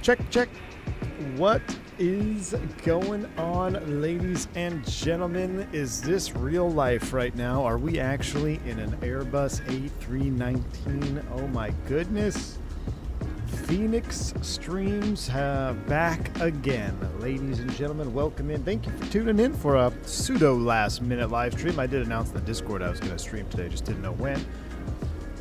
Check. What is going on, ladies and gentlemen? Is this real life right now? Are we actually in an Airbus A319? Oh my goodness. Fenix streams back again. Ladies and gentlemen, welcome in. Thank you for tuning in for a pseudo last minute live stream. I did announce in the Discord I was going to stream today, just didn't know when.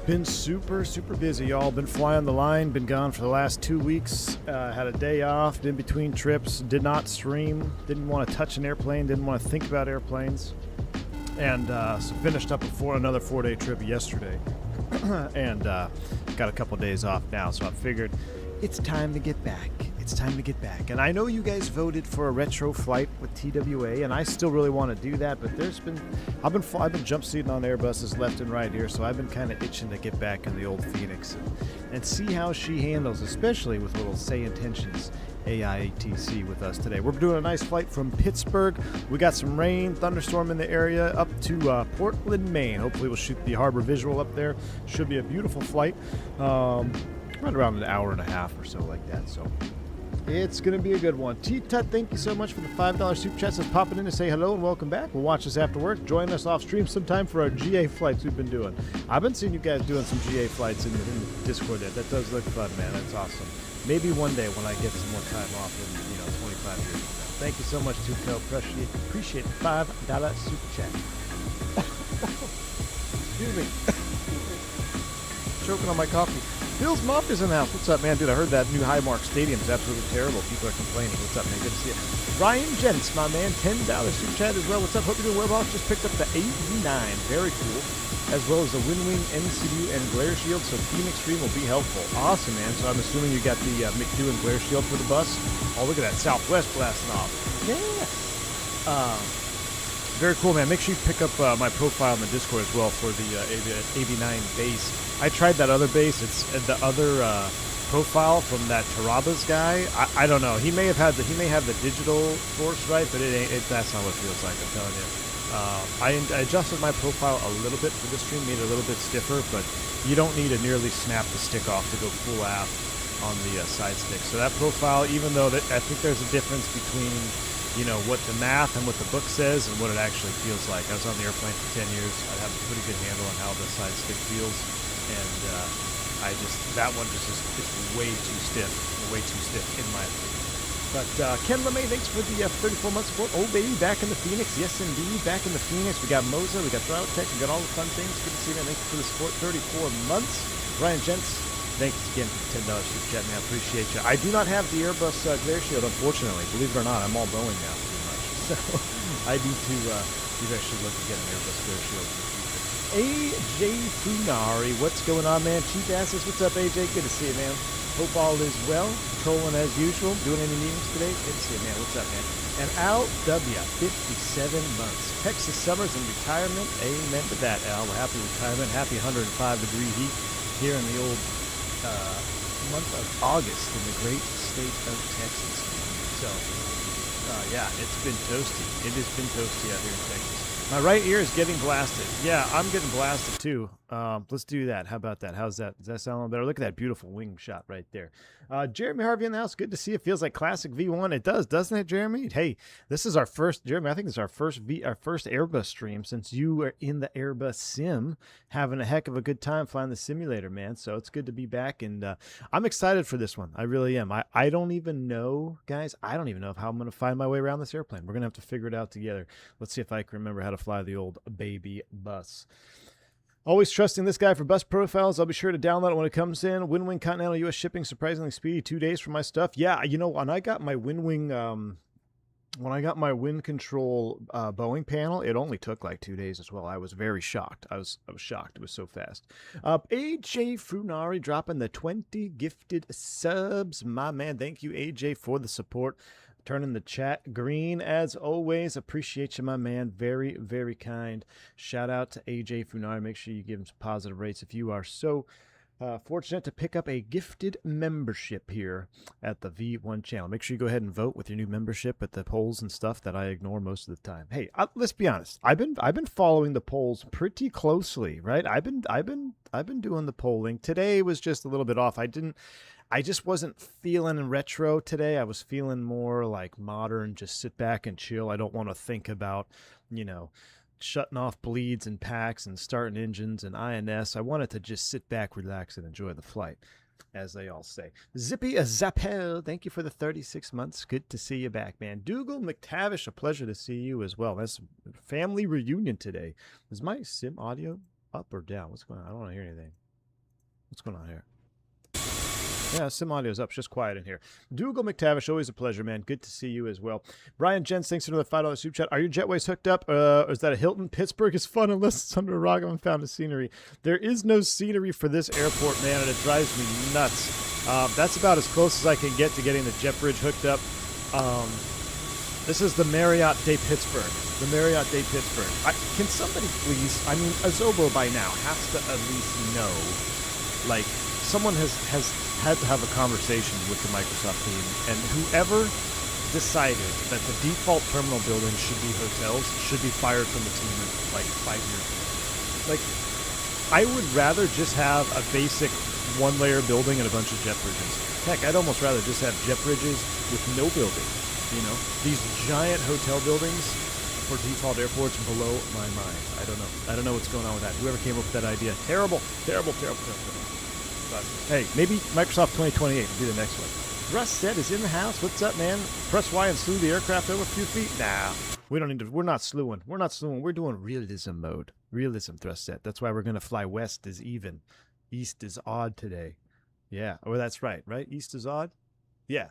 Been super busy, y'all. Been flying the line, been gone for the last 2 weeks. Had a day off in between trips, did not stream, didn't want to touch an airplane, didn't want to think about airplanes. And so finished up another 4-day trip yesterday. And got a couple days off now, so I figured it's time to get back. It's time to get back. And I know you guys voted for a retro flight with TWA, and I still really want to do that, but I've been jump seating on Airbuses left and right here, so I've been kind of itching to get back in the old Fenix and see how she handles, especially with little Say Intentions AIATC with us today. We're doing a nice flight from Pittsburgh. We got some rain, thunderstorm in the area up to Portland, Maine. Hopefully we'll shoot the harbor visual up there. Should be a beautiful flight. Right around an hour and a half or so like that. So it's going to be a good one. T-Tut, thank you so much for the $5 super chat. That's popping in to say hello and welcome back. We'll watch this after work. Join us off stream sometime for our GA flights we've been doing. I've been seeing you guys doing some GA flights in the Discord. That does look fun, man. That's awesome. Maybe one day when I get some more time off in 25 years from now. Thank you so much, Tuco. Appreciate the $5 super chat. Excuse me. Choking on my coffee. Bill's Mafia's in the house. What's up, man? Dude, I heard that new Highmark Stadium is absolutely terrible. People are complaining. What's up, man? Good to see you. Ryan Gents, my man, $10 super chat as well. What's up? Hope you're doing well. Just picked up the AB9. Very cool. As well as the Windwing, MCU, and Glare Shield, so Phoenix Stream will be helpful. Awesome, man. So I'm assuming you got the McDo and Glare Shield for the bus. Oh, look at that Southwest blasting off. Yeah. Very cool, man. Make sure you pick up my profile in the Discord as well for the AB9 Base. I tried that other base. It's the other profile from that Tarabas guy. I don't know. He may have the digital force right, but that's not what it feels like. I'm telling you. I adjusted my profile a little bit for this stream, made it a little bit stiffer, but you don't need to nearly snap the stick off to go full aft on the side stick. So that profile, even though I think there's a difference between what the math and what the book says and what it actually feels like. I was on the airplane for 10 years. I have a pretty good handle on how the side stick feels, and that one just is way too stiff in my opinion. But Ken LeMay, thanks for the 34 months support. Oh, baby, back in the Phoenix. Yes, indeed, back in the Phoenix. We got Moza, we got Throttletek, we got all the fun things. Good to see you, man. Thank you for the support. 34 months. Ryan Gents, thanks again for the $10 super chat, man. I appreciate you. I do not have the Airbus Glare Shield, unfortunately. Believe it or not, I'm all Boeing now, pretty much. So I need to actually look to get an Airbus Glare Shield in the future. AJ Funari, what's going on, man? Cheap asses, what's up, AJ? Good to see you, man. Hope all is well. Trolling as usual. Doing any meetings today? Good to see you, man. What's up, man? And Al W, 57 months. Texas summers and retirement. Amen to that, Al. Well, happy retirement. Happy 105-degree heat here in the old month of August in the great state of Texas. So, yeah, it's been toasty. It has been toasty out here in Texas. My right ear is getting blasted. Yeah, I'm getting blasted too. Let's do that. How about that? How's that? Does that sound a little better? Look at that beautiful wing shot right there. Jeremy Harvey in the house. Good to see it. Feels like classic V1. It does, doesn't it, Jeremy? Hey, this is our first, Jeremy, I think this is our first Airbus stream since you were in the Airbus sim, having a heck of a good time flying the simulator, man. So it's good to be back, and I'm excited for this one. I really am. I don't even know, guys. I don't even know how I'm going to find my way around this airplane. We're going to have to figure it out together. Let's see if I can remember how to fly the old baby bus. Always trusting this guy for bus profiles. I'll be sure to download it when it comes in. Windwing Continental U.S. shipping, surprisingly speedy. 2 days for my stuff. Yeah, when I got my Windwing, when I got my wind control Boeing panel, it only took like 2 days as well. I was very shocked. I was shocked. It was so fast. AJ Funari dropping the 20 gifted subs. My man, thank you, AJ, for the support. Turning the chat green as always. Appreciate you, my man. Very, very kind. Shout out to AJ Funari. Make sure you give him some positive rates if you are so fortunate to pick up a gifted membership here at the V1 channel. Make sure you go ahead and vote with your new membership at the polls and stuff that I ignore most of the time. Hey, let's be honest. I've been following the polls pretty closely, right? I've been doing the polling. Today was just a little bit off. I just wasn't feeling retro today. I was feeling more like modern, just sit back and chill. I don't want to think about, you know, shutting off bleeds and packs and starting engines and INS. I wanted to just sit back, relax, and enjoy the flight, as they all say. Zippy Zappel, thank you for the 36 months. Good to see you back, man. Dougal McTavish, a pleasure to see you as well. That's a family reunion today. Is my sim audio up or down? What's going on? I don't want to hear anything. What's going on here? Yeah, sim audio's up. It's just quiet in here. Dougal McTavish, always a pleasure, man. Good to see you as well. Brian Jens, thanks for the $5 super chat. Are your jetways hooked up? Or is that a Hilton? Pittsburgh is fun unless it's under a rock. I haven't found the scenery. There is no scenery for this airport, man, and it drives me nuts. That's about as close as I can get to getting the jet bridge hooked up. This is the Marriott Day Pittsburgh. The Marriott Day Pittsburgh. Can somebody please, I mean, Azobo by now has to at least know, like, someone has had to have a conversation with the Microsoft team, and whoever decided that the default terminal buildings should be hotels should be fired from the team in like 5 years ago. Like, I would rather just have a basic one-layer building and a bunch of jet bridges. Heck, I'd almost rather just have jet bridges with no building. You know, these giant hotel buildings for default airports blow my mind. I don't know what's going on with that. Whoever came up with that idea, terrible. But hey, maybe Microsoft 2028 will be the next one. Russ said is in the house. What's up, man? Press Y and slew the aircraft over a few feet. Nah, we don't need to. We're not slewing. We're doing realism mode. Realism, thrust set. That's why we're going to fly west is even. East is odd today. Yeah. Oh, that's right. East is odd? Yeah.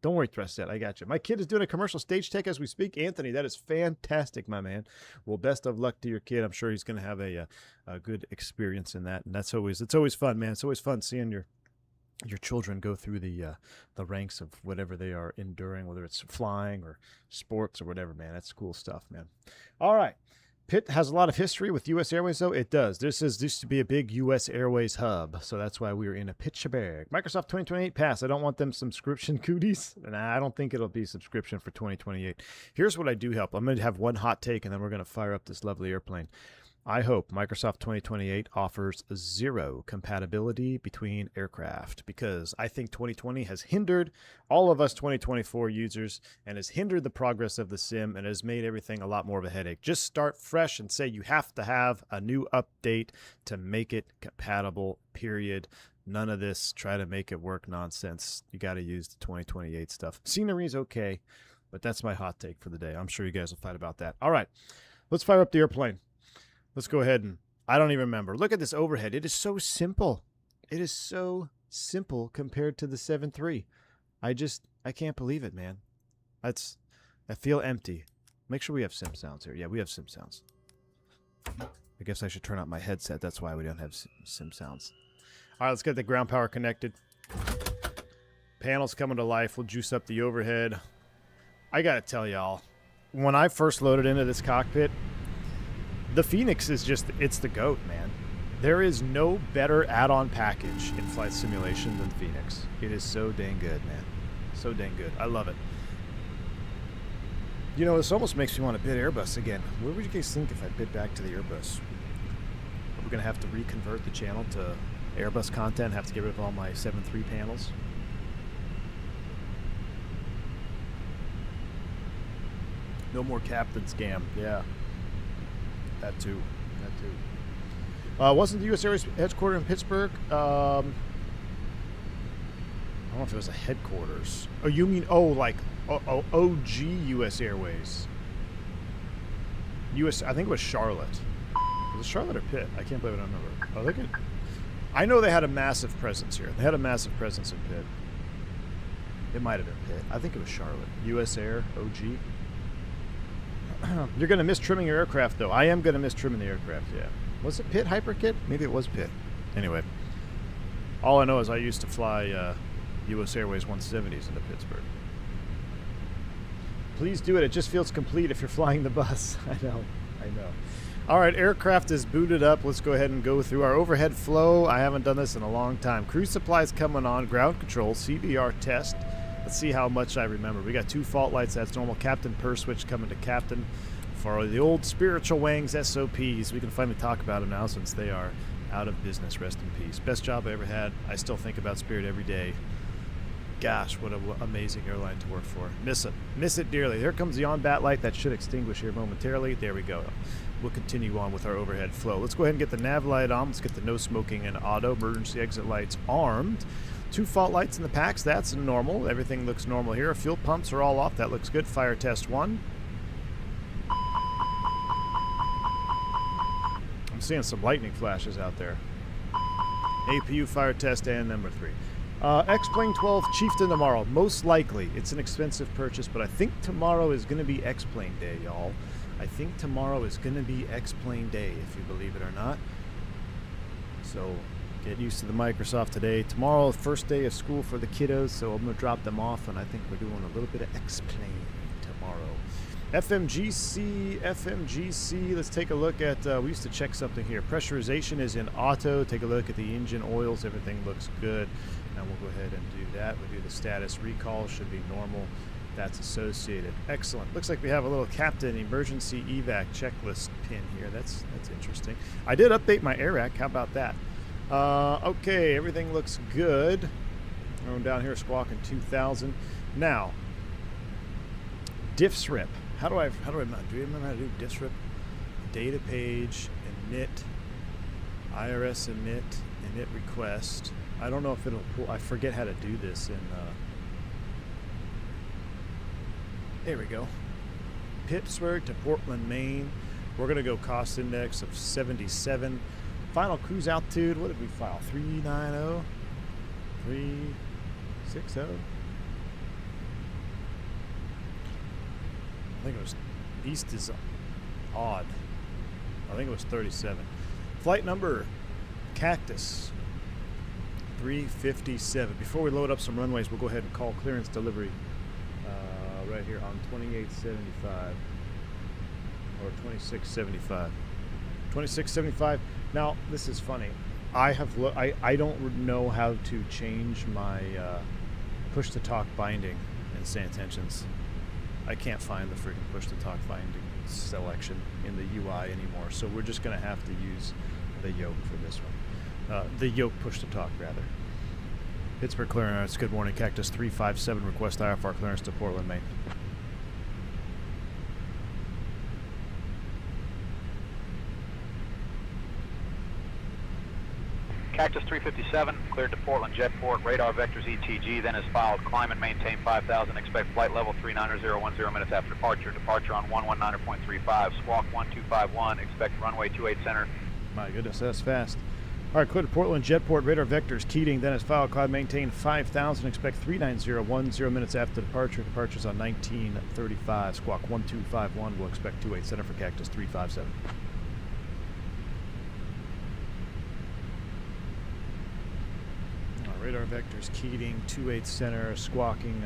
Don't worry, thrust set. I got you. My kid is doing a commercial stage tech as we speak. Anthony, that is fantastic, my man. Well, best of luck to your kid. I'm sure he's going to have a good experience in that. And it's always fun, man. It's always fun seeing your children go through the ranks of whatever they are enduring, whether it's flying or sports or whatever, man. That's cool stuff, man. All right. Pitt has a lot of history with U.S. Airways, though. It does. This used to be a big U.S. Airways hub, so that's why we were in a Pittsburgh. Microsoft 2028 pass. I don't want them subscription cooties. Nah, I don't think it'll be subscription for 2028. Here's what I do help. I'm going to have one hot take, and then we're going to fire up this lovely airplane. I hope Microsoft 2028 offers zero compatibility between aircraft, because I think 2020 has hindered all of us 2024 users and has hindered the progress of the sim and has made everything a lot more of a headache. Just start fresh and say you have to have a new update to make it compatible, period. None of this try to make it work nonsense. You got to use the 2028 stuff. Scenery's okay, but that's my hot take for the day. I'm sure you guys will fight about that. All right, let's fire up the airplane. Let's go ahead and, I don't even remember. Look at this overhead. It is so simple. It is so simple compared to the 7.3. I can't believe it, man. I feel empty. Make sure we have sim sounds here. Yeah, we have sim sounds. I guess I should turn out my headset. That's why we don't have sim sounds. All right, let's get the ground power connected. Panels coming to life. We'll juice up the overhead. I got to tell y'all, when I first loaded into this cockpit, the Fenix is just, it's the GOAT, man. There is no better add-on package in flight simulation than Fenix. It is so dang good, man. So dang good. I love it. You know, this almost makes me want to bid Airbus again. What would you guys think if I bid back to the Airbus? We're going to have to reconvert the channel to Airbus content, have to get rid of all my 7.3 panels. No more captain scam. Yeah. That too. Wasn't the U.S. Airways headquarters in Pittsburgh? I don't know if it was a headquarters. Oh, you mean, like OG U.S. Airways. I think it was Charlotte. Was it Charlotte or Pitt? I can't believe I don't remember. Oh, look at. I know they had a massive presence here. They had a massive presence in Pitt. It might have been Pitt. I think it was Charlotte. U.S. Air, OG. You're going to miss trimming your aircraft, though. I am going to miss trimming the aircraft, yeah. Was it Pitt Hyperkit? Maybe it was Pitt. Anyway, all I know is I used to fly U.S. Airways 170s into Pittsburgh. Please do it. It just feels complete if you're flying the bus. I know. All right, aircraft is booted up. Let's go ahead and go through our overhead flow. I haven't done this in a long time. Cruise supplies coming on. Ground control, CVR test. Let's see how much I remember. We got 2 fault lights. That's normal. Captain per switch coming to captain. For the old spiritual wings, SOPs, we can finally talk about them now since they are out of business. Rest in peace. Best job I ever had. I still think about Spirit every day. Gosh, what an amazing airline to work for. Miss it. Miss it dearly. Here comes the on-bat light. That should extinguish here momentarily. There we go. We'll continue on with our overhead flow. Let's go ahead and get the nav light on. Let's get the no smoking and auto emergency exit lights armed. 2 fault lights in the packs. That's normal. Everything looks normal here. Fuel pumps are all off. That looks good. Fire test 1. I'm seeing some lightning flashes out there. APU fire test and number 3. X-Plane 12 Chieftain tomorrow. Most likely. It's an expensive purchase, but I think tomorrow is going to be X-Plane Day, y'all. I think tomorrow is going to be X-Plane Day, if you believe it or not. So get used to the Microsoft today. Tomorrow, first day of school for the kiddos, so I'm going to drop them off, and I think we're doing a little bit of X-Plane tomorrow. FMGC, let's take a look at, we used to check something here. Pressurization is in auto. Take a look at the engine oils. Everything looks good. Now we'll go ahead and do that. We'll do the status recall. Should be normal. That's associated. Excellent. Looks like we have a little Captain emergency evac checklist pin here. That's interesting. I did update my AIRAC. How about that? Okay, everything looks good. I'm down here squawking 2000. Now, diffsrip. How do you remember how to do diffsrip? Data page, init, IRS init request. I don't know if it'll pull. I forget how to do this in. There we go. Pittsburgh to Portland, Maine. We're gonna go cost index of 77. Final cruise altitude. What did we file? 390, 360. I think it was east is odd. I think it was 37. Flight number Cactus 357. Before we load up some runways, we'll go ahead and call clearance delivery right here on 2875 or 2675. 2675. Now this is funny. I don't know how to change my push to talk binding in Santentions. I can't find the freaking push to talk binding selection in the UI anymore, so we're just going to have to use the yoke for this one. The yoke push to talk, rather. Pittsburgh clearance. Good morning, Cactus 357. Request IFR clearance to Portland, Maine. Cactus 357, cleared to Portland Jetport, radar vectors ETG, then is filed, climb and maintain 5,000, expect flight level 390.010 minutes after departure, departure on 119.35, squawk 1251, expect runway 28 center. My goodness, that's fast. All right, clear to Portland Jetport, radar vectors, Keating, then is filed, climb, maintain 5,000, expect 390.10 minutes after departure, departures on 1935, squawk 1251, we'll expect 28 center for Cactus 357. Radar vectors, Keating, 28 center, squawking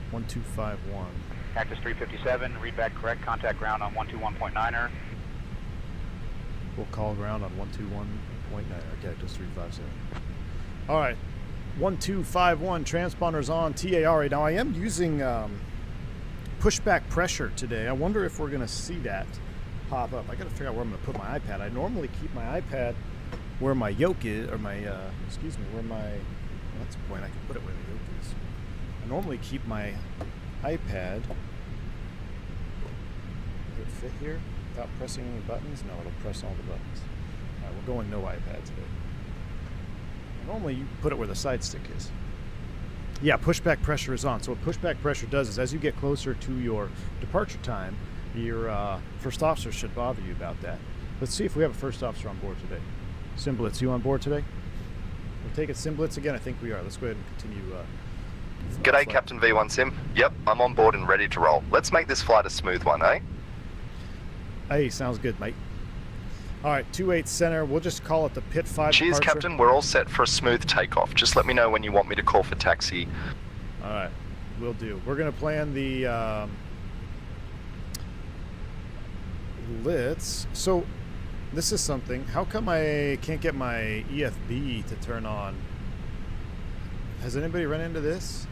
1251. Cactus 357, read back correct, contact ground on 121.9er. We'll call ground on 121.9er, Cactus 357. All right, 1251, transponders on, TARA. Now I am using pushback pressure today. I wonder if we're gonna see that pop up. I gotta figure out where I'm gonna put my iPad. I normally keep my iPad where my yoke is, or my, where my, well, that's the point, I can put it where the yoke is. I normally keep my iPad, does it fit here without pressing any buttons? No, it'll press all the buttons. All right, we're going no iPad today. Normally you put it where the side stick is. Yeah, pushback pressure is on. So what pushback pressure does is as you get closer to your departure time, your first officer should bother you about that. Let's see if we have a first officer on board today. Simblitz, you on board today? We'll take it Simblitz again. I think we are. Let's go ahead and continue. G'day, Captain V1 Sim. Yep, I'm on board and ready to roll. Let's make this flight a smooth one, eh? Hey, sounds good, mate. All right, 28 center. We'll just call it the Pit 5 Cheers, departure. Captain. We're all set for a smooth takeoff. Just let me know when you want me to call for taxi. All right, we'll do. We're going to plan the So this is something. How come I can't get my EFB to turn on? Has anybody run into this?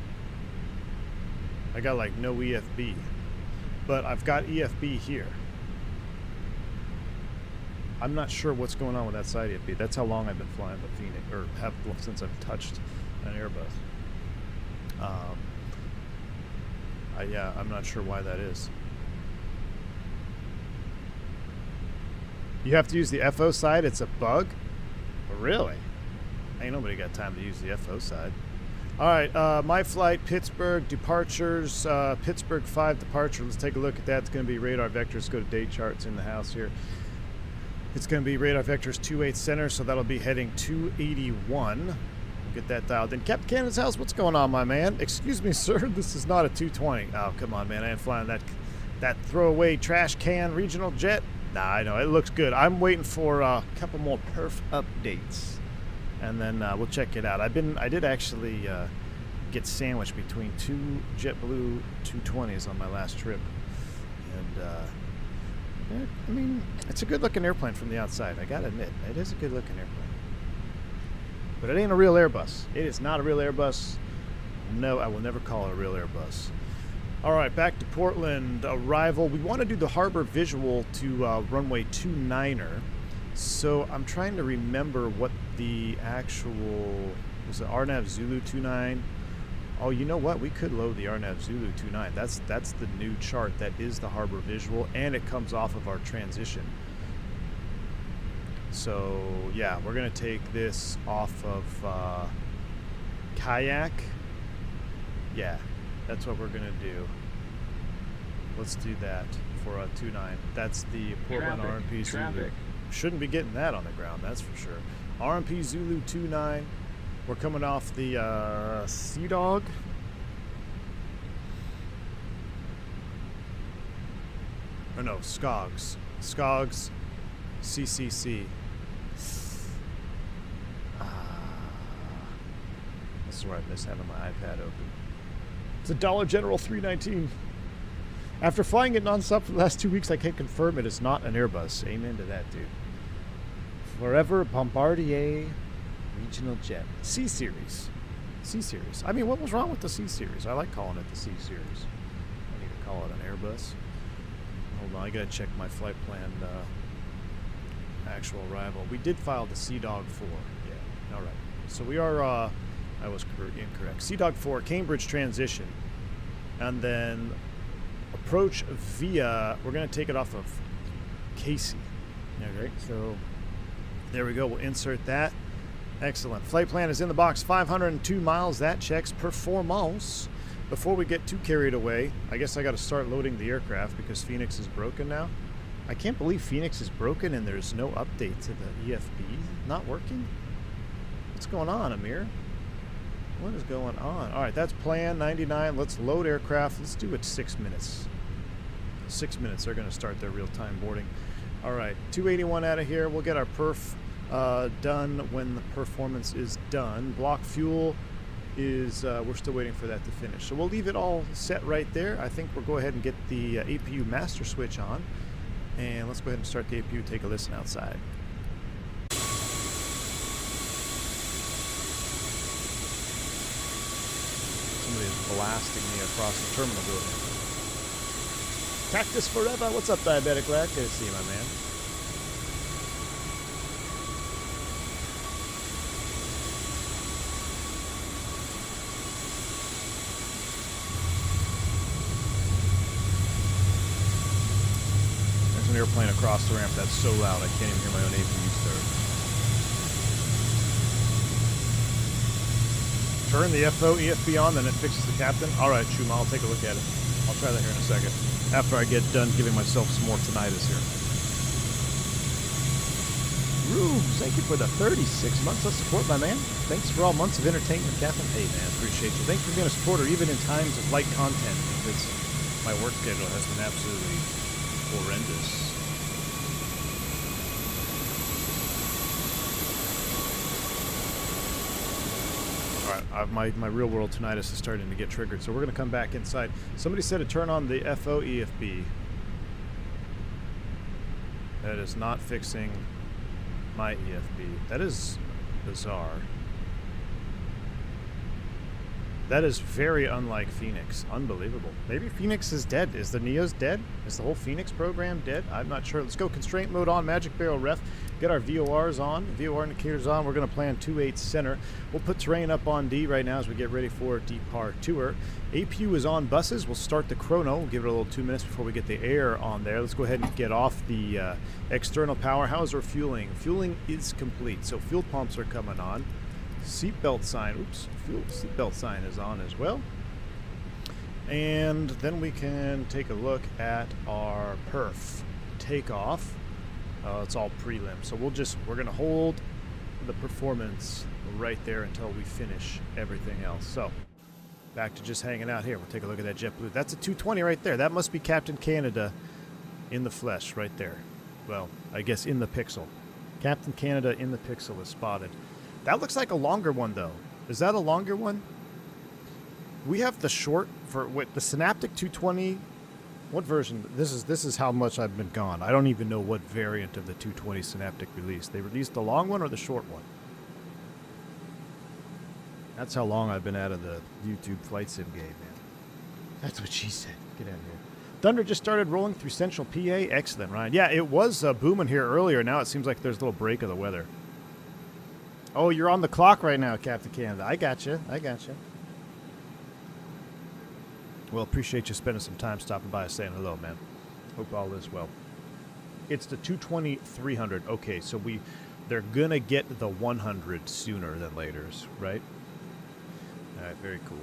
I got like no EFB, but I've got EFB here. I'm not sure what's going on with that side EFB. That's how long I've been flying the Phoenix, or have since I've touched an Airbus. Yeah, I'm not sure why that is. You have to use the FO side. It's a bug? Really? Ain't nobody got time to use the FO side. All right, my flight, Pittsburgh, departures, Pittsburgh 5 departure. Let's take a look at that. It's going to be radar vectors. Go to day charts in the house here. It's going to be radar vectors 28 center, so that'll be heading 281. We'll get that dialed in. Captain Cannon's house, what's going on, my man? Excuse me, sir, this is not a 220. Oh, come on, man. I ain't flying that throwaway trash can regional jet. Nah, I know. It looks good. I'm waiting for a couple more perf updates. And then we'll check it out. I did actually get sandwiched between two JetBlue 220s on my last trip, and I mean, it's a good-looking airplane from the outside. I gotta admit, it is a good-looking airplane. But it ain't a real Airbus. It is not a real Airbus. No, I will never call it a real Airbus. All right, back to Portland. Arrival. We want to do the harbor visual to runway 29er. So I'm trying to remember what the actual, was it RNAV Zulu 29? Oh, you know what? We could load the RNAV Zulu 29. That's the new chart that is the harbor visual, and it comes off of our transition. So yeah, we're gonna take this off of Kayak. Yeah, that's what we're gonna do. Let's do that for a 29. That's the Portland RMP Zulu. Shouldn't be getting that on the ground, that's for sure. RMP Zulu 29. We're coming off the Sea Dog. Or no, Skogs. Skogs CCC. This is where I miss having my iPad open. It's a Dollar General 319. After flying it nonstop for the last 2 weeks, I can confirm it is not an Airbus. Amen to that, dude. Forever Bombardier regional jet. C-Series. C-Series. I mean, what was wrong with the C-Series? I like calling it the C-Series. I need to call it an Airbus. Hold on, I gotta check my flight plan actual arrival. We did file the Sea-Dog 4. Yeah, alright. So we are, I was incorrect. Sea-Dog 4, Cambridge transition. And then approach via, we're going to take it off of Casey. Alright, so there we go. We'll insert that. Excellent. Flight plan is in the box. 502 miles. That checks performance. Before we get too carried away, I guess I got to start loading the aircraft because Phoenix is broken now. I can't believe Phoenix is broken and there's no update to the EFB. Not working? What's going on, Amir? What is going on? All right, that's plan 99. Let's load aircraft. Let's do it 6 minutes. 6 minutes. They're going to start their real-time boarding. All right, 281 out of here. We'll get our perf done when the performance is done. Block fuel is, we're still waiting for that to finish. So we'll leave it all set right there. I think we'll go ahead and get the APU master switch on. And let's go ahead and start the APU, take a listen outside. Somebody is blasting me across the terminal building. Cactus Forever, what's up, Diabetic Lack? Good to see you, my man. There's an airplane across the ramp that's so loud I can't even hear my own APU start. Turn the FO EFB on, then it fixes the captain. All right, Shuma, I'll take a look at it. I'll try that here in a second, after I get done giving myself some more tinnitus here. Rubes, thank you for the 36 months of support, my man. Thanks for all months of entertainment, Captain. Hey, man, appreciate you. Thanks for being a supporter, even in times of light content, because my work schedule has been absolutely horrendous. My real world tinnitus is starting to get triggered, so we're going to come back inside. Somebody said to turn on the FO EFB. That is not fixing my EFB. That is bizarre. That is very unlike Phoenix. Unbelievable. Maybe Phoenix is dead. Is the Neos dead? Is the whole Phoenix program dead? I'm not sure. Let's go constraint mode on, magic barrel ref. Get our VORs on, VOR indicators on. We're going to plan 2-8 center. We'll put terrain up on D right now as we get ready for departure. APU is on buses. We'll start the chrono. We'll give it a little 2 minutes before we get the air on there. Let's go ahead and get off the external power. How's our fueling? Fueling is complete. So fuel pumps are coming on. Seatbelt sign, oops, fuel seatbelt sign is on as well. And then we can take a look at our perf takeoff. It's all prelim, so we're gonna hold the performance right there until we finish everything else. So back to just hanging out here. We'll take a look at that JetBlue. That's a 220 right there. That must be Captain Canada in the flesh right there. Well, I guess in the pixel. Captain Canada in the pixel is spotted. That looks like a longer one, though. Is that a longer one? We have the short for the Synaptic 220. What version? This is how much I've been gone. I don't even know what variant of the 220 Synaptic released. They released the long one or the short one? That's how long I've been out of the YouTube flight sim game, man. That's what she said. Get out of here. Thunder just started rolling through Central PA. Excellent, Ryan. Yeah, it was booming here earlier. Now it seems like there's a little break of the weather. Oh, you're on the clock right now, Captain Canada. I got you. Well, appreciate you spending some time stopping by and saying hello, man. Hope all is well. It's the 220-300. Okay, so they're going to get the 100 sooner than later, right? All right, very cool.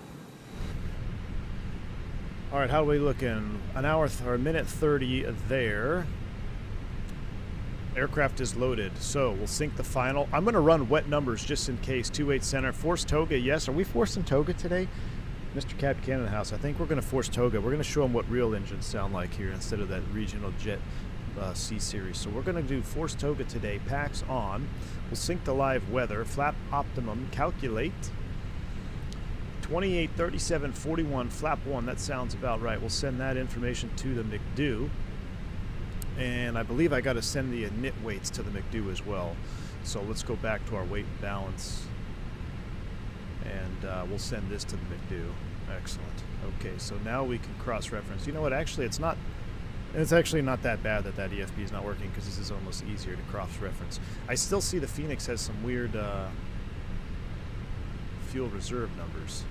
All right, how are we looking? An hour or a minute 30 there. Aircraft is loaded, so we'll sync the final. I'm going to run wet numbers just in case. 2-8 center. Force Toga, yes. Are we forcing Toga today? Mr. Captain Canada House, I think we're going to force Toga. We're going to show them what real engines sound like here instead of that regional jet C-Series. So we're going to do force Toga today. Packs on. We'll sync the live weather. Flap optimum. Calculate. 28, 37, 41. Flap 1. That sounds about right. We'll send that information to the McDo. And I believe I got to send the init weights to the McDo as well. So let's go back to our weight and balance. And we'll send this to the McDo. Excellent. Okay, so now we can cross-reference. You know what? Actually, it's actually not that bad that EFB is not working because this is almost easier to cross-reference. I still see the Phoenix has some weird fuel reserve numbers.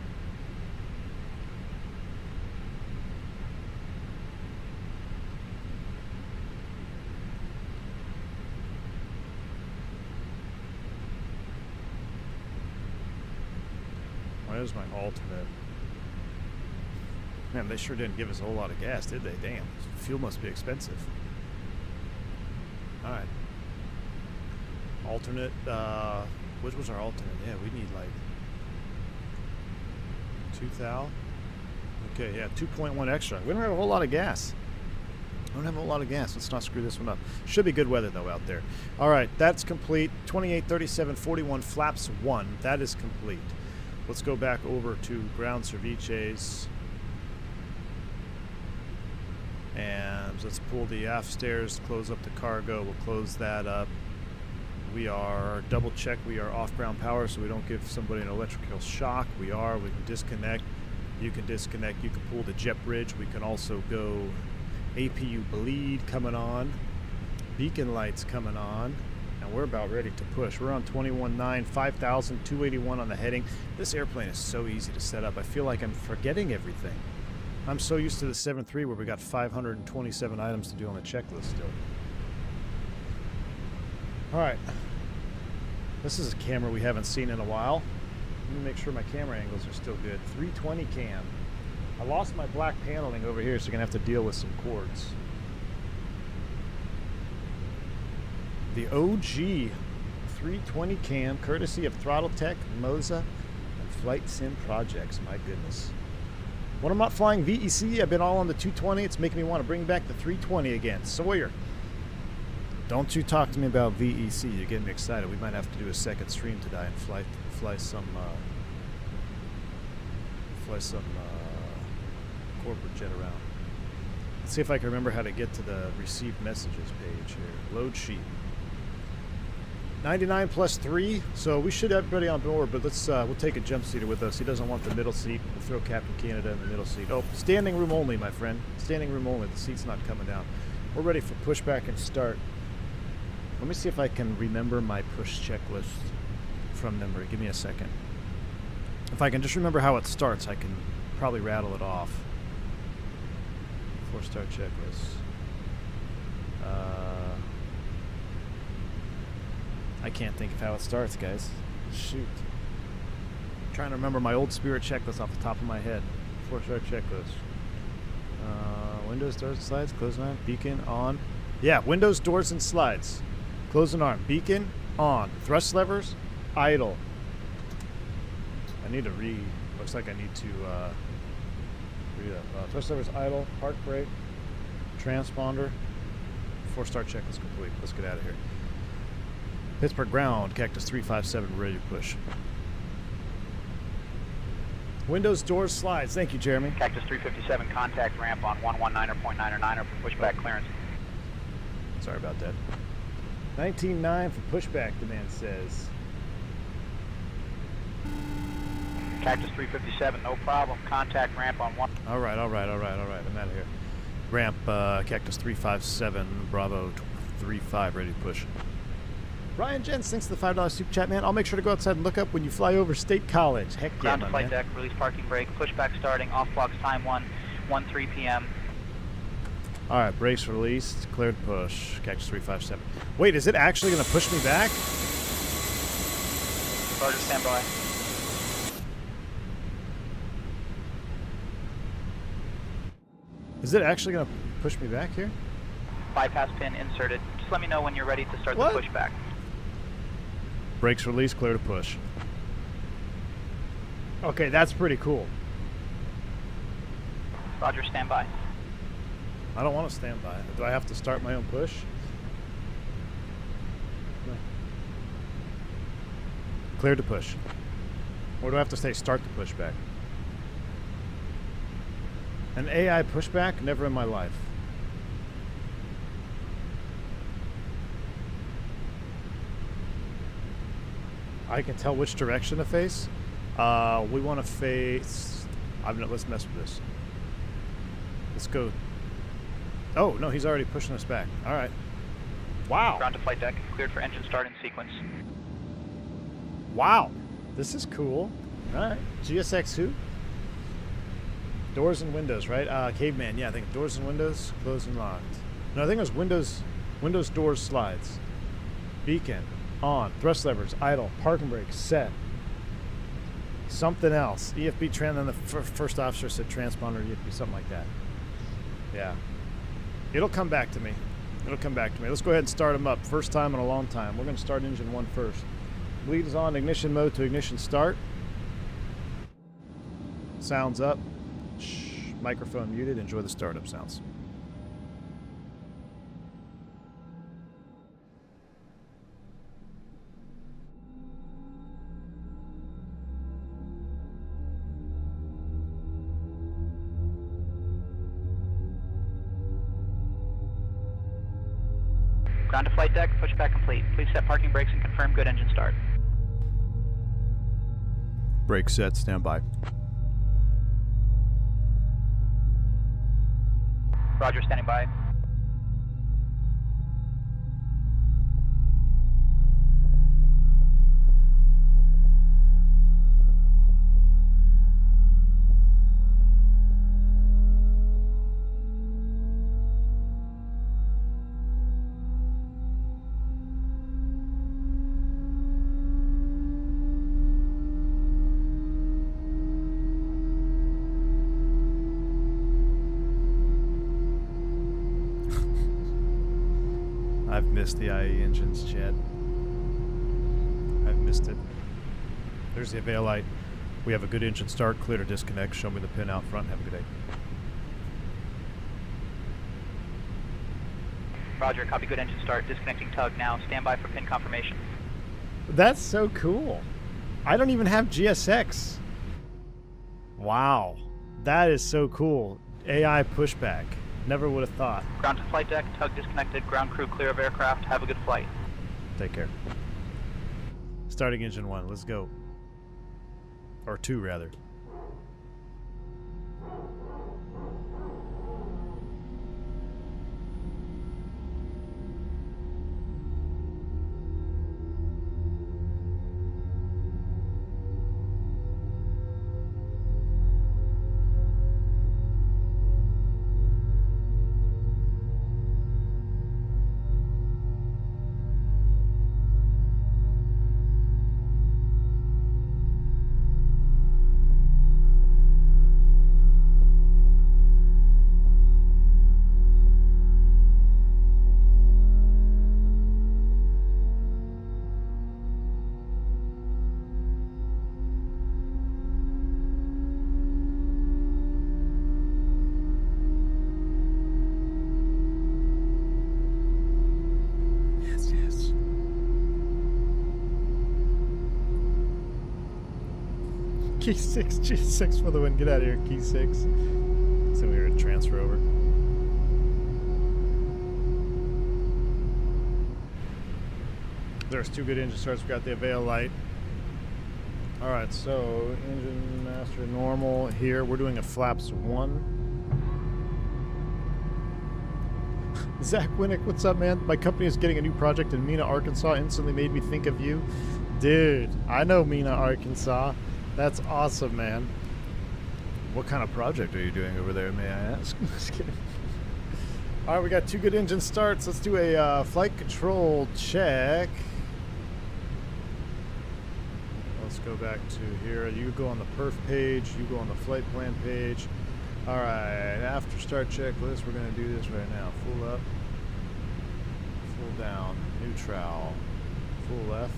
Where's my alternate? Man, they sure didn't give us a whole lot of gas, did they? Damn. Fuel must be expensive. Alright. Alternate, which was our alternate? Yeah, we need like 2,000. Okay, yeah, 2.1 extra. We don't have a whole lot of gas. Let's not screw this one up. Should be good weather, though, out there. Alright, that's complete. 28, 37, 41, flaps 1. That is complete. Let's go back over to ground ceviches. And let's pull the aft stairs, close up the cargo. We'll close that up. We are double check. We are off ground power, so we don't give somebody an electrical shock. We can disconnect. You can disconnect. You can pull the jet bridge. We can also go APU bleed coming on. Beacon lights coming on. And we're about ready to push. We're on 21.9, 5,281 on the heading. This airplane is so easy to set up. I feel like I'm forgetting everything. I'm so used to the 7.3 where we got 527 items to do on the checklist still. Alright. This is a camera we haven't seen in a while. Let me make sure my camera angles are still good. 320 cam. I lost my black paneling over here, so you're going to have to deal with some cords. The OG 320 cam, courtesy of Throttletek, Moza, and Flight Sim Projects. My goodness. When I'm not flying VEC, I've been all on the 220. It's making me want to bring back the 320 again. Sawyer, don't you talk to me about VEC. You're getting me excited. We might have to do a second stream today and fly some corporate jet around. Let's see if I can remember how to get to the received messages page here. Load sheet. 99 plus 3, so we should have everybody on board, but let's we'll take a jump seater with us. He doesn't want the middle seat. We'll throw Captain Canada in the middle seat. Oh, standing room only, my friend. Standing room only. The seat's not coming down. We're ready for pushback and start. Let me see if I can remember my push checklist from memory. Give me a second. If I can just remember how it starts, I can probably rattle it off. 4-star checklist. I can't think of how it starts, guys. Shoot. I'm trying to remember my old Spirit checklist off the top of my head. 4-star checklist. Windows, doors, and slides, close and arm, beacon, on. Yeah, windows, doors, and slides. Close and arm, beacon, on. Thrust levers, idle. I need to read. Looks like I need to read that. Thrust levers, idle, park brake, transponder. 4-star checklist complete. Let's get out of here. Pittsburgh ground, Cactus 357, ready to push. Windows, doors, slides. Thank you, Jeremy. Cactus 357, contact ramp on 119.909 for pushback clearance. Sorry about that. 19.9 for pushback, the man says. Cactus 357, no problem. Contact ramp on 1. All right. I'm out of here. Ramp, Cactus 357, Bravo 35, ready to push. Brian Jens, thanks for the $5 super chat, man. I'll make sure to go outside and look up when you fly over State College. Heck yeah, Ground to my flight man. deck, release parking brake, pushback starting, off blocks time 1:13 p.m. All right, brakes released, cleared push. Cactus 357. Wait, is it actually going to push me back? Roger, stand by. Is it actually going to push me back here? Bypass pin inserted. Just let me know when you're ready to start What? the pushback. Brakes released, clear to push. Okay, that's pretty cool. Roger, stand by. I don't want to stand by. Do I have to start my own push? No. Clear to push. Or do I have to say start the pushback? An AI pushback? Never in my life. I can tell which direction to face. We want to face... let's mess with this. Let's go. Oh, no, he's already pushing us back. All right. Wow. Ground to flight deck, cleared for engine start in sequence. Wow. This is cool. All right. GSX who? Doors and windows, right? Caveman, yeah, I think doors and windows, closed and locked. No, I think it was windows, doors, slides. Beacon, on. Thrust levers, idle. Parking brake, set. Something else. EFB tran, then the first officer said transponder, EFB, something like that. Yeah. It'll come back to me. Let's go ahead and start them up. First time in a long time. We're going to start engine 1 first. Bleed is on, ignition mode to ignition start. Sounds up. Shh. Microphone muted. Enjoy the startup sounds. Ground to flight deck, pushback complete. Please set parking brakes and confirm good engine start. Brake set, stand by. Roger, standing by. I've missed the IE engines, Chad. I've missed it. There's the avail light. We have a good engine start, clear to disconnect. Show me the pin out front. Have a good day. Roger, copy good engine start. Disconnecting tug now. Stand by for pin confirmation. That's so cool. I don't even have GSX. Wow. That is so cool. AI pushback. Never would have thought. Ground to flight deck, tug disconnected, ground crew clear of aircraft. Have a good flight. Take care. Starting engine 1. Let's go. Or 2, rather. Key 6, G6 for the win. Get out of here, Key 6. So we're going to transfer over. There's 2 good engine starts. We got the Avail light. Alright, so engine master normal here. We're doing a flaps 1. Zach Winnick, what's up, man? My company is getting a new project in Mena, Arkansas. Instantly made me think of you. Dude, I know Mena, Arkansas. That's awesome, man. What kind of project are you doing over there, may I ask? Just kidding. All right, we got 2 good engine starts. Let's do a flight control check. Let's go back to here. You go on the perf page. You go on the flight plan page. All right, after start checklist, we're going to do this right now. Full up, full down, neutral, full left.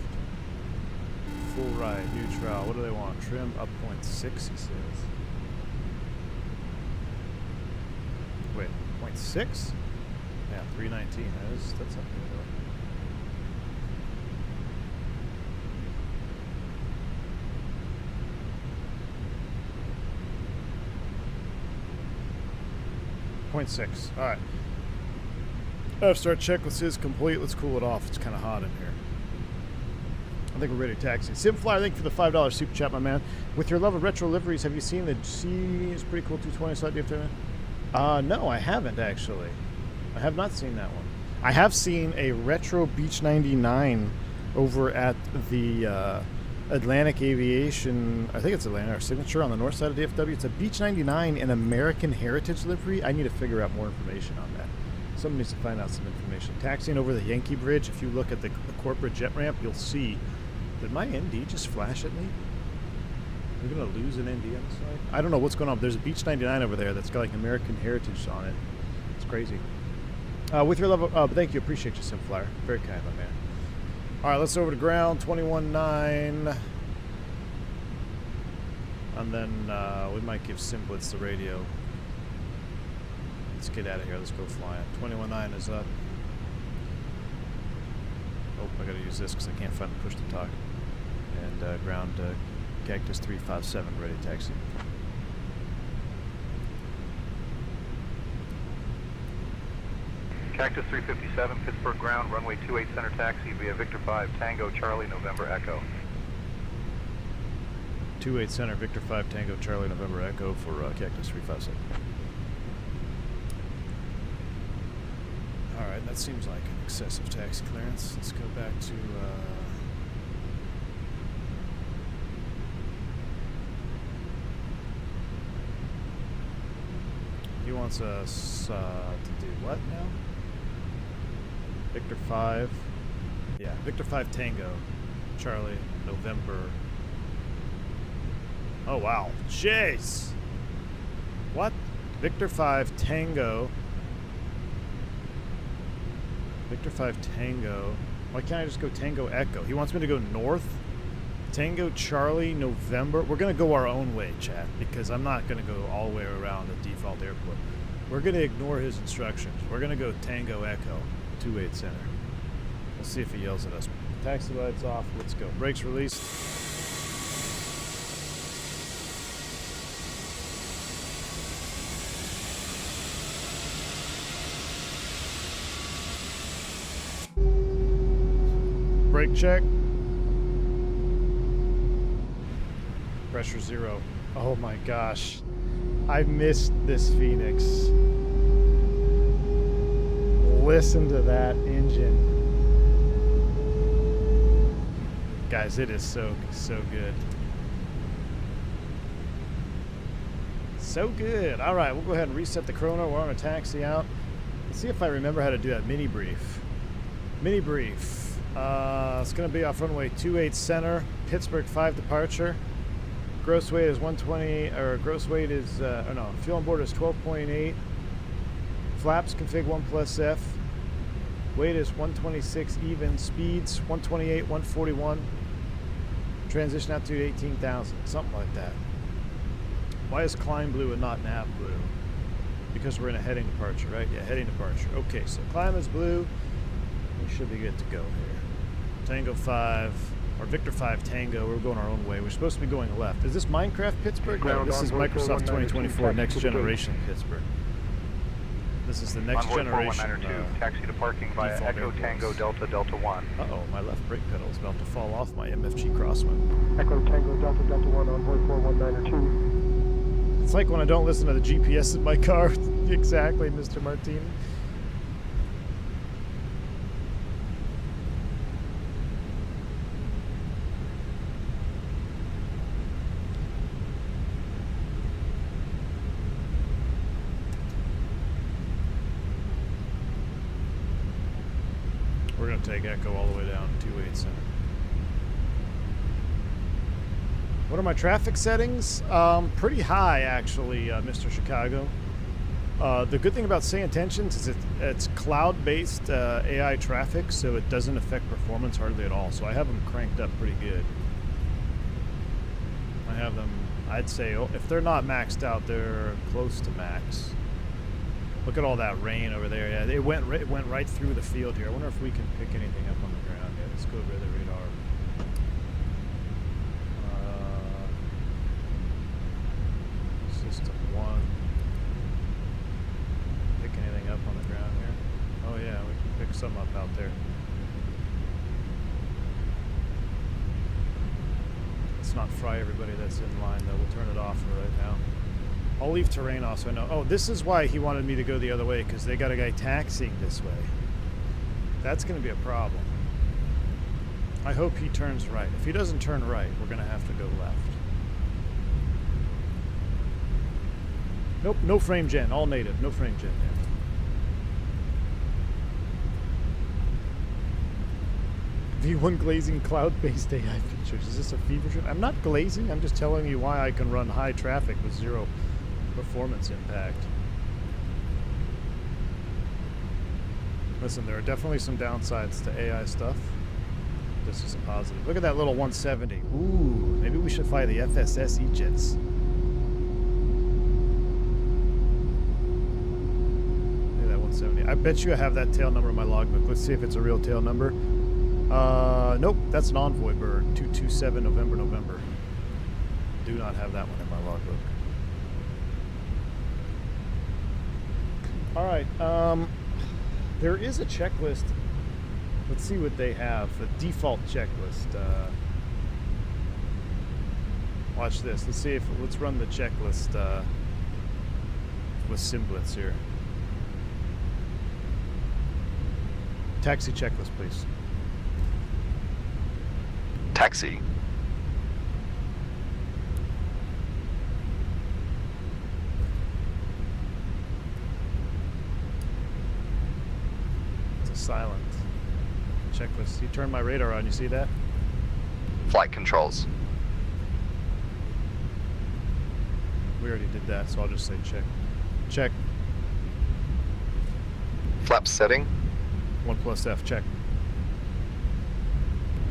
Full right, neutral. What do they want? Trim up 0.6, he says. Wait, 0.6? Yeah, 319. That's up there. 0.6. All right. Start checklist is complete. Let's cool it off. It's kind of hot in here. I think we're ready to taxi. Simflyer, thank you for the $5 super chat, my man. With your love of retro liveries, have you seen the G? It's pretty cool 220 slide DFW. No, I haven't actually. I have not seen that one. I have seen a retro Beech 99 over at the Atlantic Aviation. I think it's Atlantic, our signature on the north side of DFW. It's a Beech 99 in American Heritage livery. I need to figure out more information on that. Someone needs to find out some information. Taxiing over the Yankee Bridge, if you look at the corporate jet ramp, you'll see. Did my ND just flash at me? We're going to lose an ND on the side? I don't know what's going on. There's a Beech 99 over there that's got like American Heritage on it. It's crazy. With your love of, thank you. Appreciate you, Simflyer. Very kind, my man. All right, let's over to ground, 21.9. And then we might give Simblitz the radio. Let's get out of here. Let's go flying. 21.9 is up. Oh, I gotta use this because I can't find the push to talk. And ground Cactus 357 ready to taxi. Cactus 357, Pittsburgh ground, runway 28 center taxi via Victor 5, Tango, Charlie, November, Echo. 28 center, Victor 5, Tango, Charlie, November, Echo for Cactus 357. Alright, that seems like an excessive taxi clearance. Let's go back to... he wants us to do what now? Victor 5. Yeah, Victor 5 Tango, Charlie, November. Oh, wow. Jeez! What? Victor 5 Tango. Victor 5 Tango. Why can't I just go Tango Echo? He wants me to go north. Tango Charlie November. We're going to go our own way, chat, because I'm not going to go all the way around the default airport. We're going to ignore his instructions. We're going to go Tango Echo, 28 center. We'll see if he yells at us. Taxi lights off. Let's go. Brakes released. Brake check. Pressure 0. Oh my gosh. I missed this Phoenix. Listen to that engine. Guys, it is so good. So good. All right, we'll go ahead and reset the chrono. We're on a taxi out. Let's see if I remember how to do that mini brief. Mini brief. It's going to be off runway 28 center, Pittsburgh 5 departure. Gross weight is 120, or gross weight is, or no, fuel on board is 12.8. Flaps config 1+F. Weight is 126 even. Speeds 128, 141. Transition altitude 18,000, something like that. Why is climb blue and not nav blue? Because we're in a heading departure, right? Yeah, heading departure. Okay, so climb is blue. We should be good to go here. Tango 5, or Victor 5 Tango. We're going our own way. We're supposed to be going left. Is this Minecraft Pittsburgh? No, this is Microsoft 2024 Next Generation Pittsburgh. This is the next generation. Taxi to parking via Echo Tango Delta Delta 1. Uh-oh, my left brake pedal is about to fall off my MFG crosswind. Echo Tango Delta Delta 1 on board 41902. It's like when I don't listen to the GPS in my car. Exactly, Mr. Martin. We're going to take Echo all the way down to 28 center. What are my traffic settings? Pretty high, actually, Mr. Chicago. The good thing about Say Intentions is it's cloud-based AI traffic, so it doesn't affect performance hardly at all. So I have them cranked up pretty good. I have them, I'd say, if they're not maxed out, they're close to max. Look at all that rain over there. Yeah, it went right through the field here. I wonder if we can pick anything up on the ground. Yeah, let's go over to the radar. System 1. Pick anything up on the ground here? Oh yeah, we can pick some up out there. Let's not fry everybody that's in line though. We'll turn it off for right now. I'll leave terrain off so I know. Oh, this is why he wanted me to go the other way, because they got a guy taxiing this way. That's going to be a problem. I hope he turns right. If he doesn't turn right, we're going to have to go left. Nope, no frame gen. All native. No frame gen there. V1 glazing cloud-based AI features. Is this a fever dream? I'm not glazing. I'm just telling you why I can run high traffic with zero performance impact. Listen, there are definitely some downsides to AI stuff. This is a positive. Look at that little 170. Ooh, maybe we should fly the FSS E-Jets. Look at that 170. I bet you I have that tail number in my logbook. Let's see if it's a real tail number. Nope, that's an Envoy bird. 227 November. Do not have that one in my logbook. All right, there is a checklist. Let's see what they have. The default checklist. Watch this. Let's see if let's run the checklist with Simblets here. Taxi checklist, please. Taxi. Silent. Checklist. You turned my radar on, you see that? Flight controls. We already did that, so I'll just say check. Check. Flaps setting. 1+F, check.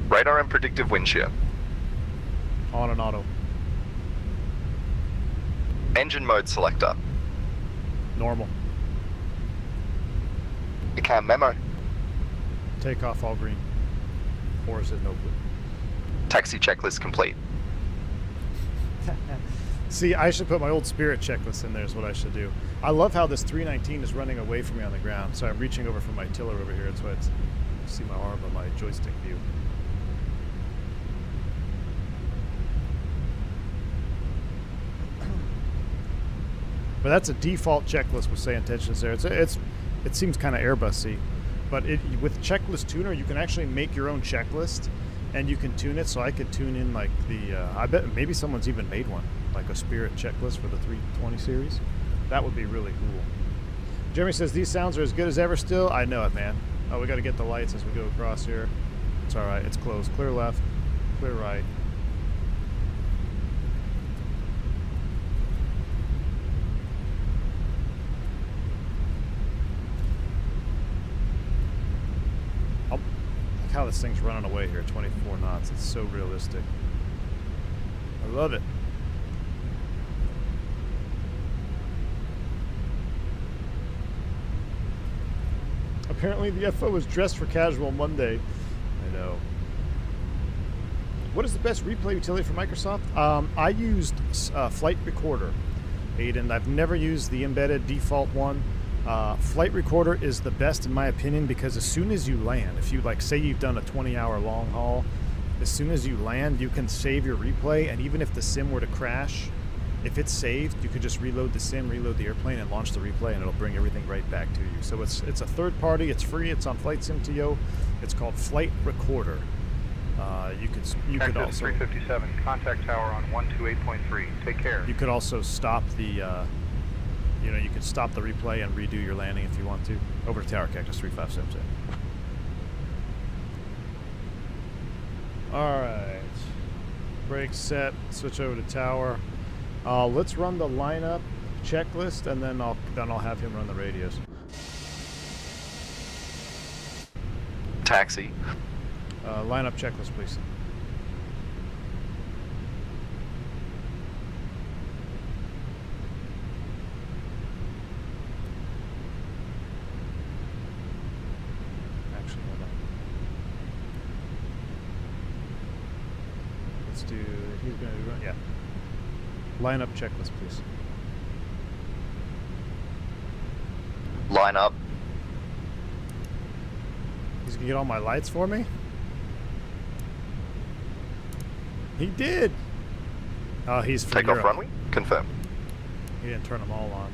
Radar and predictive wind shear. On and auto. Engine mode selector. Normal. Cam memo. Take off all green. Or is it no blue? Taxi checklist complete. See, I should put my old Spirit checklist in there is what I should do. I love how this 319 is running away from me on the ground. So I'm reaching over from my tiller over here. That's why it's, you see my arm on my joystick view. But that's a default checklist with say intentions there. It seems kind of Airbus-y, but with Checklist Tuner, you can actually make your own checklist, and you can tune it. So I could tune in like the, I bet maybe someone's even made one, like a Spirit checklist for the 320 series. That would be really cool. Jeremy says, these sounds are as good as ever still. I know it, man. Oh, we got to get the lights as we go across here. It's all right. It's closed. Clear left, clear right. Look how this thing's running away here, 24 knots. It's so realistic. I love it. Apparently the FO was dressed for casual Monday. I know. What is the best replay utility for Microsoft? I used Flight Recorder, Aiden. I've never used the embedded default one. Flight Recorder is the best in my opinion because as soon as you land, if you like say you've done a 20-hour long haul, as soon as you land you can save your replay, and even if the sim were to crash, if it's saved, you could just reload the sim, reload the airplane, and launch the replay, and it'll bring everything right back to you. So it's a third party, it's free, it's on Flight Sim.to. It's called Flight Recorder. You could also 357, contact tower on 128.3. Take care. You could also stop the you could stop the replay and redo your landing if you want to. Over to tower, Cactus 357. All right, brake set. Switch over to tower. Let's run the lineup checklist, and then I'll have him run the radios. Taxi. Lineup checklist, please. Actually, hold on. Let's do. He's gonna run. Yeah. Lineup checklist, please. Line up. He's gonna get all my lights for me? He did! Oh, he's for Take off Europe. runway. Confirm. He didn't turn them all on.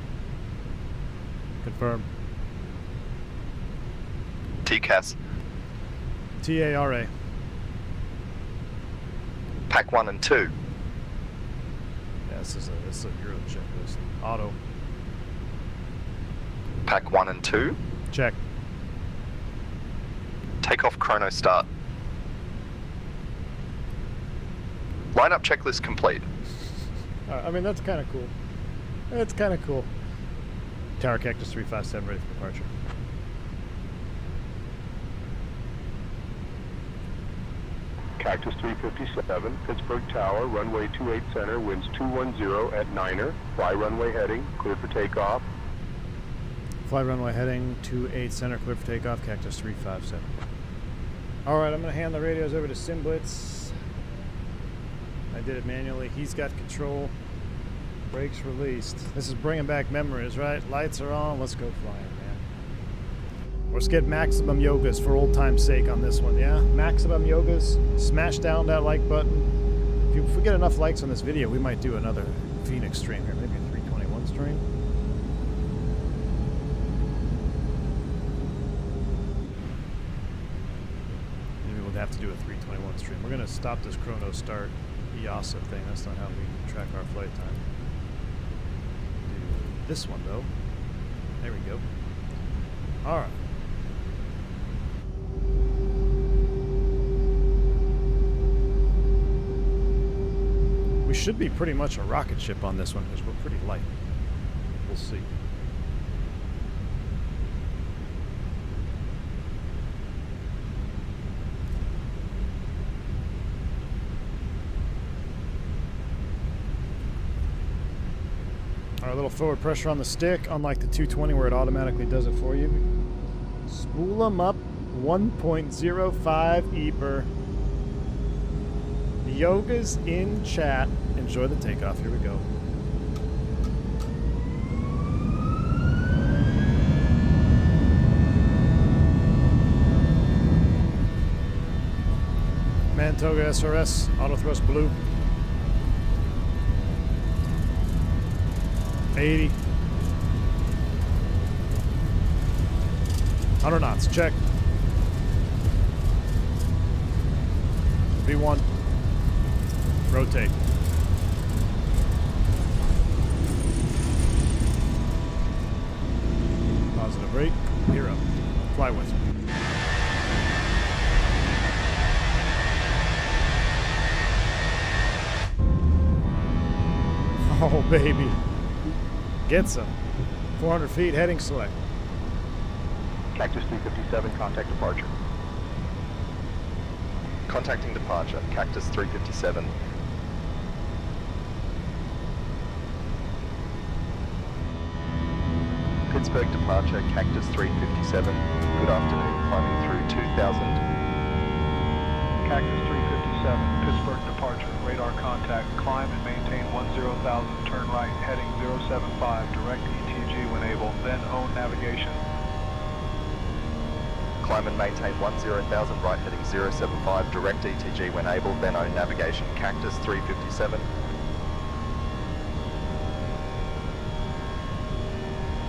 Confirm. TCAS. TARA. Pack 1 and 2. Yeah, this is a Euro checklist. Auto. Pack 1 and 2. Check. Takeoff chrono start. Lineup checklist complete. I mean, that's kind of cool. That's kind of cool. Tower Cactus 357 ready for departure. Cactus 357, Pittsburgh Tower, runway 28 center, winds 210 at Niner. Fly runway heading, clear for takeoff. Fly runway heading 28 center, clear for takeoff, Cactus 357. Alright, I'm going to hand the radios over to Simblitz. I did it manually. He's got control. Brakes released. This is bringing back memories, right? Lights are on. Let's go flying, man. Let's get maximum yogas for old time's sake on this one, yeah? Maximum yogas. Smash down that like button. If we get enough likes on this video, we might do another Phoenix stream here. Maybe a 321 stream. Maybe we'll have to do a 321 stream. We're going to stop this chrono start EASA thing. That's not how we track our flight time. Do this one though. There we go. All right. We should be pretty much a rocket ship on this one because we're pretty light. We'll see. A little forward pressure on the stick, unlike the 220 where it automatically does it for you. Spool them up 1.05 EPR. Yoga's in chat. Enjoy the takeoff. Here we go. Man Toga SRS, auto thrust blue. 80. 100 knots, check. V1. Rotate. Positive rate. Hero. Fly with. Oh, baby. Gets him. 400 feet, heading select. Cactus 357, contact departure. Contacting departure, Cactus 357. Pittsburgh departure, Cactus 357. Good afternoon, climbing through 2000. Cactus 357, Pittsburgh departure, radar contact, climb and maintain 10,000, turn right, heading 075, direct ETG when able, then own navigation. Climb and maintain 10,000, right heading 075, direct ETG when able, then own navigation, Cactus 357.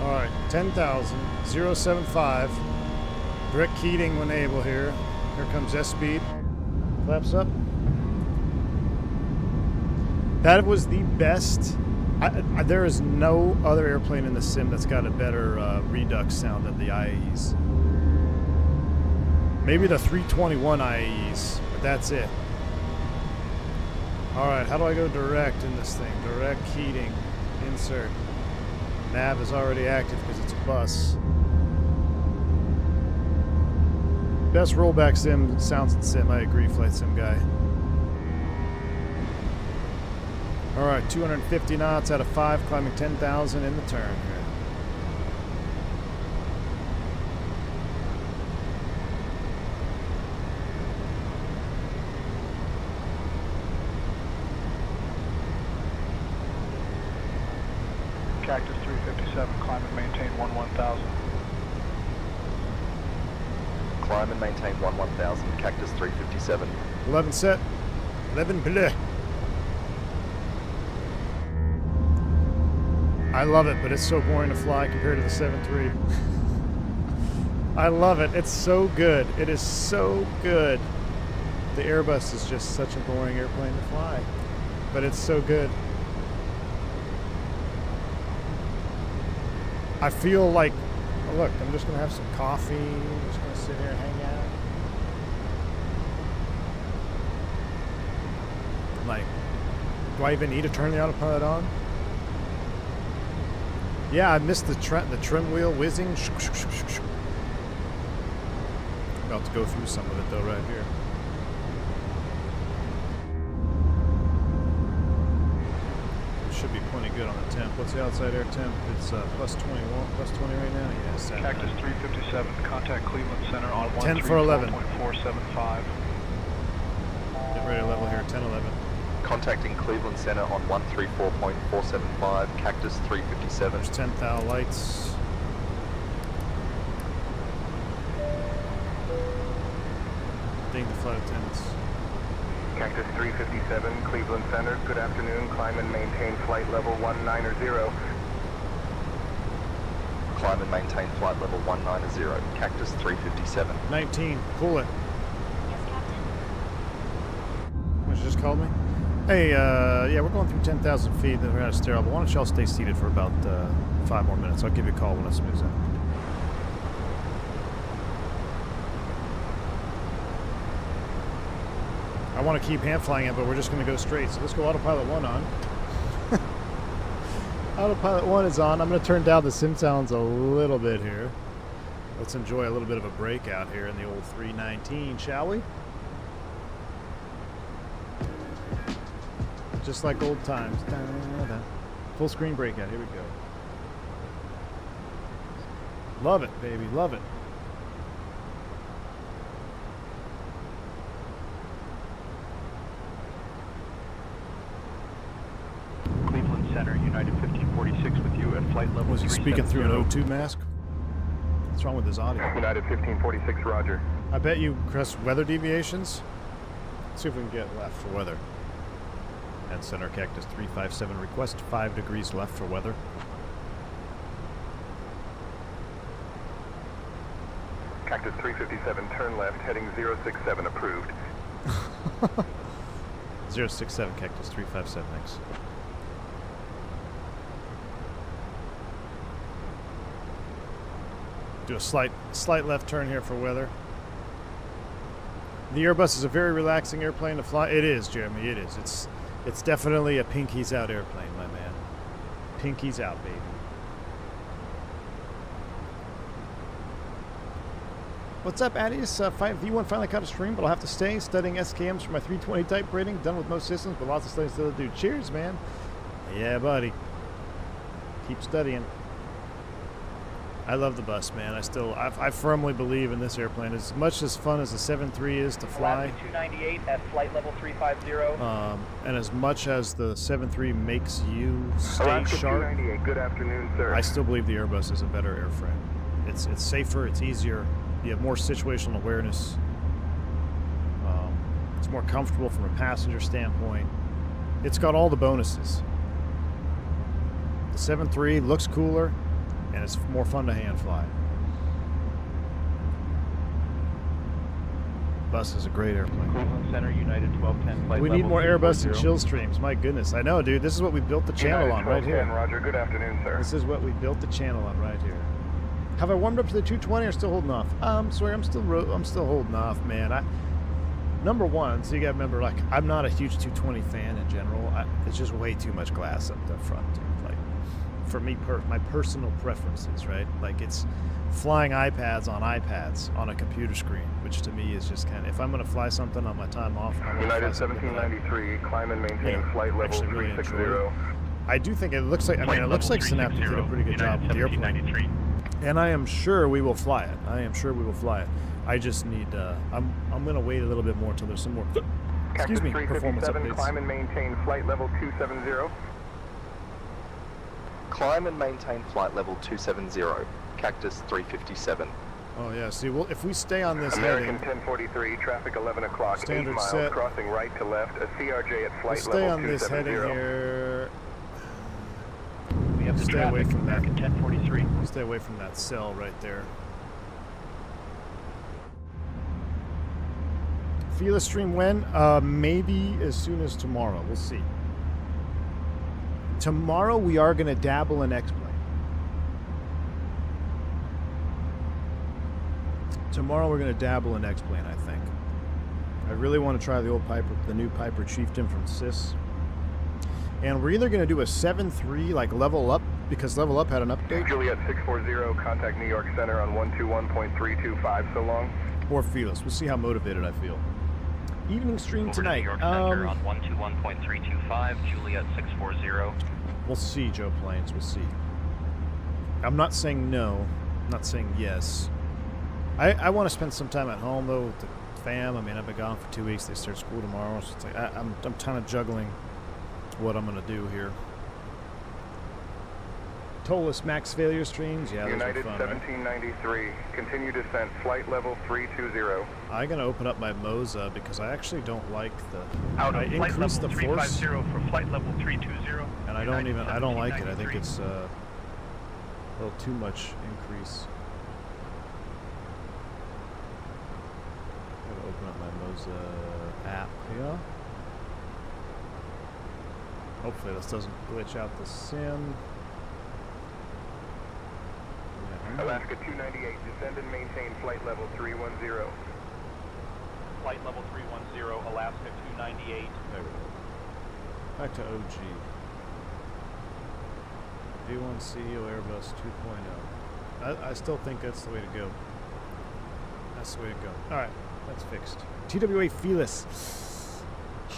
Alright, 10,000, 075. Direct keying when able here. Here comes S-speed. Flaps up. That was the best. There is no other airplane in the sim that's got a better redux sound than the IAEs. Maybe the 321 IAEs, but that's it. Alright, how do I go direct in this thing? Direct keying. Insert. Nav is already active because it's a bus. Best rollback sim sounds in sim. I agree, flight sim guy. Alright, 250 knots out of 5, climbing 10,000 in the turn here. Cactus 357, climb and maintain 11,000. Climb and maintain 11,000, Cactus 357. 11 set. 11 bleu. I love it, but it's so boring to fly compared to the 7.3. I love it. It's so good. It is so good. The Airbus is just such a boring airplane to fly, but it's so good. I feel like, oh look, I'm just gonna have some coffee. I'm just gonna sit here and hang out. Like, do I even need to turn the autopilot on? Yeah, I missed the trim wheel whizzing. About to go through some of it though right here. Should be plenty good on the temp. What's the outside air temp? It's plus 21, plus 20 right now? Yes. Cactus 357, contact Cleveland Center on 10 for 11. 134.475. Get ready to level here, 10-11. Contacting Cleveland Center on 134.475, Cactus 357. There's 10 thou lights. Ding the flight attendants. Cactus 357, Cleveland Center, good afternoon, climb and maintain flight level 190. Climb and maintain flight level 190, Cactus 357. 19, pull it. Yes, Captain. What you just called me? Hey, yeah, we're going through 10,000 feet, then we're at a stair, but why don't y'all stay seated for about 5 more minutes? I'll give you a call when it smooths out. I want to keep hand flying it, but we're just going to go straight. So let's go autopilot 1 on. Autopilot 1 is on. I'm going to turn down the sim sounds a little bit here. Let's enjoy a little bit of a breakout here in the old 319, shall we? Just like old times. Da-da-da. Full screen breakout. Here we go. Love it, baby. Love it. Cleveland Center, United 1546 with you at flight level. Was he speaking through an O2 mask? What's wrong with his audio? United 1546, roger. I bet you press weather deviations. Let's see if we can get left for weather. And center Cactus 357, request 5 degrees left for weather. Cactus 357, turn left, heading 067, approved. 067 Cactus 357X. Do a slight left turn here for weather. The Airbus is a very relaxing airplane to fly. It is, Jeremy. It is. It's definitely a pinkies out airplane, my man. Pinkies out, baby. What's up, Addies? V1 finally caught a stream, but I'll have to stay studying SKMs for my 320 type rating. Done with most systems, but lots of studying still to do. Cheers, man. Yeah, buddy. Keep studying. I love the bus, man. I firmly believe in this airplane. As much as fun as the 7.3 is to fly, 298 at flight level 350. And as much as the 7.3 makes you stay Alaska sharp, 298, good afternoon, sir. I still believe the Airbus is a better airframe. It's safer, it's easier, you have more situational awareness. It's more comfortable from a passenger standpoint. It's got all the bonuses. The 7.3 looks cooler, and it's more fun to hand fly. Bus is a great airplane. Cleveland Center, United 1210, flight We need level more Airbus and 240. chill streams. My goodness, I know, dude. This is what we built the channel United on right 1210, here. Roger, good afternoon, sir. This is what we built the channel on right here. Have I warmed up to the 220 or still holding off? Sorry, I'm still holding off, man. Number one, so you gotta remember, like, I'm not a huge 220 fan in general. It's just way too much glass up the front, dude. Like, for me, my personal preferences, right? Like, it's flying iPads on a computer screen, which to me is just kind of, if I'm gonna fly something on my time off, I wanna United fly something that 1793, climb and maintain flight level actually really 360. I do think it looks like, it looks like Synaptic did a pretty good job with the airplane. And I am sure we will fly it. I just need, I'm going to wait a little bit more until there's some more, excuse me, performance updates. Climb and maintain flight level 270. Climb and maintain flight level 270, Cactus 357. Oh yeah, see, well, if we stay on this American heading, 1043, traffic 11 o'clock, 8 Standard miles, set. crossing right to left, a CRJ at we'll flight stay level on this 270. heading here. We have the Stay traffic, away from that. American 1043. Stay away from that cell right there. Feel a stream when? Maybe as soon as tomorrow. We'll see. Tomorrow we are going to dabble in X-Plane. Tomorrow we're going to dabble in X-Plane, I think. I really want to try the new Piper Chieftain from SIS. And we're either going to do a 7.3, like Level Up, because Level Up had an update. Juliet 640, contact New York Center on 121.325 so long. Or Fearless. We'll see how motivated I feel. Evening stream tonight. New York Center on 121.325, Juliet 640. We'll see, Joe Plains. We'll see. I'm not saying no. I'm not saying yes. I want to spend some time at home, though, with the fam. I mean, I've been gone for 2 weeks. They start school tomorrow. So it's like I'm kind of juggling what I'm going to do here. Tolus max failure streams. Yeah, those United are fun, 1793, continue descent, flight level 320. I'm going to open up my Moza because I actually don't like the... Out I of flight increased level the force, 350 for flight level 320. and I don't like it. I think it's a little too much increase. I'm going to open up my Moza app here. Hopefully this doesn't glitch out the sim. Yeah, Alaska 298, descend and maintain flight level 310. Flight level 310, Alaska 298. there we go. Back to OG. V1CEO Airbus 2.0. I still think that's the way to go. That's the way to go. Alright, that's fixed. TWA Fearless.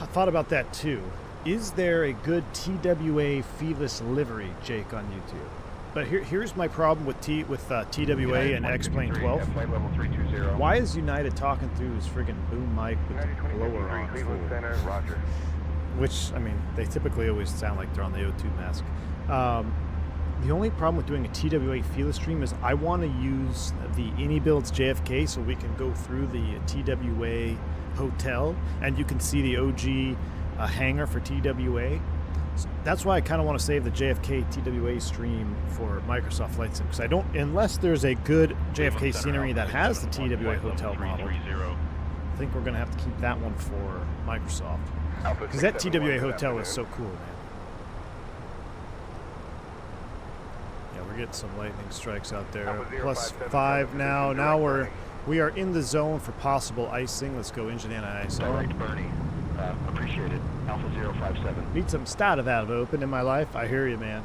I thought about that too. Is there a good TWA Fearless livery, Jake, on YouTube? But here's my problem with TWA and X-Plane 12. Flight level 320. Why is United talking through his friggin' boom mic with the blower on? Cleveland Center, Roger. Which, I mean, they typically always sound like they're on the O2 mask. The only problem with doing a TWA Fearless stream is I want to use the AnyBuilds JFK so we can go through the TWA hotel and you can see the OG hangar for TWA. So that's why I kind of want to save the JFK TWA stream for Microsoft Flight Sim, because I don't, unless there's a good JFK scenery that has the TWA hotel model, I think we're going to have to keep that one for Microsoft. Because that TWA hotel is so cool, man. Yeah, we're getting some lightning strikes out there. +5 now. Now we are in the zone for possible icing. Let's go engine anti-ice. Direct Bernie. Appreciate it. Alpha 057. Need some start of that open in my life. I hear you, man.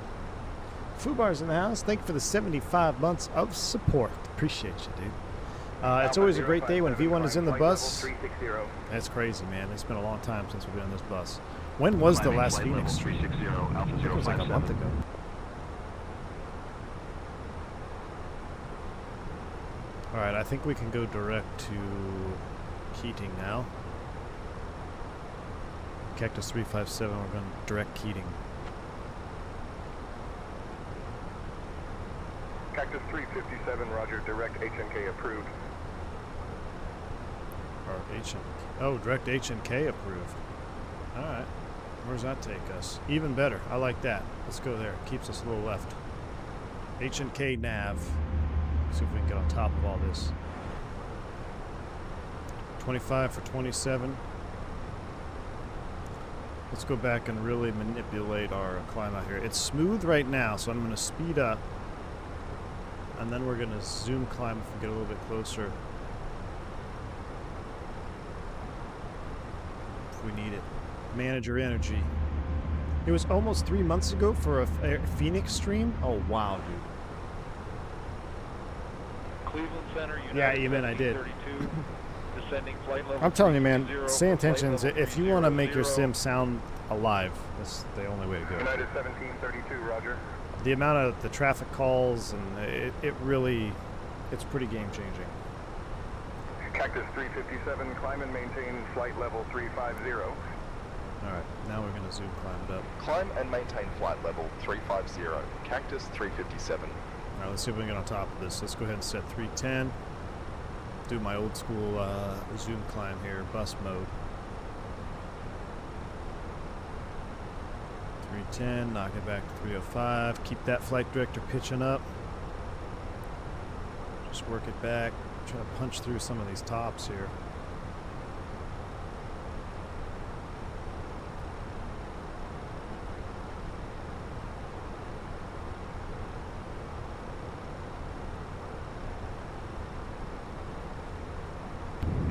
Fubar's in the house. Thank you for the 75 months of support. Appreciate you, dude. It's always a great day when V1 is in the bus. That's crazy, man. It's been a long time since we've been on this bus. When was the last Phoenix stream? I think it was like a month ago. Alright, I think we can go direct to Keating now. Cactus 357, we're going to direct Keating. Cactus 357, roger, direct HNK approved. Or oh, direct HNK approved. Alright. Where's that take us? Even better. I like that. Let's go there. Keeps us a little left. HNK nav. See if we can get on top of all this. 25 for 27. Let's go back and really manipulate our climb out here. It's smooth right now, so I'm going to speed up. And then we're going to zoom climb if we get a little bit closer. If we need it. Manage your energy. It was almost 3 months ago for a Phoenix stream. Oh, wow, dude. Cleveland Center, yeah, even I did. Descending flight level. I'm telling you, man, say intentions. If you want to make your sim sound alive, that's the only way to go. United 1732, roger. The amount of the traffic calls, and it really, it's pretty game changing. Cactus 357, climb and maintain flight level 350. Alright, now we're going to zoom climb it up. Climb and maintain flight level 350. Cactus 357. Alright, let's see if we can get on top of this. Let's go ahead and set 310. Do my old school zoom climb here, bus mode. 310, knock it back to 305. Keep that flight director pitching up. Just work it back. Try to punch through some of these tops here.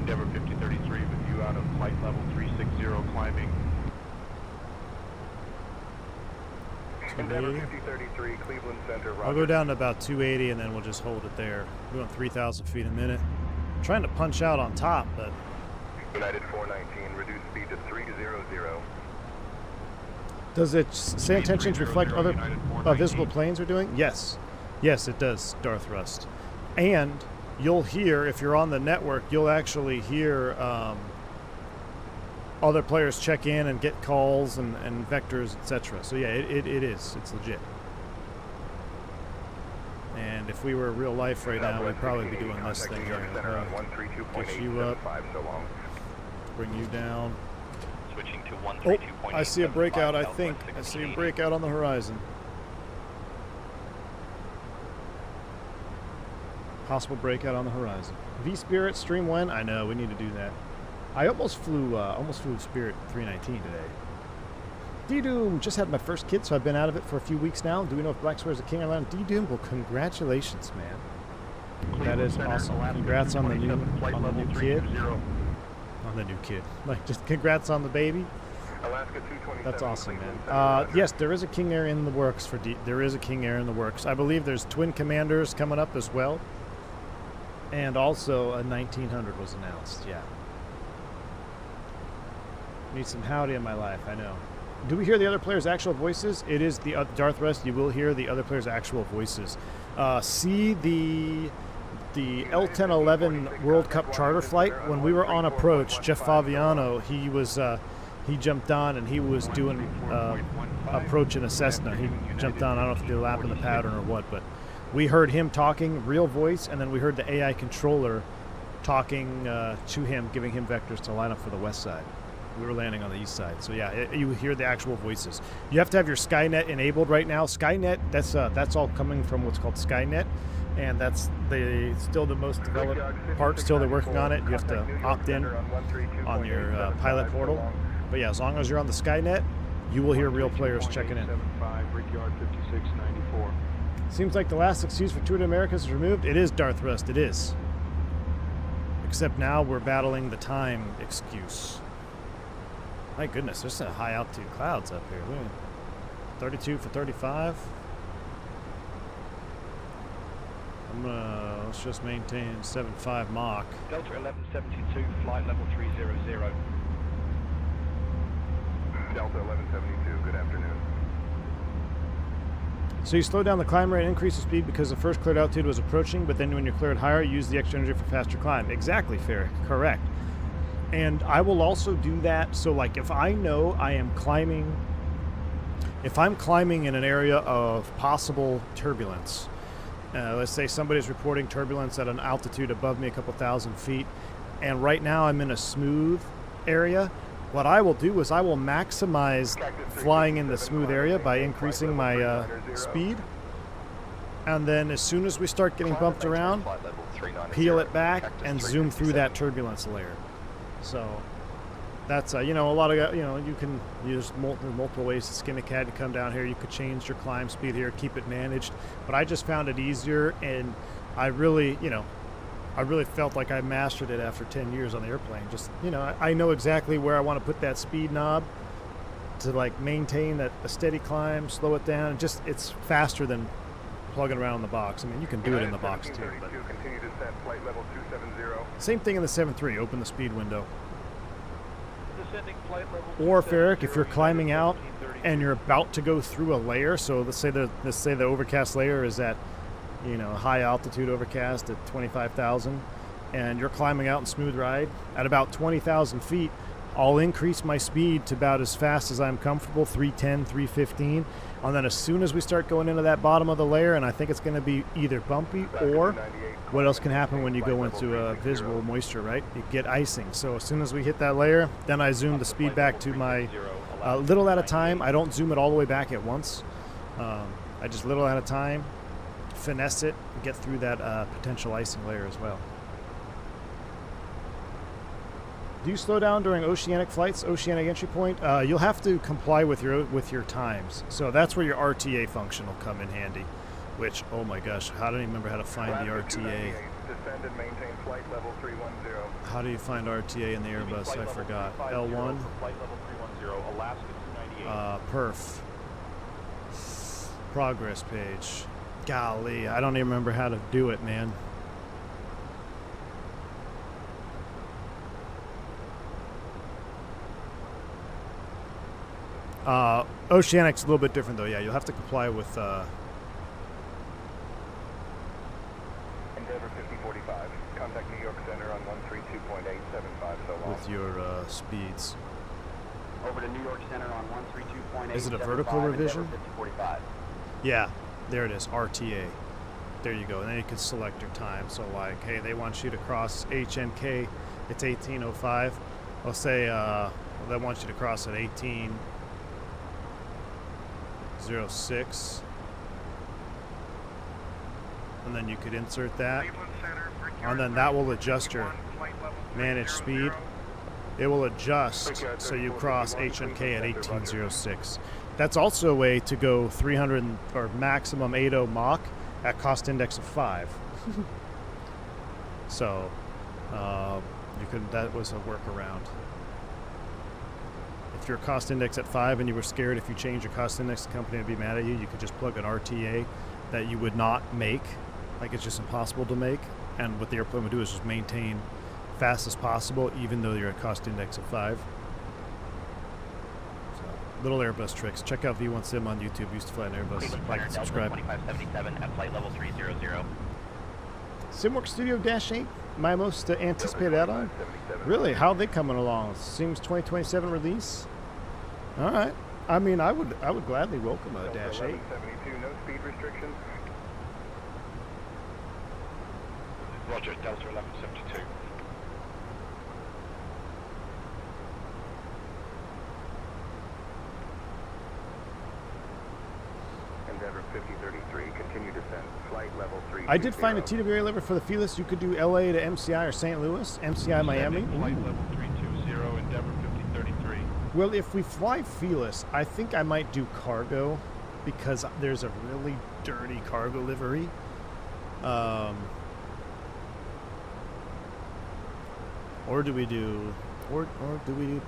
Endeavor 5033 with you out of flight level 360 climbing. Endeavor 5033, Cleveland Center, roger. I'll go down to about 280 and then we'll just hold it there. We're going 3,000 feet a minute. I'm trying to punch out on top, but... United 419, reduce speed to 300. Does it say intentions reflect other visible planes are doing? Yes. Yes, it does, Darth Rust. And you'll hear, if you're on the network, you'll actually hear other players check in and get calls and vectors, etc. So yeah, it is. It's legit. And if we were real life right now, we'd probably be doing this thing here. Get you up, bring you down. Switching to Oh, I see a breakout, I think. I see a breakout on the horizon. Possible breakout on the horizon. V-Spirit, stream when? I know, we need to do that. I almost flew Spirit 319 today. D-Doom, just had my first kid, so I've been out of it for a few weeks now. Do we know if Black Square is a king around? D-Doom, well, congratulations, man. That is awesome. Congrats on the new kid. On the new kid. Like, just congrats on the baby. That's awesome, man. Yes, there is a King Air in the works for there is a King Air in the works. I believe there's Twin Commanders coming up as well. And also a 1900 was announced, yeah. Need some howdy in my life, I know. Do we hear the other players' actual voices? It is the Darth Rest. You will hear the other players' actual voices. See the L1011 World Cup charter flight. When we were on approach, Jeff Faviano, he jumped on and he was doing approach in a Cessna. He jumped on. I don't know if he did a lap in the pattern or what, but we heard him talking, real voice, and then we heard the AI controller talking to him, giving him vectors to line up for the west side. We were landing on the east side. So yeah, you hear the actual voices. You have to have your Skynet enabled right now. Skynet, that's all coming from what's called Skynet, and that's still the most developed part. Still, they're working on it. You have to opt in on your pilot portal. But yeah, as long as you're on the Skynet, you will hear real players checking in. Seems like the last excuse for Tour de Americas is removed. It is, Darth Rust. It is. Except now we're battling the time excuse. My goodness, there's some high altitude clouds up here. Look at 32 for 35. Let's just maintain 7.5 Mach. Delta 1172, flight level 300. Delta 1172, good afternoon. So you slow down the climb rate and increase the speed because the first cleared altitude was approaching, but then when you're cleared higher, you use the extra energy for faster climb. Exactly, Ferric. Correct. And I will also do that. So like if I know I am climbing, if I'm climbing in an area of possible turbulence, let's say somebody's reporting turbulence at an altitude above me a couple thousand feet, and right now I'm in a smooth area, what I will do is I will maximize flying in the smooth area by increasing my speed, and then as soon as we start getting bumped around, peel it back and zoom through that turbulence layer. So that's you know, a lot of, you know, you can use multiple ways to skin a cat to come down here. You could change your climb speed here, keep it managed, but I just found it easier, and I really, you know, I really felt like I mastered it after 10 years on the airplane. Just, you know, I know exactly where I want to put that speed knob to like maintain that a steady climb, slow it down. Just, it's faster than plugging around in the box. I mean, you can do it in the box too. But Continue descent, flight level 270. same thing in the 7.3. Open the speed window. Descending flight level Or Ferric, if you're climbing out and you're about to go through a layer, so let's say the overcast layer is at, you know, high altitude overcast at 25,000, and you're climbing out in smooth ride at about 20,000 feet, I'll increase my speed to about as fast as I'm comfortable, 310, 315, and then as soon as we start going into that bottom of the layer, and I think it's going to be either bumpy, or what else can happen when you go into visible moisture, right? You get icing. So as soon as we hit that layer, then I zoom the speed back to my little at a time. I don't zoom it all the way back at once. I just little at a time, finesse it, and get through that potential icing layer as well. Do you slow down during oceanic flights, oceanic entry point? You'll have to comply with your times. So that's where your RTA function will come in handy. Which, oh my gosh, how do I remember how to find the RTA? Descend and maintain flight level 310. How do you find RTA in the Airbus? I forgot. L1. Flight level 310, Alaska 298. Perf. Progress page. Golly, I don't even remember how to do it, man. Oceanic's a little bit different though. Yeah, you'll have to comply with Endeavor 5045. Contact New York Center on 132.875 so long. with your speeds. Over to New York Center on 132.8. Is it a vertical revision? 5045. Yeah, there it is, RTA. There you go, and then you can select your time. So like, hey, they want you to cross HNK, it's 1805. I'll say they want you to cross at 1806. And then you could insert that. And then that will adjust your managed speed. It will adjust so you cross HNK at 1806. That's also a way to go 300 or maximum 80 Mach at cost index of 5. So you could, that was a workaround. If your cost index at 5 and you were scared if you change your cost index, the company would be mad at you, you could just plug an RTA that you would not make. Like, it's just impossible to make. And what the airplane would do is just maintain fast as possible, even though you're at cost index of 5. So, little Airbus tricks. Check out V1 Sim on YouTube. Used to fly an Airbus. Like and subscribe. 2577 at flight level 300. SimWorks Studio -8, my most anticipated add-on. Really, how are they coming along? Seems 2027 release. All right. I mean, I would gladly welcome a -8. 1172, no speed restrictions. Roger, Delta 1172. Endeavor 5033, continue descent. Flight level 3. I did find a TWA lever for the Felis. You could do LA to MCI or St. Louis, MCI Miami. Flight level 320, Endeavor 5033. Well, if we fly Felis, I think I might do cargo because there's a really dirty cargo livery. Or do we do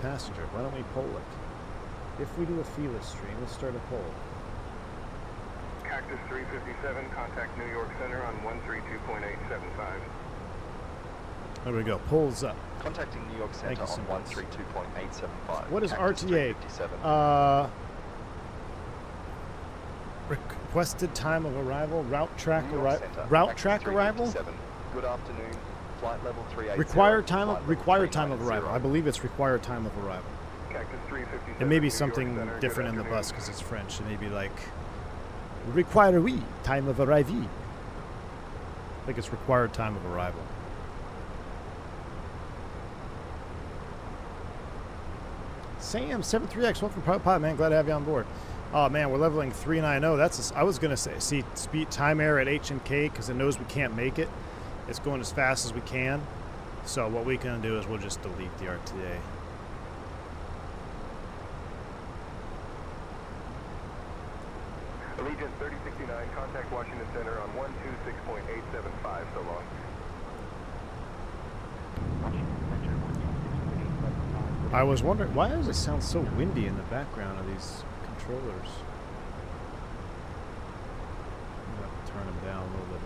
passenger? Why don't we poll it? If we do a Felis stream, let's start a poll. Cactus 357, contact New York Center on 132.875. There we go. Polls up. Contacting New York Center Thank you so on much. 132.875. What is Cactus RTA? 357. Requested time of arrival, route track New York arrival, Center, route Cactus track arrival. 357. Good afternoon. Flight level 380. Required time flight of level required time of 390. arrival. I believe it's required time of arrival. Cactus 357. It may be New York something Center, different in good the bus afternoon. because it's French. It may be like require we time of arrival. I think it's required time of arrival. Sam 73X, welcome to Pod, man. Glad to have you on board. Oh man, we're leveling 390. That's I was gonna say see speed time error at H and K because it knows we can't make it. It's going as fast as we can. So what we can do is we'll just delete the RTA. Allegiant 3069, contact Washington Center on 126.875. So long. I was wondering, why does it sound so windy in the background of these controllers? I'm going to have to turn them down a little bit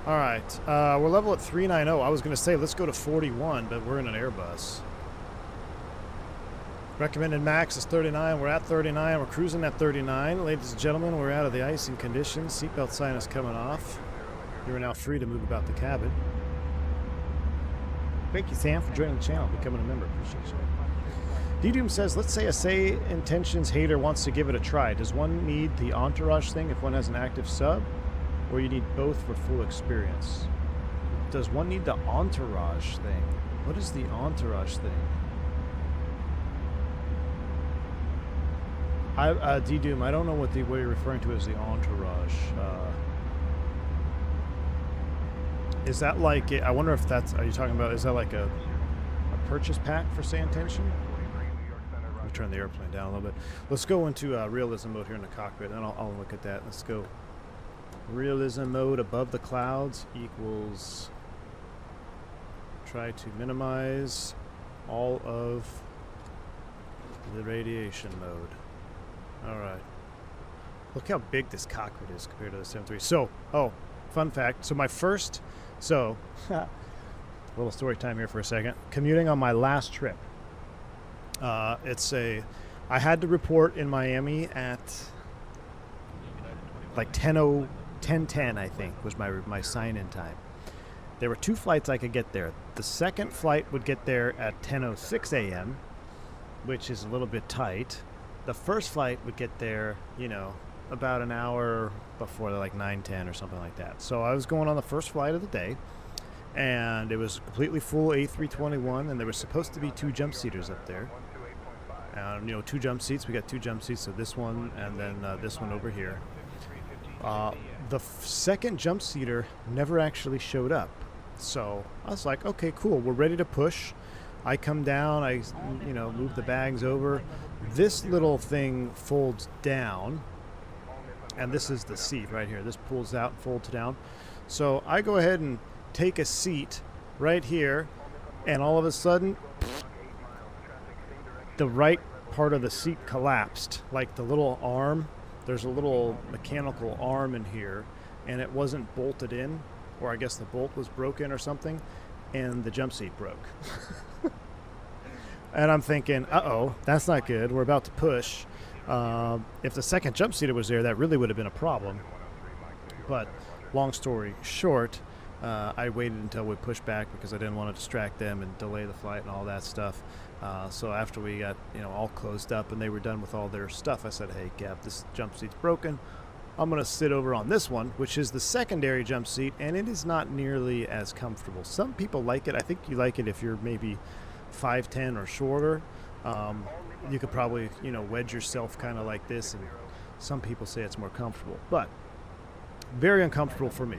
more. All right, we're level at 390. I was going to say, let's go to 41, but we're in an Airbus. Recommended max is 39. We're at 39. We're cruising at 39. Ladies and gentlemen, we're out of the icing conditions. Seatbelt sign is coming off. You are now free to move about the cabin. Thank you, Sam, for joining the channel, becoming a member. Appreciate you. D-Doom says, let's say a Say Intentions hater wants to give it a try. Does one need the entourage thing if one has an active sub? Or you need both for full experience? Does one need the entourage thing? What is the entourage thing? D-Doom, I don't know what you're referring to as the entourage. Is that like, I wonder if that's, are you talking about, is that like a purchase pack for Say Intention? Let me turn the airplane down a little bit. Let's go into realism mode here in the cockpit, and I'll look at that. Let's go. Realism mode above the clouds equals, try to minimize all of the radiation mode. All right. Look how big this cockpit is compared to the 737. So, oh, fun fact. So my first, a little story time here for a second. Commuting on my last trip. I had to report in Miami at like 10:10, I think, was my sign-in time. There were 2 flights I could get there. The second flight would get there at 10:06 a.m., which is a little bit tight. The first flight would get there, you know, about an hour before, like 9:10 or something like that. So I was going on the first flight of the day, and it was a completely full A321, and there was supposed to be 2 jump seaters up there. You know, 2 jump seats. We got 2 jump seats, so this one and then this one over here. The second jump seater never actually showed up. So I was like, okay, cool. We're ready to push. I come down, I, you know, move the bags over. This little thing folds down, and this is the seat right here. This pulls out and folds down. So I go ahead and take a seat right here, and all of a sudden, the right part of the seat collapsed. Like the little arm, there's a little mechanical arm in here, and it wasn't bolted in, or I guess the bolt was broken or something, and the jump seat broke. And I'm thinking, uh-oh, that's not good. We're about to push. If the second jump seater was there, that really would have been a problem. But long story short, I waited until we pushed back because I didn't want to distract them and delay the flight and all that stuff. So after we got, you know, all closed up and they were done with all their stuff, I said, hey, Cap, this jump seat's broken. I'm going to sit over on this one, which is the secondary jump seat, and it is not nearly as comfortable. Some people like it. I think you like it if you're maybe 5'10" or shorter. You could probably, you know, wedge yourself kind of like this and Some people say it's more comfortable, but very uncomfortable for me.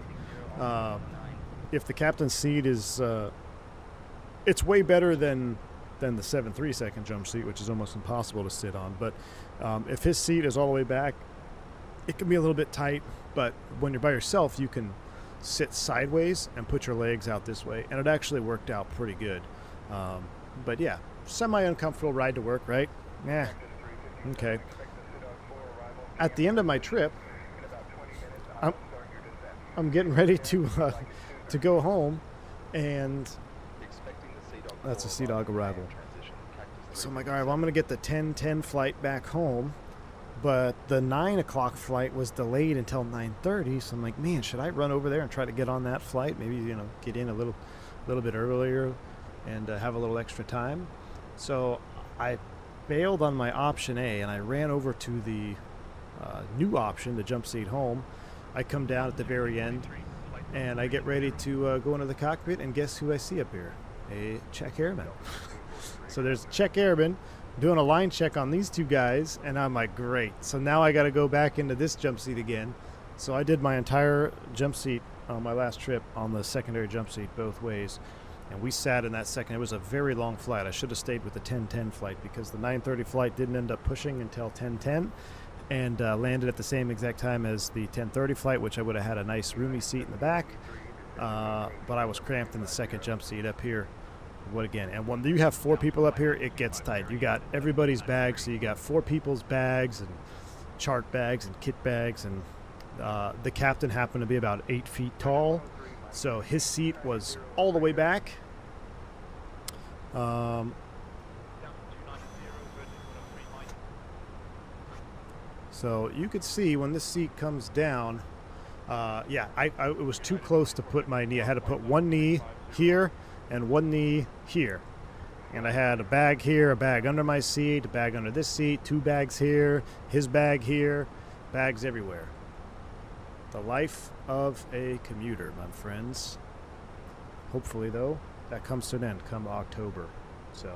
If the captain's seat is, it's way better than the 7.3 second jump seat, which is almost impossible to sit on. But if his seat is all the way back, it can be a little bit tight. But when you're by yourself, you can sit sideways and put your legs out this way, and it actually worked out pretty good. But yeah, semi-uncomfortable ride to work, right? Yeah. Okay. At the end of my trip, I'm getting ready to go home, and that's a Sea Dog arrival. So I'm like, all right, well, I'm going to get the 10:10 flight back home, but the 9 o'clock flight was delayed until 9:30. So I'm like, man, should I run over there and try to get on that flight? Maybe, you know, get in a little bit earlier and have a little extra time. So I bailed on my option A, and I ran over to the new option, the jump seat home. I come down at the very end, and I get ready to go into the cockpit, and guess who I see up here? A check airman. So there's a check airman doing a line check on these two guys, and I'm like, great. So now I got to go back into this jump seat again. So I did my entire jump seat on my last trip on the secondary jump seat both ways, and we sat in that second. It was a very long flight. I should have stayed with the 10:10 flight because the 9:30 flight didn't end up pushing until 10:10. And landed at the same exact time as the 10:30 flight, which I would have had a nice roomy seat in the back. But I was cramped in the second jump seat up here. What again? And when you have 4 people up here, it gets tight. You got everybody's bags, so you got 4 people's bags and chart bags and kit bags. And the captain happened to be about 8 feet tall, so his seat was all the way back. So you could see when this seat comes down, it was too close to put my knee. I had to put one knee here and one knee here. And I had a bag here, a bag under my seat, a bag under this seat, 2 bags here, his bag here, bags everywhere. The life of a commuter, my friends. Hopefully, though, that comes to an end come October. So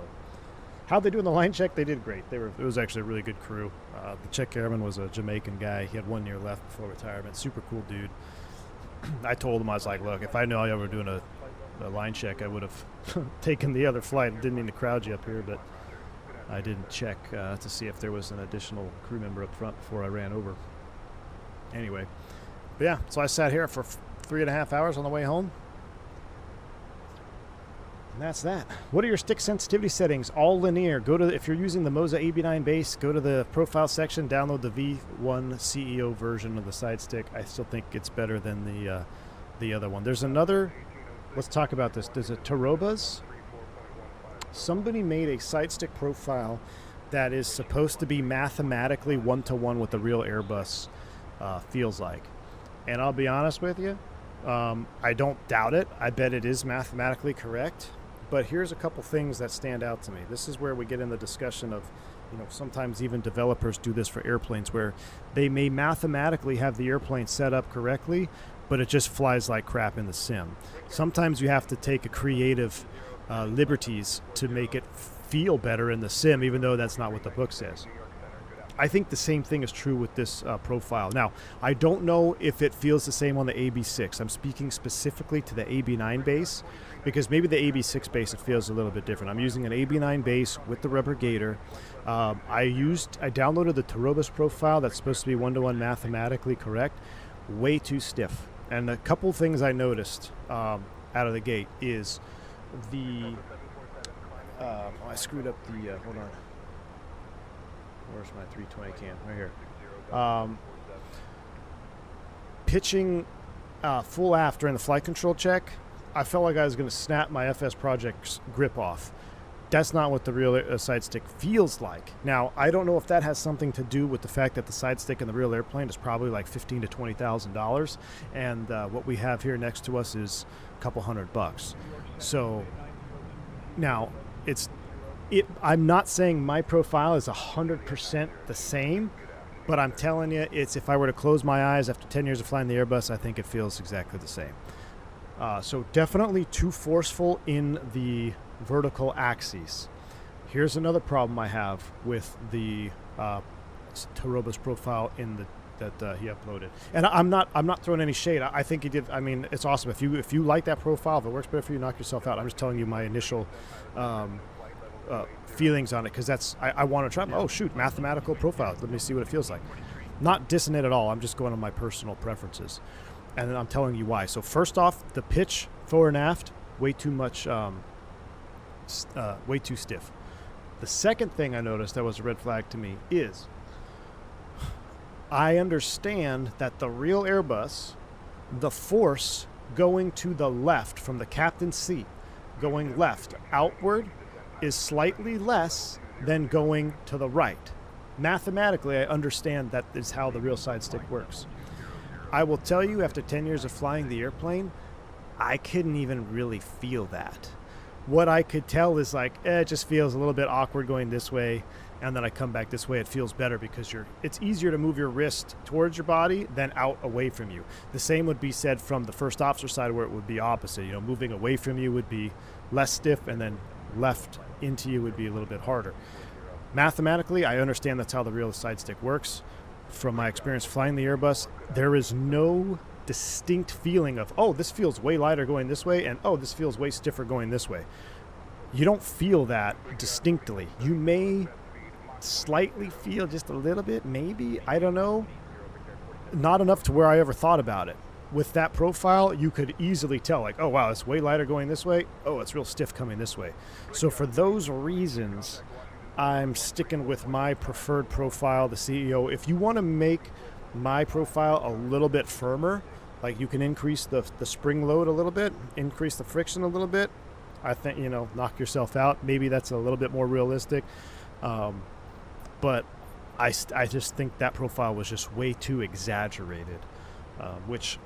how'd they do in the line check? They did great. It was actually a really good crew. The check airman was a Jamaican guy. He had 1 year left before retirement. Super cool dude. I told him, I was like, look, if I knew I were doing a line check, I would have taken the other flight. Didn't mean to crowd you up here, but I didn't check to see if there was an additional crew member up front before I ran over. Anyway, but yeah, so I sat here for 3.5 hours on the way home. And that's that. What are your stick sensitivity settings? All linear. If you're using the Moza AB9 base, go to the profile section, download the V1 CEO version of the side stick. I still think it's better than the other one. There's another. Let's talk about this. There's a Tarobas. Somebody made a side stick profile that is supposed to be mathematically 1-to-1 with the real Airbus feels like. And I'll be honest with you, I don't doubt it. I bet it is mathematically correct. But here's a couple things that stand out to me. This is where we get in the discussion of, sometimes even developers do this for airplanes where they may mathematically have the airplane set up correctly, but it just flies like crap in the sim. Sometimes you have to take a creative liberties to make it feel better in the sim, even though that's not what the book says. I think the same thing is true with this profile. Now, I don't know if it feels the same on the AB6. I'm speaking specifically to the AB9 base, because maybe the AB6 base, it feels a little bit different. I'm using an AB9 base with the rubber gator. I downloaded the Tarobas profile that's supposed to be 1-to-1 mathematically correct. Way too stiff. And a couple things I noticed out of the gate is the... I screwed up the... hold on. Where's my 320 cam? Right here. Pitching full aft during the flight control check, I felt like I was going to snap my FSprojects grip off. That's not what the real side stick feels like. Now, I don't know if that has something to do with the fact that the side stick in the real airplane is probably like $15,000 to $20,000, and what we have here next to us is a couple $100. So now I'm not saying my profile is 100% the same, but I'm telling you, if I were to close my eyes after 10 years of flying the Airbus, I think it feels exactly the same. So definitely too forceful in the vertical axes. Here's another problem I have with the Taroba's profile in the that he uploaded. And I'm not throwing any shade. I think he did. I mean, it's awesome. If you like that profile, if it works better for you, knock yourself out. I'm just telling you my initial feelings on it, because that's I want to try. Oh shoot, mathematical profile. Let me see what it feels like. Not dissing it at all. I'm just going on my personal preferences, and then I'm telling you why. So first off, the pitch forward and aft, way too much, way too stiff. The second thing I noticed that was a red flag to me is I understand that the real Airbus, the force going to the left from the captain's seat, going left outward, is slightly less than going to the right. Mathematically, I understand that is how the real side stick works. I will tell you, after 10 years of flying the airplane, I couldn't even really feel that. What I could tell is like, it just feels a little bit awkward going this way, and then I come back this way. It feels better because it's easier to move your wrist towards your body than out away from you. The same would be said from the first officer side, where it would be opposite. You know, moving away from you would be less stiff, and then left into you would be a little bit harder. Mathematically, I understand that's how the real side stick works. From my experience flying the Airbus, there is no distinct feeling of, oh, this feels way lighter going this way, and oh, this feels way stiffer going this way. You don't feel that distinctly. You may slightly feel just a little bit, maybe, I don't know. Not enough to where I ever thought about it. With that profile, you could easily tell, like, oh wow, it's way lighter going this way. Oh, it's real stiff coming this way. So for those reasons, I'm sticking with my preferred profile, the CEO. If you want to make my profile a little bit firmer, like you can increase the spring load a little bit, increase the friction a little bit, I think, you know, knock yourself out. Maybe that's a little bit more realistic. But I just think that profile was just way too exaggerated, which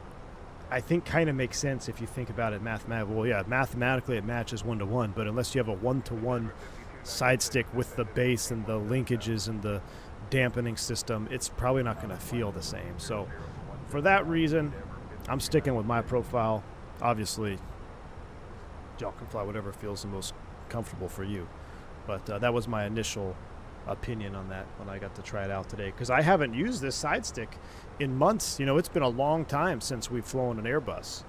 I think kind of makes sense if you think about it mathematically. Well, yeah, mathematically it matches 1-to-1, but unless you have a 1-to-1 side stick with the base and the linkages and the dampening system, it's probably not going to feel the same. So for that reason, I'm sticking with my profile. Obviously, y'all can fly whatever feels the most comfortable for you. But that was my initial opinion on that when I got to try it out today, because I haven't used this side stick in months. You know, it's been a long time since we've flown an Airbus.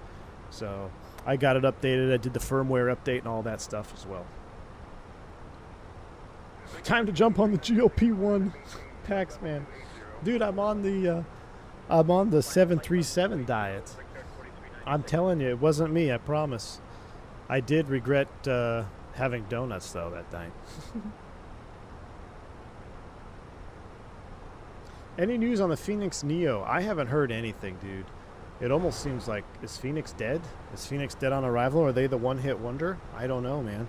So I got it updated. I did the firmware update and all that stuff as well. Time to jump on the GLP-1 tax, man. Dude, I'm on the 737 diet. I'm telling you, it wasn't me, I promise. I did regret having donuts though that night. Any news on the Fenix Neo? I haven't heard anything, dude. It almost seems like, is Fenix dead? Is Fenix dead on arrival? Are they the one-hit wonder? I don't know, man.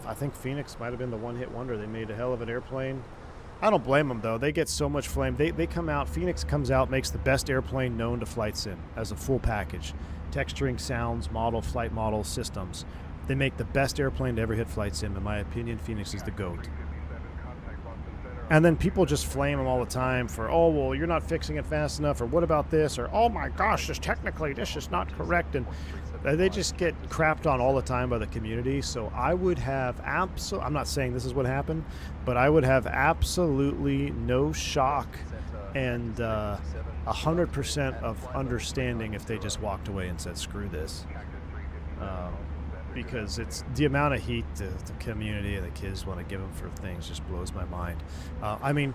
I think Fenix might have been the one-hit wonder. They made a hell of an airplane. I don't blame them, though. They get so much flame. They come out, Fenix comes out, makes the best airplane known to flight sim as a full package. Texturing, sounds, model, flight model, systems. They make the best airplane to ever hit flight sim. In my opinion, Fenix is the GOAT. And then people just flame them all the time for, oh, well, you're not fixing it fast enough, or what about this, or oh my gosh, technically this is not correct. And they just get crapped on all the time by the community. So I would have I'm not saying this is what happened, but I would have absolutely no shock and 100% of understanding if they just walked away and said, screw this. Because it's the amount of heat the community and the kids want to give them for things just blows my mind. I mean,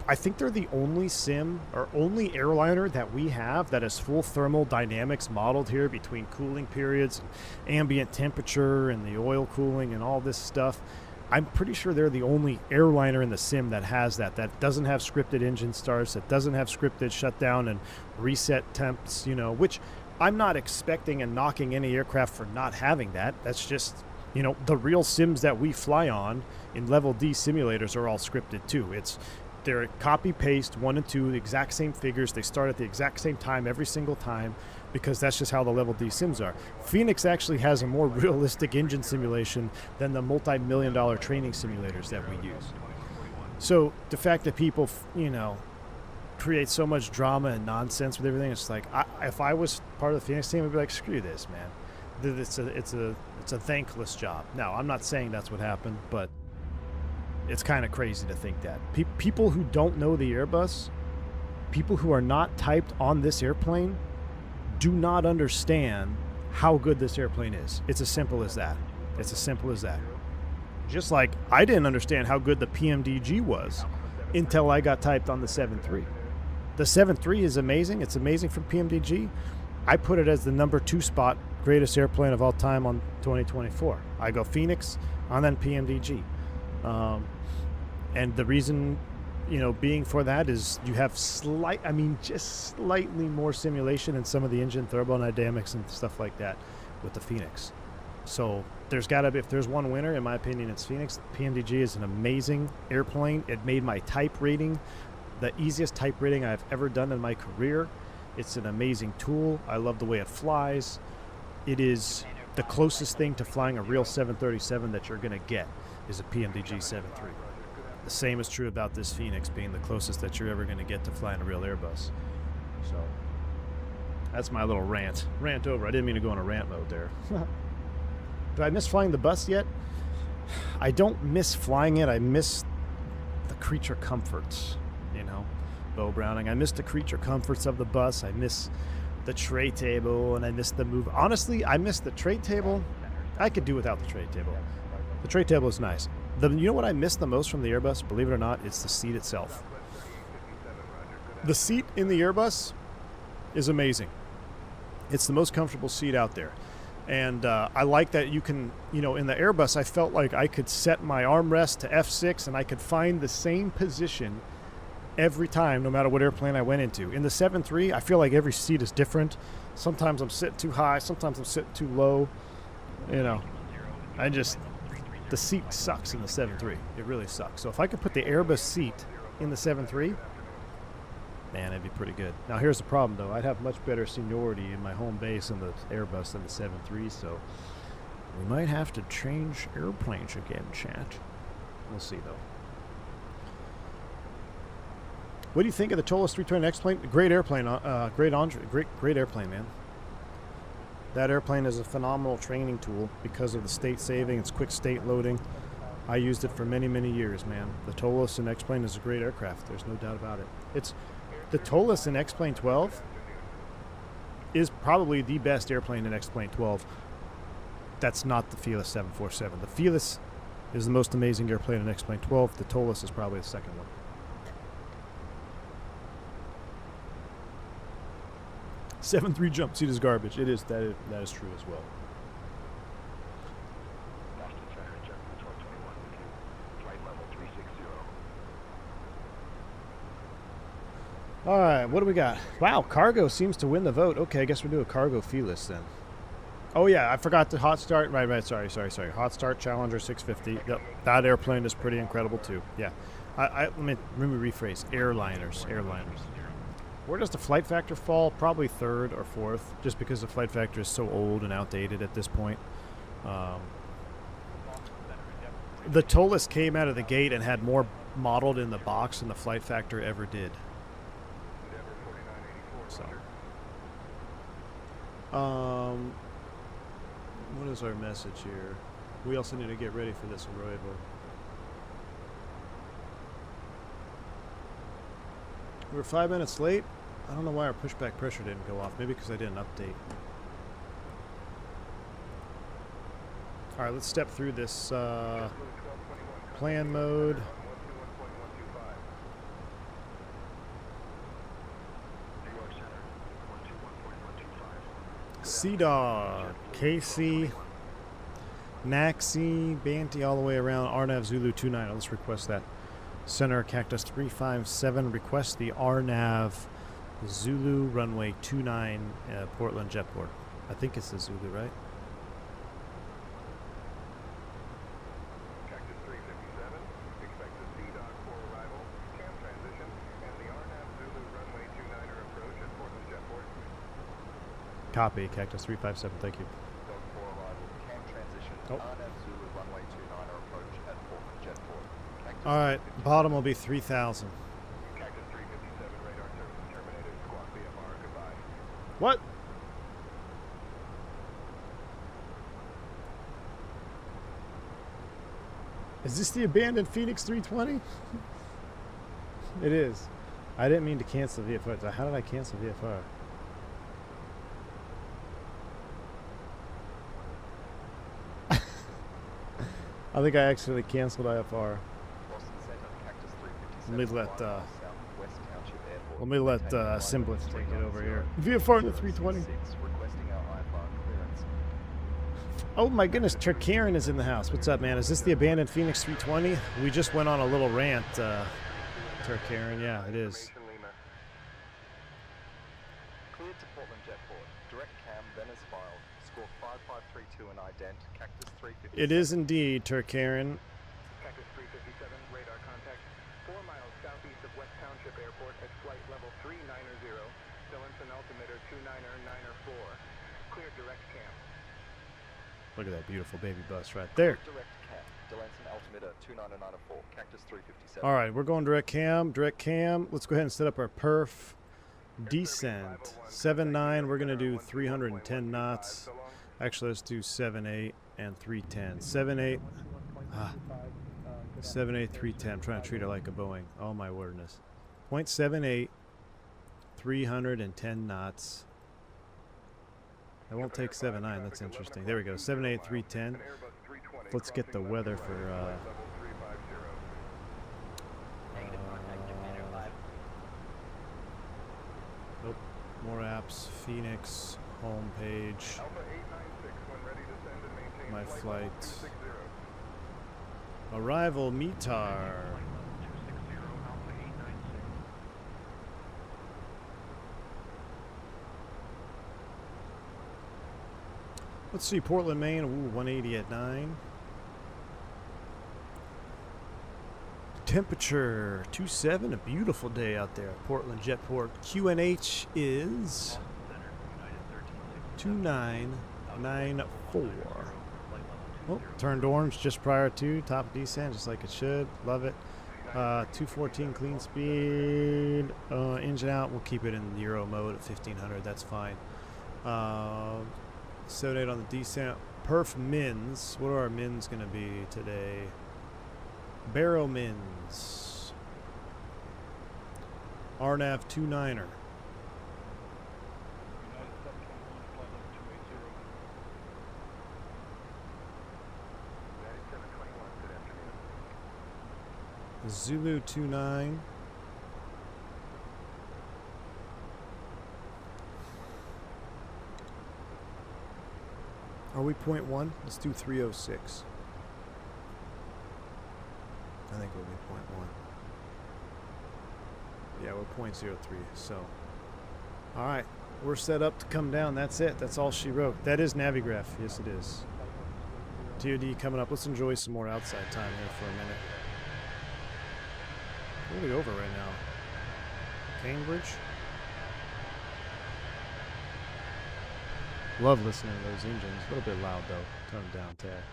I think they're the only sim or only airliner that we have that has full thermal dynamics modeled here between cooling periods, and ambient temperature, and the oil cooling and all this stuff. I'm pretty sure they're the only airliner in the sim that has that doesn't have scripted engine starts, that doesn't have scripted shutdown and reset temps, you know, which I'm not expecting and knocking any aircraft for not having that. That's just, you know, the real sims that we fly on in level D simulators are all scripted too. They're copy paste 1 and 2, the exact same figures. They start at the exact same time every single time because that's just how the level D sims are. Fenix actually has a more realistic engine simulation than the multi-million-dollar training simulators that we use. So the fact that people, you know, create so much drama and nonsense with everything, it's like, if I was part of the Fenix team, I'd be like, screw this, man. It's a thankless job. Now, I'm not saying that's what happened, but It's kind of crazy to think that. People who don't know the Airbus, people who are not typed on this airplane, do not understand how good this airplane is. It's as simple as that. It's as simple as that. Just like I didn't understand how good the PMDG was until I got typed on the 7.3. The 7.3 is amazing. It's amazing from PMDG. I put it as the number 2 spot greatest airplane of all time on 2024. I go Fenix and then PMDG. And the reason, being for that is you have just slightly more simulation in some of the engine thermodynamics and stuff like that with the Fenix. So there's got to be, if there's one winner, in my opinion, it's Fenix. PMDG is an amazing airplane. It made my type rating the easiest type rating I've ever done in my career. It's an amazing tool. I love the way it flies. It is the closest thing to flying a real 737 that you're going to get is a PMDG 7.3. The same is true about this Fenix being the closest that you're ever going to get to flying a real Airbus. So that's my little rant. Rant over. I didn't mean to go in a rant mode there. Do I miss flying the bus yet? I don't miss flying it. I miss the creature comforts, Bo Browning. I miss the creature comforts of the bus. I miss the tray table, and I miss the move. Honestly, I miss the tray table. I could do without the tray table. The tray table is nice. You know what I miss the most from the Airbus? Believe it or not, it's the seat itself. The seat in the Airbus is amazing. It's the most comfortable seat out there. And I like that you can, in the Airbus, I felt like I could set my armrest to F6 and I could find the same position every time, no matter what airplane I went into. In the 7.3, I feel like every seat is different. Sometimes I'm sitting too high, sometimes I'm sitting too low. The seat sucks in the 7.3. It really sucks. So if I could put the Airbus seat in the 7.3, man, it'd be pretty good. Now here's the problem, though. I'd have much better seniority in my home base in the Airbus than the 7.3, so we might have to change airplanes again, chat. We'll see, though. What do you think of the Tola 320X plane? Great airplane. Great airplane, man. That airplane is a phenomenal training tool because of the state saving. It's quick state loading. I used it for many, many years, man. The Tolos and X-Plane is a great aircraft. There's no doubt about it. The Tolos in X-Plane 12 is probably the best airplane in X-Plane 12. That's not the Felis 747. The Felis is the most amazing airplane in X-Plane 12. The Tolos is probably the second one. 7.3 jump seat is garbage. It is. That is true as well. All right, what do we got? Wow, cargo seems to win the vote. Okay, I guess we'll do a cargo Felis then. Oh yeah, I forgot the hot start. Right. Sorry. Hot start Challenger 650. Yep, that airplane is pretty incredible too. Yeah, let me rephrase. Airliners. Where does the flight factor fall? Probably 3rd or 4th, just because the flight factor is so old and outdated at this point. The Tolis came out of the gate and had more modeled in the box than the flight factor ever did. So, what is our message here? We also need to get ready for this arrival. We're 5 minutes late. I don't know why our pushback pressure didn't go off. Maybe because I didn't update. All right, let's step through this plan mode. Sea-Dog, KC, Naxi, Banty all the way around, RNAV Zulu 29. Let's request that. Center Cactus 357, request the RNAV Zulu runway 29 Portland Jetport. I think it's the Zulu, right? Cactus 357, expect the Sea-Dog for arrival, cam transition, and the RNAV Zulu runway 29er approach at Portland Jetport. Copy, Cactus 357, thank you. Dog for arrival, cam transition, Oh. RNAV Zulu runway 29er approach at Portland Jetport. Cactus All right, bottom will be 3,000. Cactus 357 radar service terminated. Squawk VFR, goodbye. What? Is this the abandoned Fenix 320? It is. I didn't mean to cancel VFR. How did I cancel VFR? I think I accidentally canceled IFR. Let me let Simbleth take it over here. VFR in the 320. Oh my goodness, Turkaren is in the house. What's up, man? Is this the abandoned Fenix 320? We just went on a little rant, Turkaren. Yeah, it is. Cleared to Portland Jetport. Direct cam, then is filed. Score 5532 and ident. Cactus 357. It is indeed, Turkaren. Cactus 357, radar contact. 4 miles southeast of West Township Airport at flight level 390. Still altimeter 29094. Clear direct cam. Look at that beautiful baby bus right there. Direct cam. Delanson altimeter 29094. Cactus 357. All right, we're going direct cam. Direct cam. Let's go ahead and set up our perf. Descent. 7.9. We're going to do 310 knots. Actually, let's do 7.8 and 310. 7.8. 7.8, 310. I'm trying to treat it like a Boeing. Oh, my wordness. 0.78. 310 knots. I won't take 7.9. That's interesting. There we go. 7.8, 310. Let's get the weather for... Nope. More apps. Phoenix. Home page. My flight. Arrival METAR. Let's see, Portland, Maine. Ooh, 180 at 9. Temperature 27. A beautiful day out there at Portland Jetport. QNH is 2994. Oh, turned orange just prior to top descent, just like it should. Love it. 214 clean speed. Engine out. We'll keep it in Euro mode at 1500. That's fine. 7.8 on the descent. Perf mins. What are our mins going to be today? Barrow mins. RNAV 29er. Zulu 29. Are we 0.1? Let's do 306. I think we'll be 0.1. Yeah, we're 0.03. So, all right, we're set up to come down. That's it. That's all she wrote. That is Navigraph. Yes, it is. TOD coming up. Let's enjoy some more outside time here for a minute. What are we over right now? Cambridge? Love listening to those engines. A little bit loud, though. Turn them down, Tad.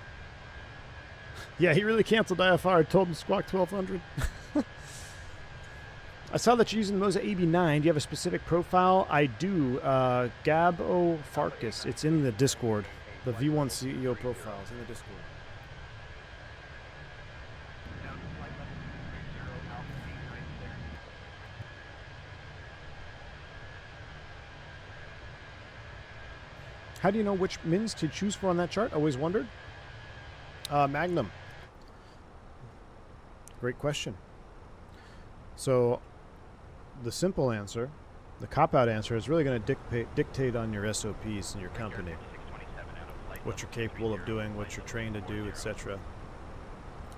Yeah, he really canceled IFR. I told him squawk 1200. I saw that you're using the Moza AB9. Do you have a specific profile? I do. Gabo Farkas. It's in the Discord. The V1 CEO profile is in the Discord. How do you know which mins to choose for on that chart? Always wondered. Magnum. Great question. So the simple answer, the cop-out answer, is really going to dictate on your SOPs and your company. What you're capable of doing, what you're trained to do, etc.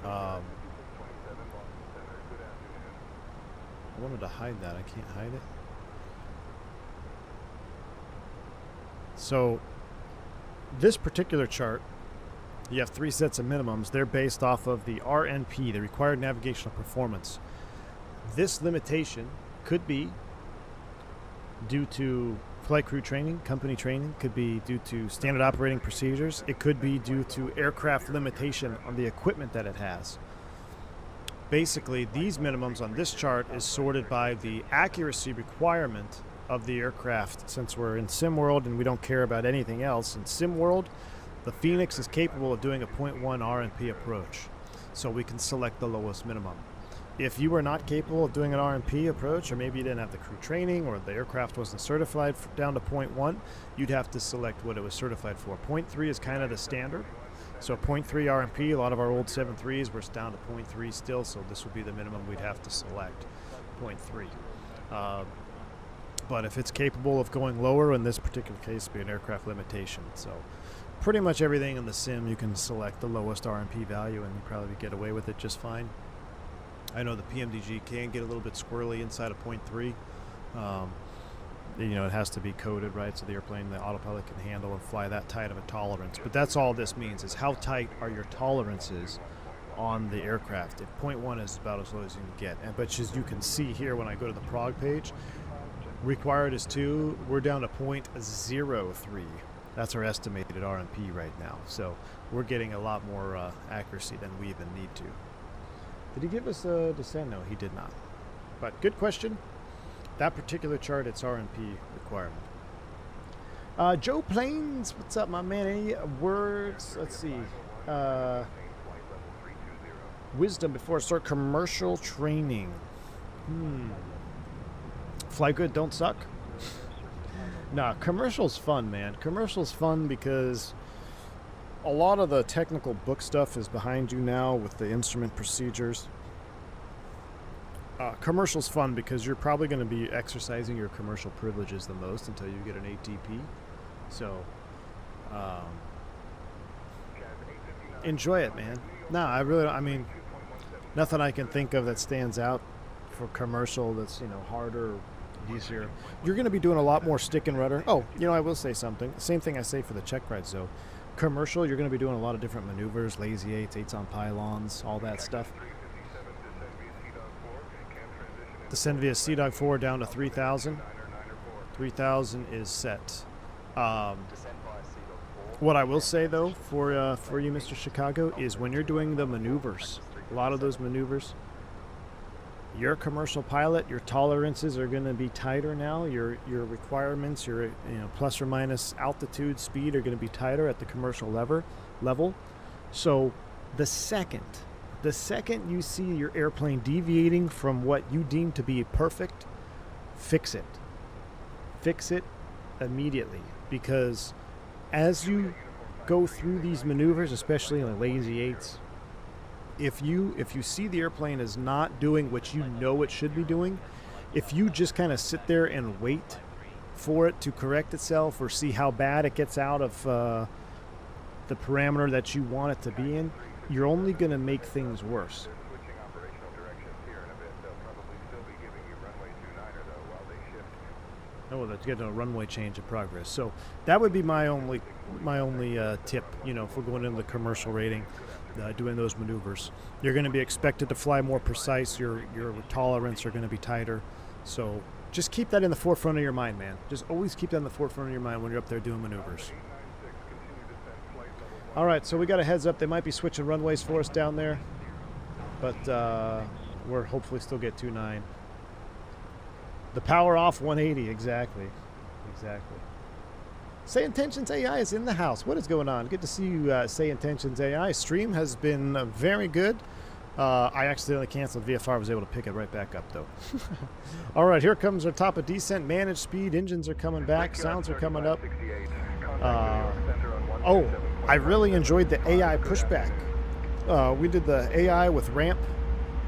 I wanted to hide that. I can't hide it. So this particular chart, you have 3 sets of minimums. They're based off of the RNP, the required navigational performance. This limitation could be due to flight crew training, company training, could be due to standard operating procedures. It could be due to aircraft limitation on the equipment that it has. Basically, these minimums on this chart is sorted by the accuracy requirement of the aircraft. Since we're in sim world and we don't care about anything else, in sim world, the Phoenix is capable of doing a 0.1 RNP approach. so we can select the lowest minimum. If you were not capable of doing an RMP approach, or maybe you didn't have the crew training, or the aircraft wasn't certified down to 0.1, you'd have to select what it was certified for. 0.3 is kind of the standard. So 0.3 RMP, a lot of our old 7.3s were down to 0.3 still, so this would be the minimum we'd have to select, 0.3. But if it's capable of going lower, in this particular case, it'd be an aircraft limitation. So pretty much everything in the sim, you can select the lowest RMP value and you probably get away with it just fine. I know the PMDG can get a little bit squirrely inside of 0.3. You know, it has to be coded, right, so the airplane, the autopilot can handle and fly that tight of a tolerance. But that's all this means, is how tight are your tolerances on the aircraft. If 0.1 is about as low as you can get. But as you can see here when I go to the prog page, required is 2, we're down to 0.03. That's our estimated RMP right now. So we're getting a lot more accuracy than we even need to. Did he give us a descent? No, he did not. But good question. That particular chart, it's RMP requirement. Joe Plains, what's up, my man? Any words? Let's see. Wisdom before start commercial training. Fly good, don't suck. Nah, commercial's fun, man. Commercial's fun because a lot of the technical book stuff is behind you now with the instrument procedures. Commercial's fun because you're probably going to be exercising your commercial privileges the most until you get an ATP. So, enjoy it, man. Nah, I mean, nothing I can think of that stands out for commercial that's, you know, harder or easier. You're going to be doing a lot more stick and rudder. Oh, you know, I will say something. Same thing I say for the check ride zone. Commercial, you're going to be doing a lot of different maneuvers, lazy eights, eights on pylons, all that stuff. Descend via Sea-Dog 4 down to 3,000. 3,000 is set. What I will say, though, for you, Mr. Chicago, is when you're doing the maneuvers, a lot of those maneuvers, you're a commercial pilot, your tolerances are going to be tighter now. Your requirements, your plus or minus altitude, speed are going to be tighter at the commercial level. So the second you see your airplane deviating from what you deem to be perfect, fix it. Fix it immediately, because as you go through these maneuvers, especially in the lazy eights, if you see the airplane is not doing what you know it should be doing, if you just kind of sit there and wait for it to correct itself or see how bad it gets out of the parameter that you want it to be in, you're only going to make things worse. Oh, that's getting a runway change in progress. So that would be my only tip. You know, if we're going into the commercial rating, doing those maneuvers, you're going to be expected to fly more precise. Your tolerance are going to be tighter. So just keep that in the forefront of your mind, man. Just always keep that in the forefront of your mind when you're up there doing maneuvers. All right, so we got a heads up. They might be switching runways for us down there, but we're hopefully still get 29. The power off 180, exactly. Say Intentions AI is in the house. What is going on? Good to see you, Say Intentions AI. Stream has been very good. I accidentally canceled VFR. I was able to pick it right back up, though. All right, here comes our top of descent. Managed speed. Engines are coming back. Sounds are coming up. Oh, I really enjoyed the AI pushback. We did the AI with ramp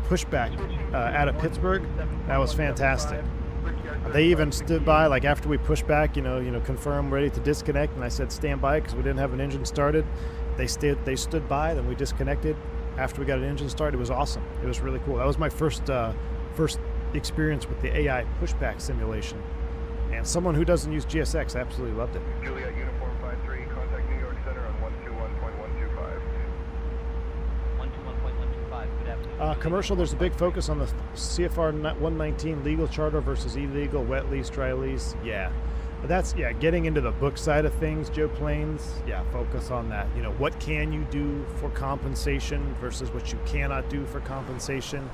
pushback out of Pittsburgh. That was fantastic. They even stood by, like after we pushed back, confirm, ready to disconnect, and I said stand by because we didn't have an engine started. They stood by, then we disconnected. After we got an engine started, it was awesome. It was really cool. That was my first experience with the AI pushback simulation. And someone who doesn't use GSX absolutely loved it. Juliet Uniform 53, contact New York Center on 121.125. 121.125, good afternoon. Commercial, there's a big focus on the CFR 119 legal charter versus illegal wet lease, dry lease. Yeah. That's, getting into the book side of things, Joe Plains. Focus on that. What can you do for compensation versus what you cannot do for compensation.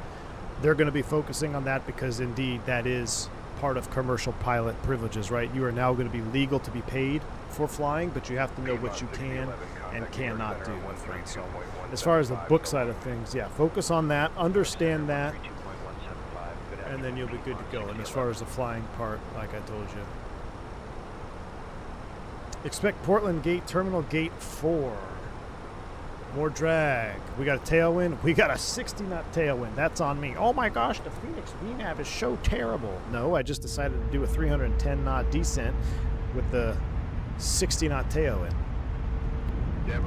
They're going to be focusing on that because indeed that is part of commercial pilot privileges, right? You are now going to be legal to be paid for flying, but you have to know what you can and cannot do, my friend. So as far as the book side of things, yeah, focus on that, understand that, and then you'll be good to go. And as far as the flying part, like I told you, expect Portland Gate, Terminal Gate 4. More drag. We got a tailwind. We got a 60-knot tailwind. That's on me. Oh my gosh, the Fenix VNAV is so terrible. No, I just decided to do a 310-knot descent with the 60-knot tailwind. That's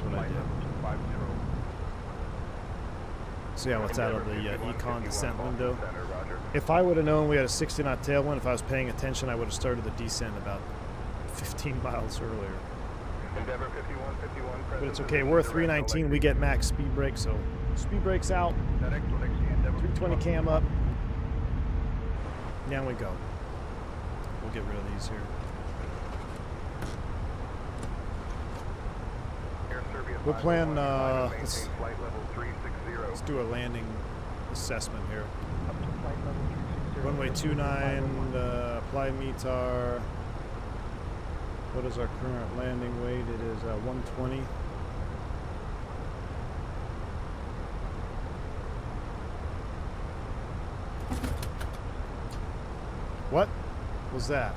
what I did. So yeah, what's out of the econ descent window? If I would have known we had a 60-knot tailwind, if I was paying attention, I would have started the descent about 15 miles earlier. But it's okay, we're a 319, we get max speed brake, so speed brake's out, 320 cam up, down we go. We'll get rid of these here. We'll plan, let's do a landing assessment here. Runway 29, apply METAR. What is our current landing weight? It is 120. What was that?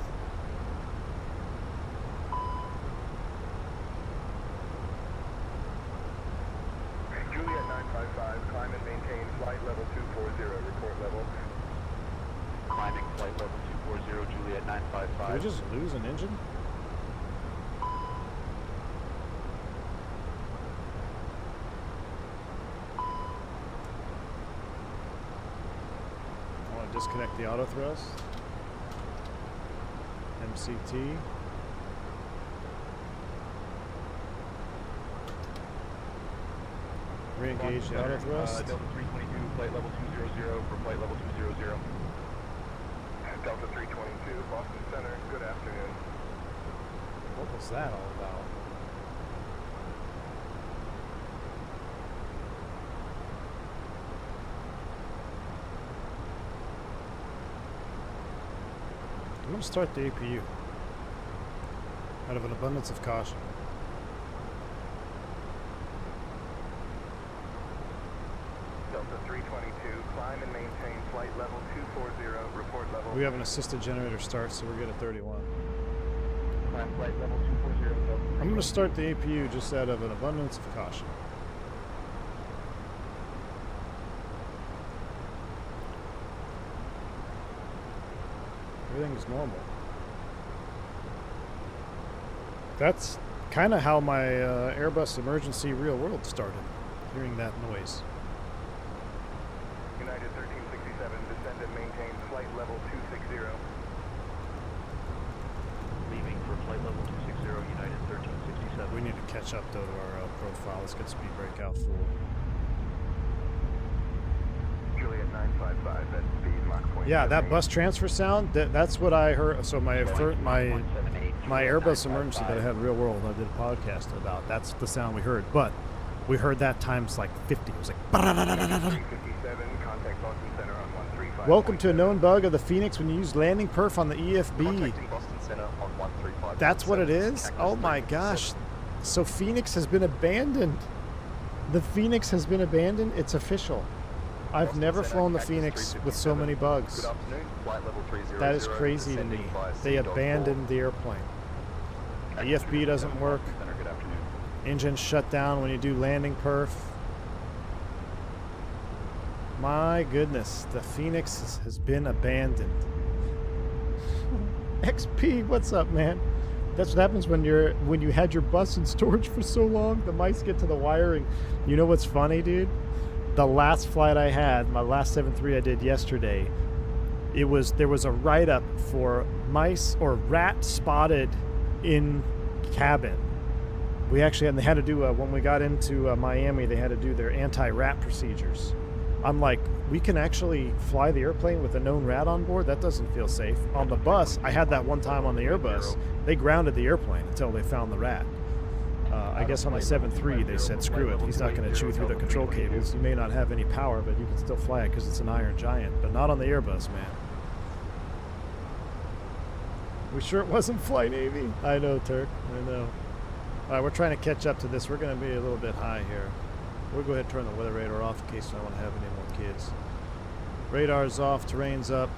Juliet 955, climb and maintain flight level 240, report level. Climbing flight level 240, Juliet 955. Did we just lose an engine? Disconnect the auto thrust. MCT. Re-engage the auto thrust. Delta 322, flight level 200 for flight level 200. Delta 322, Boston Center, good afternoon. What was that all about? I'm going to start the APU out of an abundance of caution. Delta 322, climb and maintain flight level 240, report level. We have an assisted generator start, so we're good at 31. Climb flight level 240, Delta. I'm going to start the APU just out of an abundance of caution. Everything's normal. That's kind of how my Airbus emergency real world started, hearing that noise. United 1367, descend and maintain flight level 260. Leaving for flight level 260, United 1367. We need to catch up though to our profile. Let's get speed brake out full. Juliet 955 at speed Mach 20. Yeah, that bus transfer sound, that's what I heard. So my Airbus emergency that I had real world, I did a podcast about, that's the sound we heard. But we heard that times like 50. It was like... 357, contact Boston Center on 135. Welcome to a known bug of the Phoenix when you use landing perf on the EFB. Contacting Boston Center on 135. That's what it is? Oh my gosh. So Phoenix has been abandoned. The Phoenix has been abandoned. It's official. I've Boston never Center, flown the Cactus Phoenix with so many bugs. Good afternoon, flight level 300. That is crazy to me. They abandoned the airplane. The EFB doesn't work. Center, good afternoon. Engine shut down when you do landing perf. My goodness, the Phoenix has been abandoned. XP, what's up, man? That's what happens when you had your bus in storage for so long. The mice get to the wiring. You know what's funny, dude? The last flight I had, my last 7.3 I did yesterday, there was a write-up for mice or rat spotted in cabin. We actually they had to do when we got into Miami, they had to do their anti-rat procedures. I'm like, we can actually fly the airplane with a known rat on board? That doesn't feel safe. On the bus, I had that one time on the Airbus. They grounded the airplane until they found the rat. I guess on my 7.3 they said, screw it, he's not going to chew through the control cables. You may not have any power, but you can still fly it because it's an Iron Giant. But not on the Airbus, man. We sure it wasn't Flight Navy? I know, Turk. I know. All right, we're trying to catch up to this. We're going to be a little bit high here. We'll go ahead and turn the weather radar off in case I want to have any more kids. Radar's off, terrain's up.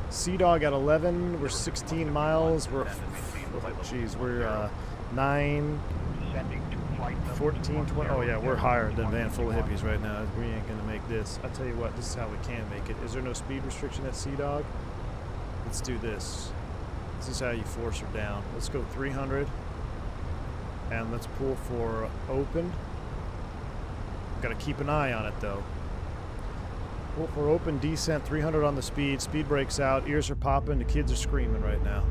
Sea Dog at 11. We're 16 miles. We're, geez, we're 9, 14, 20. Oh yeah, we're higher than Van Full of Hippies right now. We ain't gonna make this. I tell you what, this is how we can make it. Is there no speed restriction at Sea Dog? Let's do this. This is how you force her down. Let's go 300, and let's pull for open. Got to keep an eye on it though. Pull for open descent, 300 on the speed. Speed breaks out. Ears are popping. The kids are screaming right now.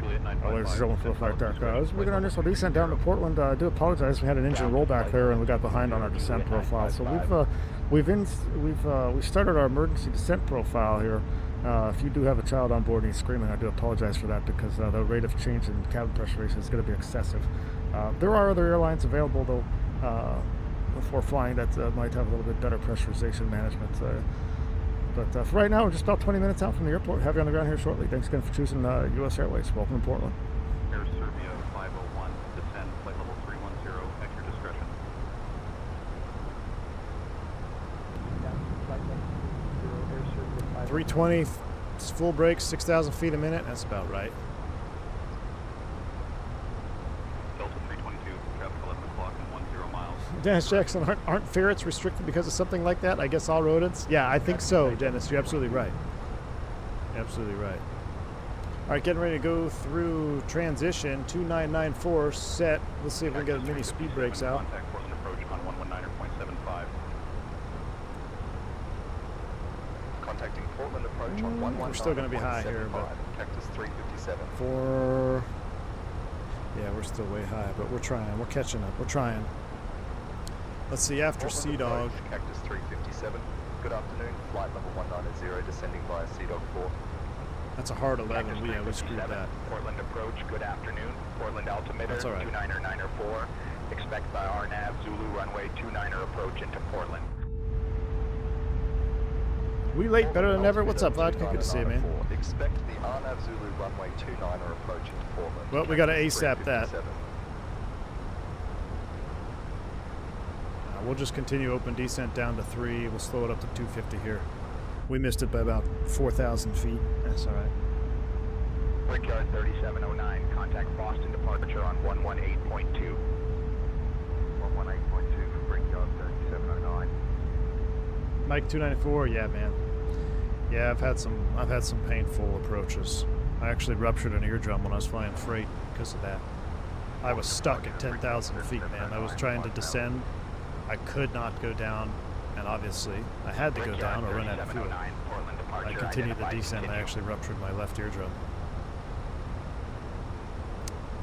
Ladies and gentlemen, for the flight deck. As we begin our initial descent down to Portland, I do apologize. We had an engine rollback there, and we got behind on our descent profile. So we started our emergency descent profile here. If you do have a child on board and he's screaming, I do apologize for that because the rate of change in cabin pressurization is going to be excessive. There are other airlines available though for flying that might have a little bit better pressurization management. But for right now, we're just about 20 minutes out from the airport. Have you on the ground here shortly. Thanks again for choosing U.S. Airways. Welcome to Portland. Air Serbia 501, descend flight level 310 at your discretion. 320, full brakes, 6,000 feet a minute. That's about right. Delta 322, traffic 11 o'clock and 10 miles. Dennis Jackson, aren't ferrets restricted because of something like that? I guess all rodents? Yeah, I think so, Dennis. You're absolutely right. Absolutely right. All right, getting ready to go through transition. 2994 set. Let's see if we can get as many speed breaks out. Contact Portland approach on 119.75. Contacting Portland approach on 119.75. We're still going to be high here, but Cactus 357. Yeah, we're still way high, but we're trying. We're catching up. We're trying. Let's see, after Portland Sea Dog. approach, Cactus 357. Good afternoon. Flight level 190 descending via Sea Dog 4. That's a hard 11. We screwed that. Portland approach, good afternoon. Portland altimeter, That's all right. 29904. Expect by RNAV Zulu runway 29er approach into Portland. We late, better than ever. What's up, Vodka? Good to see you, man. Expect the RNAV Zulu runway 29er approach into Portland. Well, we got to ASAP that. 357. We'll just continue open descent down to 3. We'll slow it up to 250 here. We missed it by about 4,000 feet. That's all right. Brickyard 3709, contact Boston departure on 118.2. 118.2 for Brickyard 3709. Mike 294, yeah, man. Yeah, I've had some painful approaches. I actually ruptured an eardrum when I was flying freight because of that. I was stuck at 10,000 feet, man. I was trying to descend. I could not go down, and obviously I had to go down or run out of fuel. I continued the descent and I actually ruptured my left eardrum.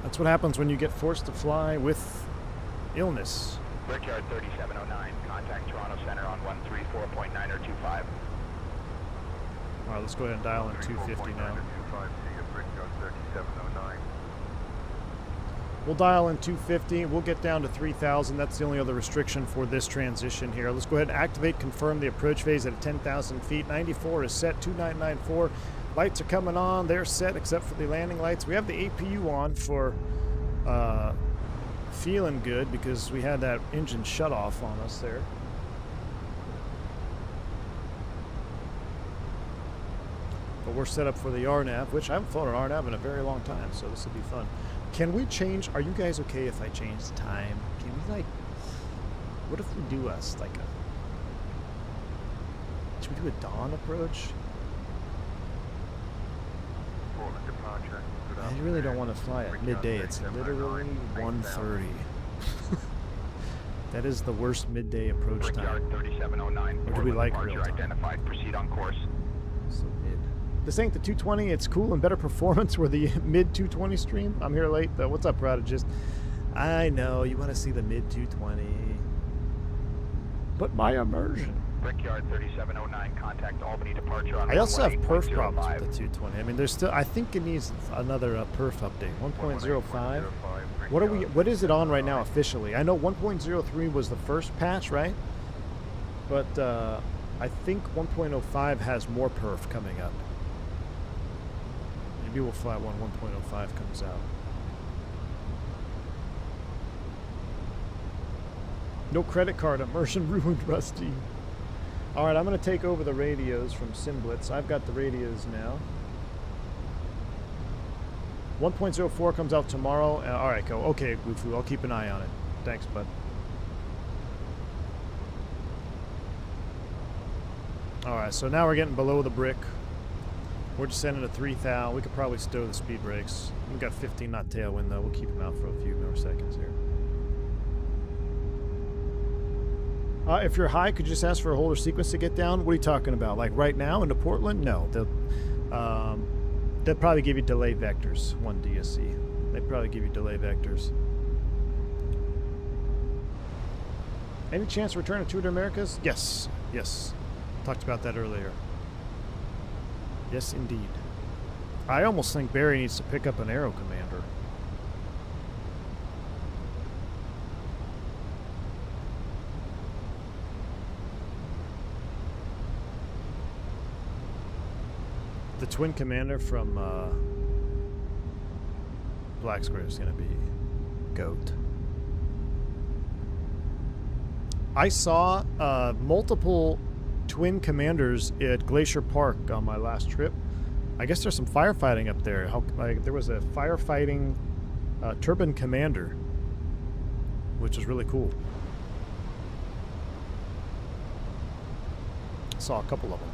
That's what happens when you get forced to fly with illness. Brickyard 3709, contact Toronto Center on 134.925. All right, let's go ahead and dial in 250 now. We'll dial in 250. We'll get down to 3,000. That's the only other restriction for this transition here. Let's go ahead and activate, confirm the approach phase at 10,000 feet. 94 is set, 2994. Lights are coming on. They're set except for the landing lights. We have the APU on for feeling good because we had that engine shut off on us there. But we're set up for the RNAV, which I haven't flown an RNAV in a very long time, so this will be fun. Can we change? Are you guys okay if I change the time? Can we, like, what if we do us like a, should we do a dawn approach? I really don't want to fly at midday. It's literally 1:30. That is the worst midday approach time. 3709. Or do we like real time? Identified. Proceed on course. So mid. This ain't the 220. It's cool and better performance. We're the mid 220 stream. I'm here late though. What's up, Prodigist? I know you want to see the mid 220, but my immersion. Brickyard 3709, contact Albany departure on I also have perf 118.05. problems with the 220. I mean, there's still. I think it needs another perf update. 1.05. What are we? What is it on right now officially? I know 1.03 was the first patch, right? But I think 1.05 has more perf coming up. Maybe we'll fly one 1.05 comes out. No credit card immersion ruined, Rusty. All right, I'm going to take over the radios from Simblitz. I've got the radios now. 1.04 comes out tomorrow. All right, go. Okay, Gufu, I'll keep an eye on it. Thanks, bud. All right, so now we're getting below the brick. We're descending to 3,000. We could probably stow the speed brakes. We've got 15 knot tailwind, though. We'll keep them out for a few more seconds here. If you're high, could you just ask for a holder sequence to get down? What are you talking about? Like right now into Portland? No. They'll probably give you delay vectors, 1 DSC. They'd probably give you delay vectors. Any chance to return to Tour de Americas? Yes. Yes. Talked about that earlier. Yes, indeed. I almost think Barry needs to pick up an Aero Commander. The Twin Commander from Black Square is going to be GOAT. I saw multiple Twin Commanders at Glacier Park on my last trip. I guess there's some firefighting up there. There was a firefighting Turbine Commander, which is really cool. Saw a couple of them.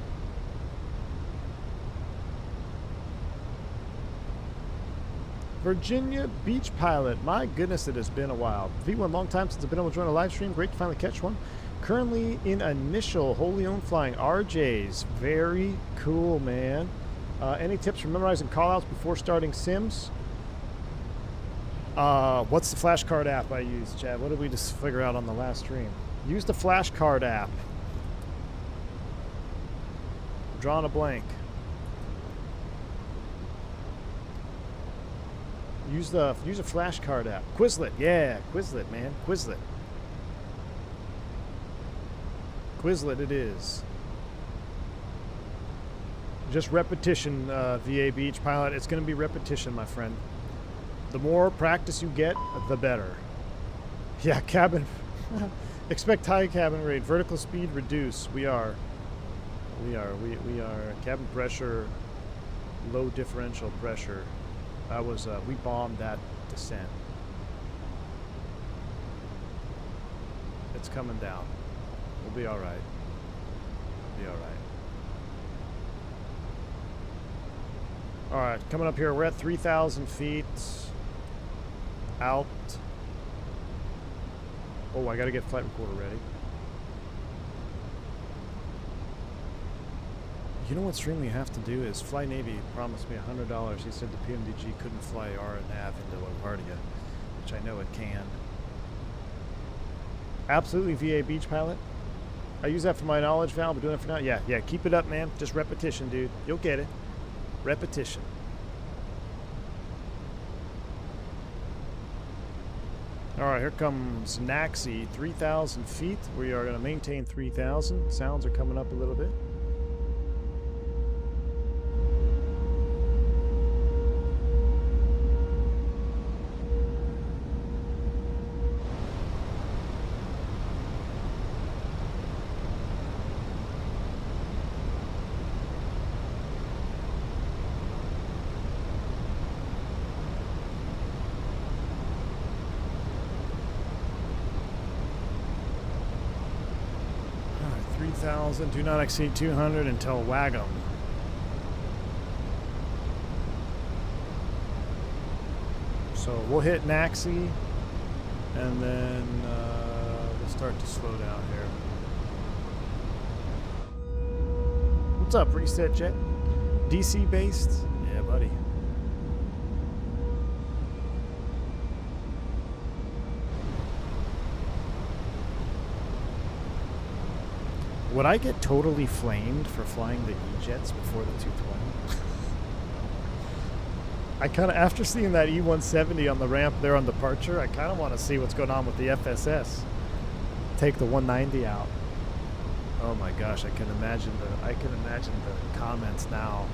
Virginia Beach Pilot. My goodness, it has been a while. V1, long time since I've been able to join a live stream. Great to finally catch one. Currently in initial wholly owned flying RJs. Very cool, man. Any tips for memorizing callouts before starting sims? What's the flashcard app I use, Chad? What did we just figure out on the last stream? Use the flashcard app. Drawing a blank. Use a flashcard app. Quizlet, yeah, Quizlet, man, Quizlet. Quizlet it is. Just repetition, VA Beach Pilot. It's going to be repetition, my friend. The more practice you get, the better. Yeah, cabin. Expect high cabin rate. Vertical speed reduce. We are. Cabin pressure, low differential pressure. We bombed that descent. It's coming down. We'll be all right. Be all right. All right, coming up here. We're at 3,000 feet. Out. Oh, I got to get flight recorder ready. You know what stream we have to do is Fly Navy promised me $100. He said the PMDG couldn't fly R and nav into LaGuardia, which I know it can. Absolutely, VA Beach Pilot. I use that for my knowledge valve, but doing it for now. Yeah, keep it up, man. Just repetition, dude. You'll get it. Repetition. All right, here comes Naxi, 3,000 feet. We are going to maintain 3,000. Sounds are coming up a little bit. Do not exceed 200 until Wagum. So we'll hit Naxi, and then we'll start to slow down here. What's up, Reset Jet? DC based? Yeah, buddy. Would I get totally flamed for flying the E-Jets before the 220? I kind of, after seeing that E-170 on the ramp there on departure, I kind of want to see what's going on with the FSS. Take the 190 out. Oh my gosh, I can imagine the comments now.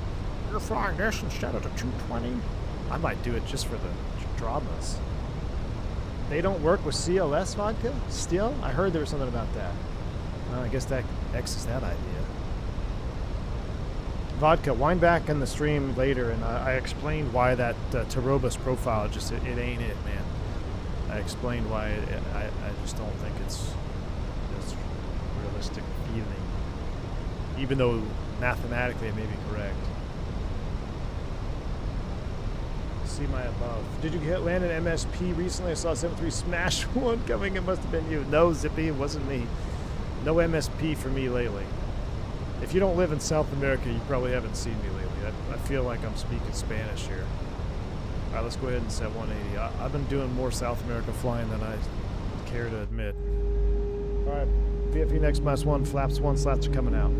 you're flying this instead of the 220? I might do it just for the dramas. They don't work with CLS vodka? Still? I heard there was something about that. I guess that X's that idea. Vodka, wind back in the stream later, and I explained why that Tarobus profile just it ain't it, man. I explained why I just don't think it's realistic feeling, even though mathematically it may be correct. See my above. Did you land an MSP recently? I saw 73 smash one coming. It must have been you. No, Zippy, it wasn't me. No MSP for me lately. If you don't live in South America, you probably haven't seen me lately. I feel like I'm speaking Spanish here. All right, let's go ahead and set 180. I've been doing more South America flying than I care to admit. All right, VFE next -1, flaps 1, slats are coming out.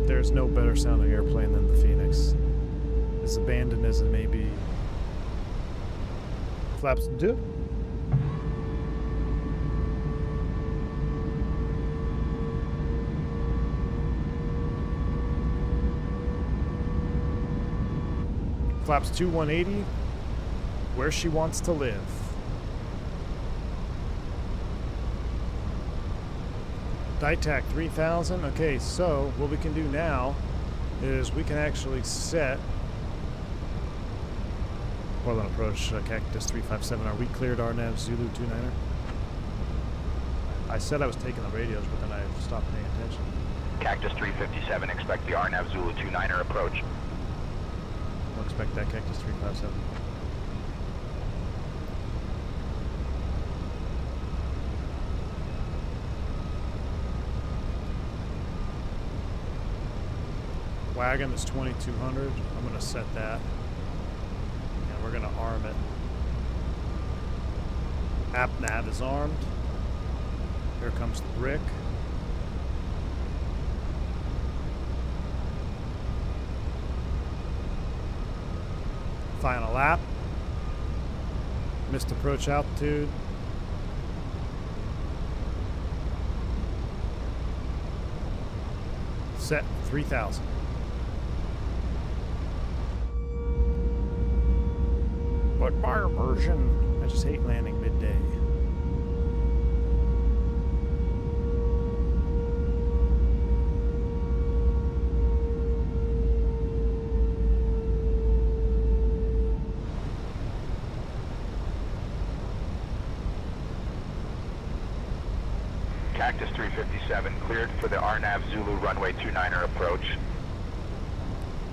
There's no better sounding airplane than the Phoenix. As abandoned as it may be. Flaps do. Flaps 2 180, where she wants to live. Dytac 3000. Okay, so what we can do now is we can actually set Portland approach Cactus 357. Are we cleared RNAV Zulu 29er? I said I was taking the radios, but then I stopped paying attention. Cactus 357, expect the RNAV Zulu 29er approach. We'll expect that Cactus 357. Wagon is 2200. I'm going to set that. And we're going to arm it. App nav is armed. Here comes the brick. Final lap. Missed approach altitude. Set 3000. But my immersion, I just hate landing midday. Cactus 357, cleared for the RNAV Zulu runway 29er approach.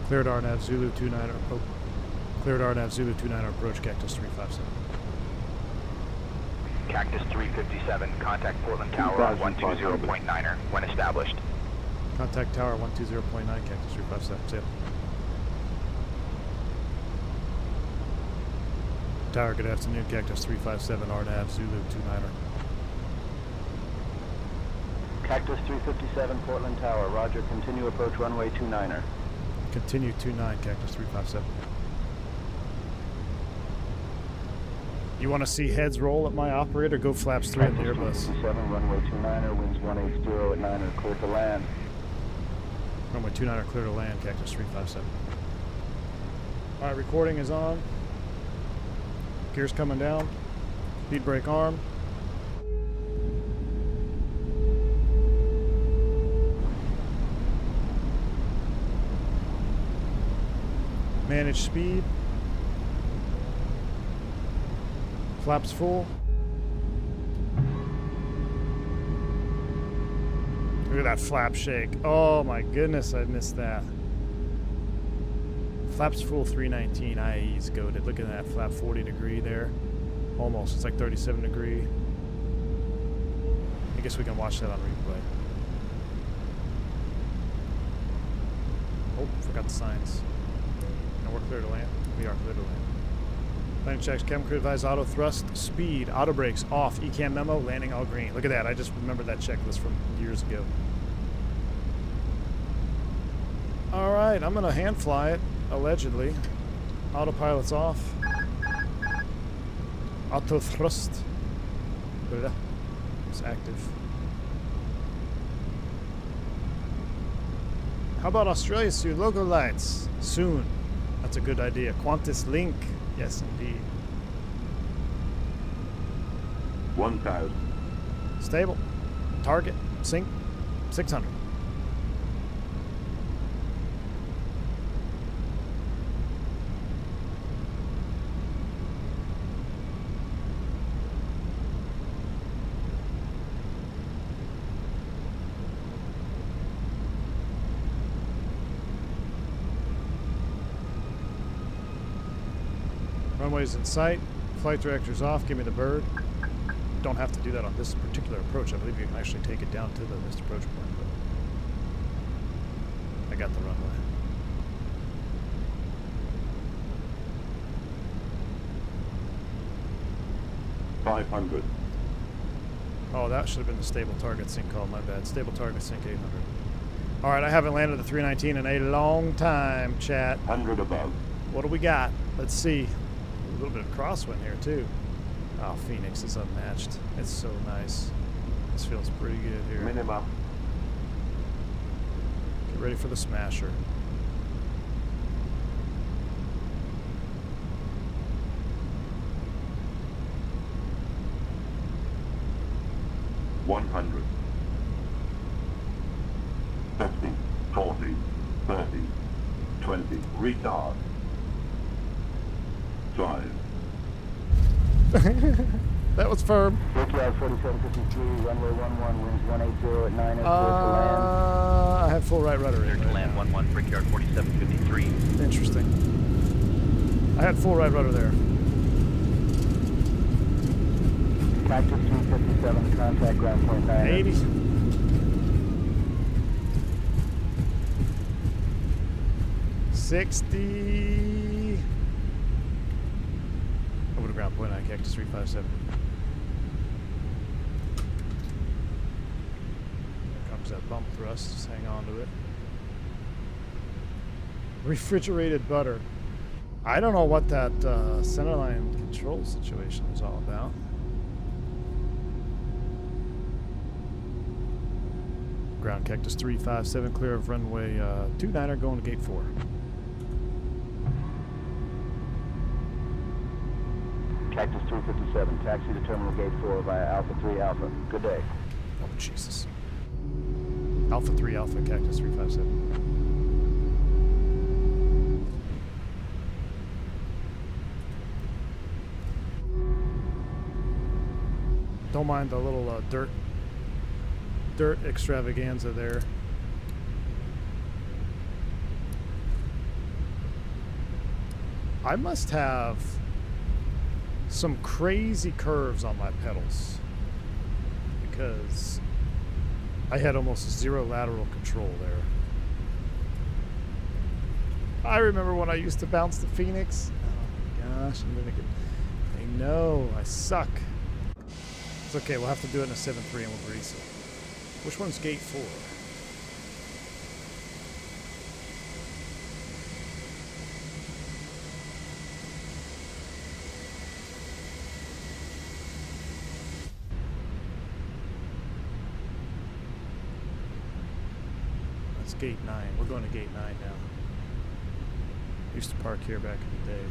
Cleared RNAV Zulu 29er. Oh, cleared RNAV Zulu 29er approach. Cactus 357. Cactus 357, contact Portland Tower on 120.9er when established. Contact tower 120.9. Cactus 357. See ya. Tower, good afternoon. Cactus 357 RNAV Zulu 29er. Cactus 357, Portland Tower. Roger, continue approach runway 29er. Continue 29, Cactus 357. You want to see heads roll at my operator? Go flaps 3 on the Airbus. 357, runway 29er, winds 180 at 9er, cleared to land. Runway 29er, clear to land, Cactus 357. Alright, recording is on. Gears coming down. Speed brake arm. Manage speed. Flaps full. Look at that flap shake. Oh my goodness, I missed that. Flaps full 319. IAE's goated. Look at that flap 40 degree there. Almost. It's like 37 degree. I guess we can watch that on replay. Oh, forgot the signs. And we're clear to land. We are clear to land. Landing checks, chem crew advise auto thrust, speed, auto brakes, off, ECAM memo, landing all green. Look at that, I just remembered that checklist from years ago. Alright, I'm gonna hand fly it, allegedly. Autopilot's off. Auto thrust. SOPs active. How about Australia soon? Logo lights soon. That's a good idea. Qantas Link. Yes, indeed. 1,000. Stable. Target. Sync. 600. Runway's in sight. Flight director's off. Give me the bird. Don't have to do that on this particular approach. I believe you can actually take it down to the missed approach point. But I got the runway. $500. Oh, that should have been the stable target sync call. My bad. Stable target sync 800. All right, I haven't landed the 319 in a long time, chat. 100 above. What do we got? Let's see. A little bit of crosswind here, too. Oh, Phoenix is unmatched. It's so nice. This feels pretty good here. Minimum. Get ready for the smasher. $100. 50, 40, 30, 20. Retard. 5. That was firm. Brickyard 4753, runway 11, winds 180 at 9 clear to land. I have full right rudder Clear in to right land now. 11, Brickyard 4753. Interesting. I had full right rudder there. Cactus 357, contact ground point 9. 80. $60. Over to ground point 9, Cactus 357. Here comes that bump thrust. Just hang on to it. Refrigerated butter. I don't know what that centerline control situation is all about. Ground Cactus 357, clear of runway 29er, going to gate 4. Cactus 357, taxi to terminal gate 4 via Alpha 3 Alpha. Good day. Oh, Jesus. Alpha 3 Alpha, Cactus 357. Don't mind the little dirt extravaganza there. I must have some crazy curves on my pedals because I had almost zero lateral control there. I remember when I used to bounce the Phoenix. Oh my gosh, I know I suck. It's okay, we'll have to do it in a 7.3 and we'll grease it. Which one's gate 4? That's gate 9. We're going to gate 9 now. Used to park here back in the day.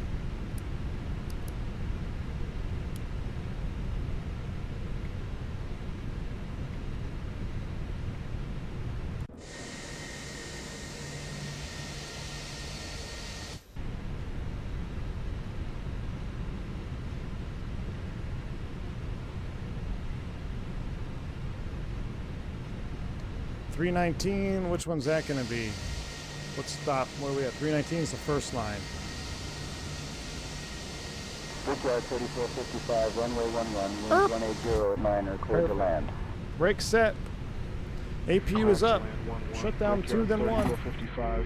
$319, which one's that going to be? Let's stop. Where are we at? 319 is the first line. Brickyard 3455, runway 11, winds 180 at 9 clear to land. Brake set. APU is up. Shut down 2, then 1. 55.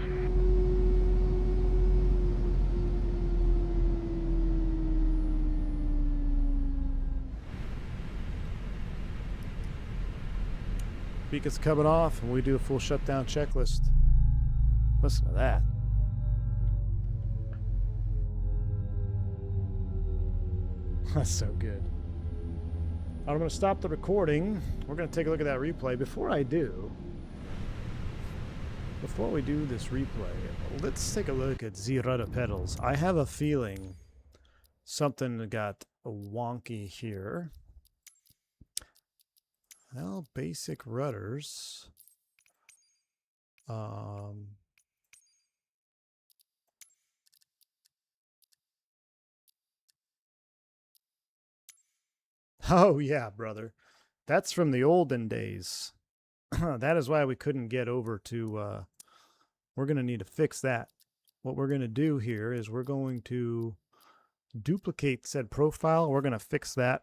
Beacon's coming off, and we do a full shutdown checklist. Listen to that. That's so good. I'm going to stop the recording. We're going to take a look at that replay. Before we do this replay, let's take a look at the rudder pedals. I have a feeling something got wonky here. Well, basic rudders. Oh yeah, brother. That's from the olden days. That is why we couldn't get over to, we're going to need to fix that. What we're going to do here is we're going to duplicate said profile. We're going to fix that.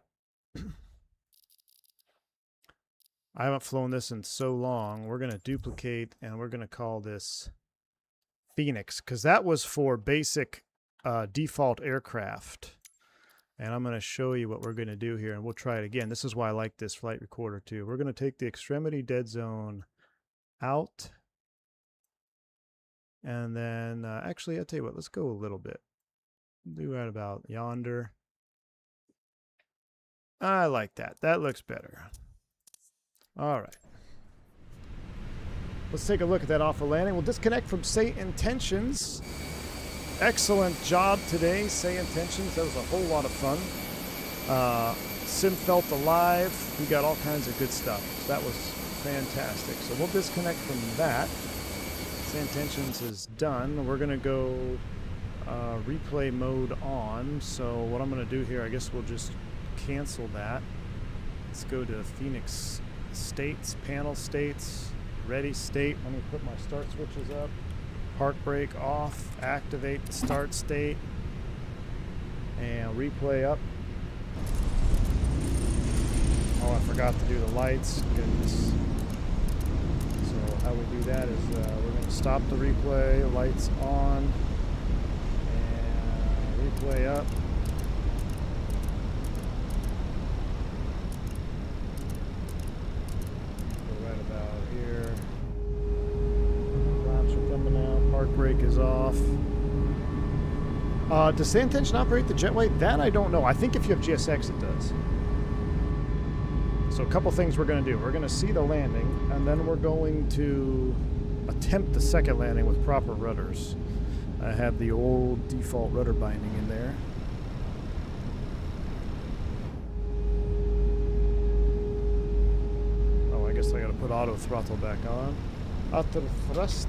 I haven't flown this in so long. We're going to duplicate and we're going to call this Phoenix, because that was for basic default aircraft. And I'm going to show you what we're going to do here, and we'll try it again. This is why I like this flight recorder too. We're going to take the extremity dead zone out. And then, actually, I'll tell you what, let's go a little bit. Do right about yonder. I like that. That looks better. All right. Let's take a look at that offer landing. We'll disconnect from Say Intentions. Excellent job today, Say Intentions. That was a whole lot of fun. Sim felt alive. We got all kinds of good stuff. So that was fantastic. So we'll disconnect from that. Say Intentions is done. We're going to go replay mode on. So what I'm going to do here, I guess we'll just cancel that. Let's go to Phoenix states, panel states, ready state. Let me put my start switches up. Park brake off, activate the start state, and replay up. Oh, I forgot to do the lights. Goodness. So how we do that is we're going to stop the replay, lights on, and replay up. Go right about here. Park brake is off. Does Say Intention operate the jetway? That I don't know. I think if you have GSX, it does. So a couple things we're going to do. We're going to see the landing, and then we're going to attempt the second landing with proper rudders. I have the old default rudder binding in there. Oh, I guess I got to put auto throttle back on. Auto thrust.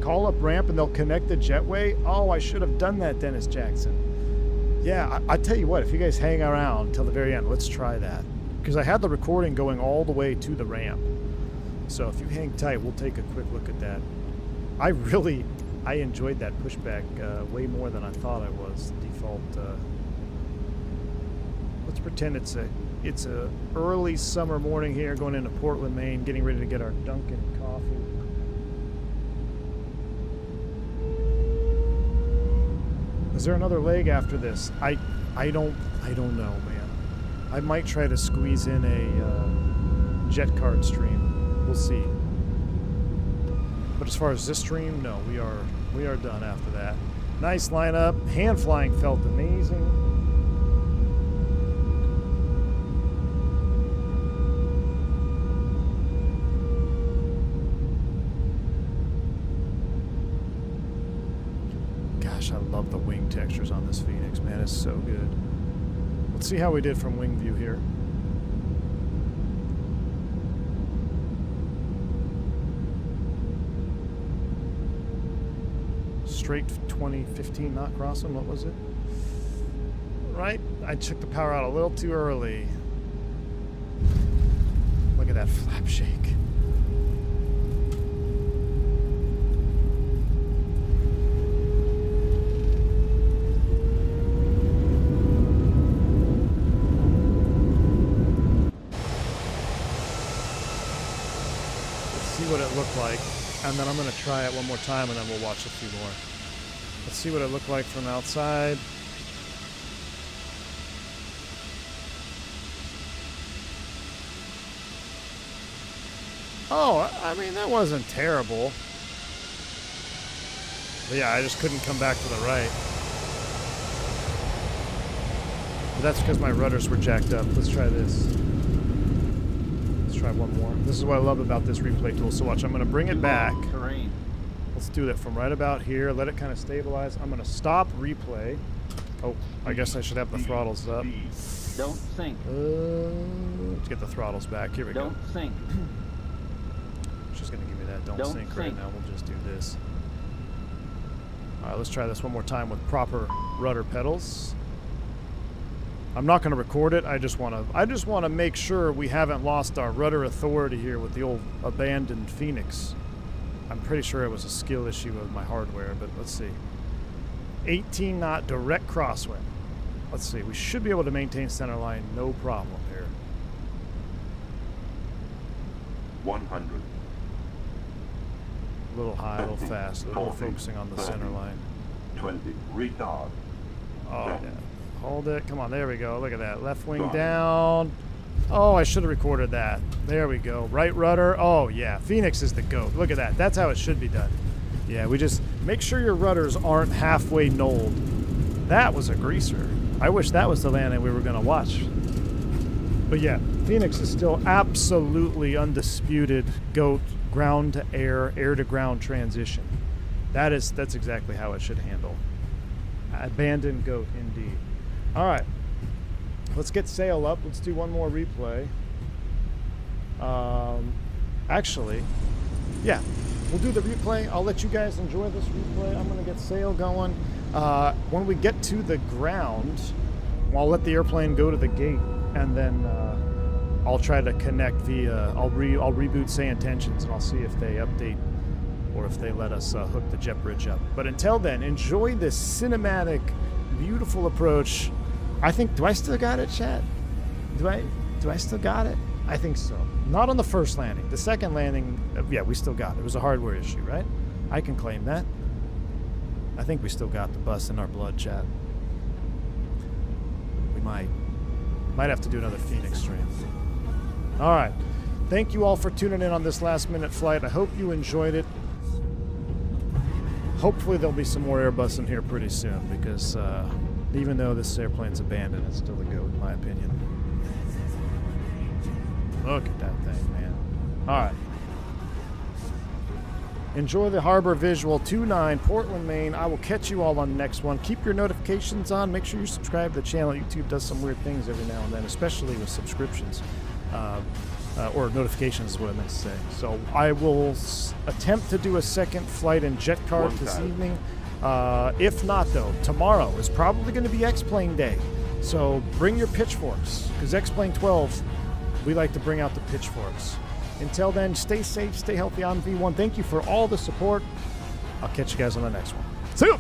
Call up ramp and they'll connect the jetway. Oh, I should have done that, Dennis Jackson. Yeah, I tell you what, if you guys hang around till the very end, let's try that. Because I had the recording going all the way to the ramp. So if you hang tight, we'll take a quick look at that. I enjoyed that pushback way more than I thought I was. Default. Let's pretend it's a early summer morning here, going into Portland, Maine, getting ready to get our Dunkin' coffee. Is there another leg after this? I don't know, man. I might try to squeeze in a jet card stream. We'll see. But as far as this stream, no, we are done after that. Nice lineup. Hand flying felt amazing. I love the wing textures on this Phoenix, man. It's so good. Let's see how we did from wing view here. Straight 2015 knot crossing. What was it? Right? I took the power out a little too early. Look at that flap shake. What it looked like, and then I'm going to try it one more time, and then we'll watch a few more. Let's see what it looked like from outside. Oh, I mean, that wasn't terrible. But yeah, I just couldn't come back to the right. But that's because my rudders were jacked up. Let's try this. Let's try one more. This is what I love about this replay tool. So watch, I'm going to bring it back. Herein. Let's do that from right about here. Let it kind of stabilize. I'm going to stop replay. Oh, I guess I should have the throttles up. Don't sink. Let's get the throttles back. Here we go. Don't sink. She's going to give me that don't sink right now. We'll just do this. All right, let's try this one more time with proper rudder pedals. I'm not going to record it. I just want to make sure we haven't lost our rudder authority here with the old abandoned Fenix. I'm pretty sure it was a skill issue of my hardware, but let's see. 18 knot direct crosswind. Let's see. We should be able to maintain center line, no problem here. 100. A little high, a little fast. A little 40, focusing on the 30, center line. 20. Retard. Oh, 10. yeah. Hold it. Come on. There we go. Look at that. Left wing 5. down. Oh, I should have recorded that. There we go. Right rudder. Oh, yeah. Fenix is the GOAT. Look at that. That's how it should be done. Yeah, we just make sure your rudders aren't halfway knolled. That was a greaser. I wish that was the landing we were going to watch. But yeah, Fenix is still absolutely undisputed GOAT, ground to air, air to ground transition. That's exactly how it should handle. Abandoned GOAT indeed. All right, let's get sail up. Let's do one more replay. Actually, yeah, we'll do the replay. I'll let you guys enjoy this replay. I'm gonna get sail going. When we get to the ground, I'll let the airplane go to the gate, and then I'll try to connect via. I'll reboot say intentions, and I'll see if they update or if they let us hook the jet bridge up. But until then, enjoy this cinematic, beautiful approach. I think. Do I still got it, chat? Do I still got it? I think so. Not on the first landing. The second landing, yeah, we still got it. It was a hardware issue, right? I can claim that. I think we still got the bus in our blood, chat. We might have to do another Fenix stream. All right. Thank you all for tuning in on this last-minute flight. I hope you enjoyed it. Hopefully there'll be some more Airbus in here pretty soon, because even though this airplane's abandoned, it's still a GOAT in my opinion. Look at that thing, man. All right. Enjoy the harbor visual. 29 Portland, Maine. I will catch you all on the next one. Keep your notifications on. Make sure you subscribe to the channel. YouTube does some weird things every now and then, especially with subscriptions. Or notifications is what I meant to say. So I will attempt to do a second flight in jet cart this evening. If not, though, tomorrow is probably going to be X-Plane Day. So bring your pitchforks, because X-Plane 12, we like to bring out the pitchforks. Until then, stay safe, stay healthy. I'm V1. Thank you for all the support. I'll catch you guys on the next one. See you!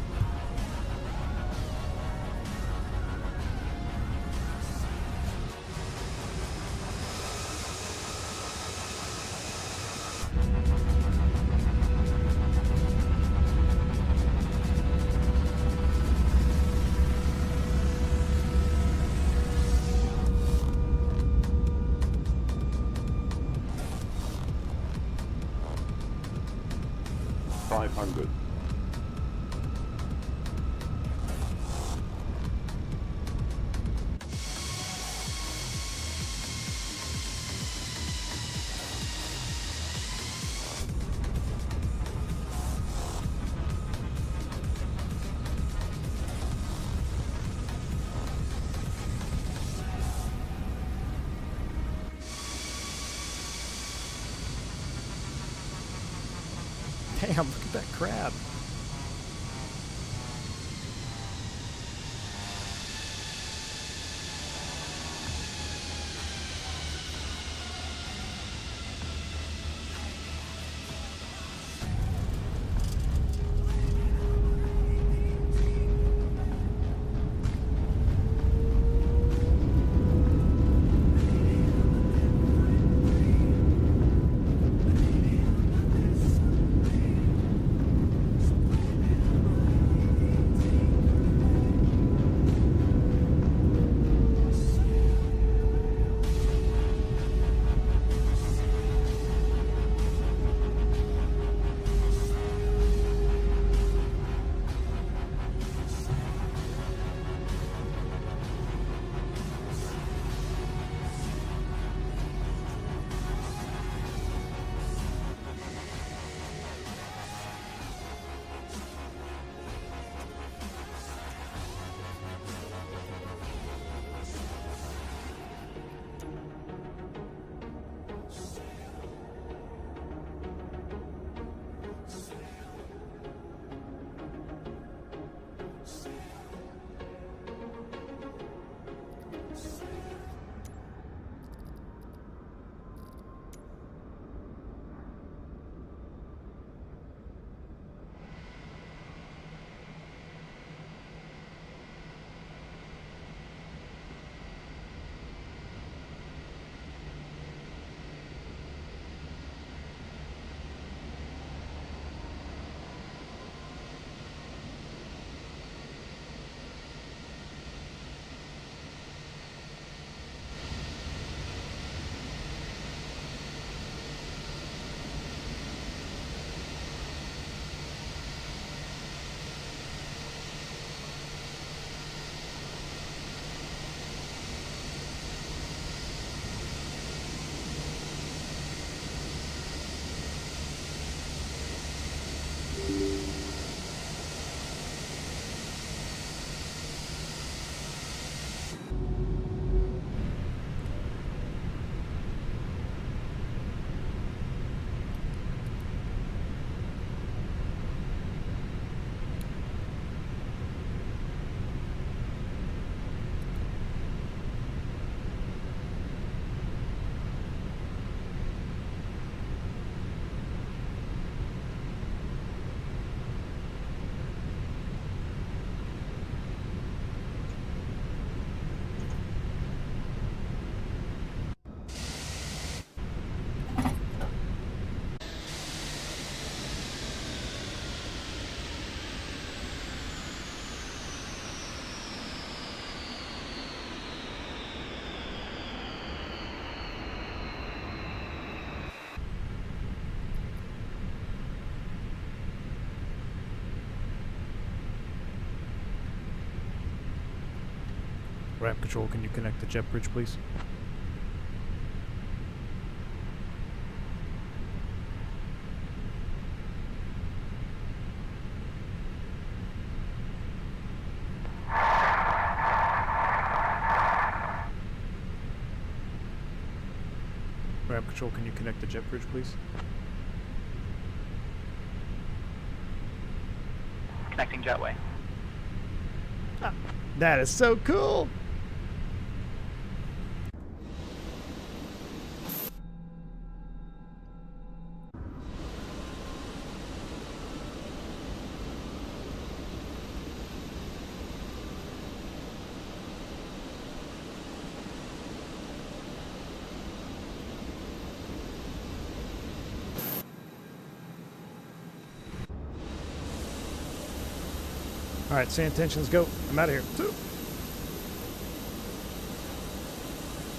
Damn, look at that crab. Ramp control, can you connect the jet bridge, please? Ramp control, can you connect the jet bridge, please? Connecting jetway. That is so cool! All right, sand tensions go. I'm out of here.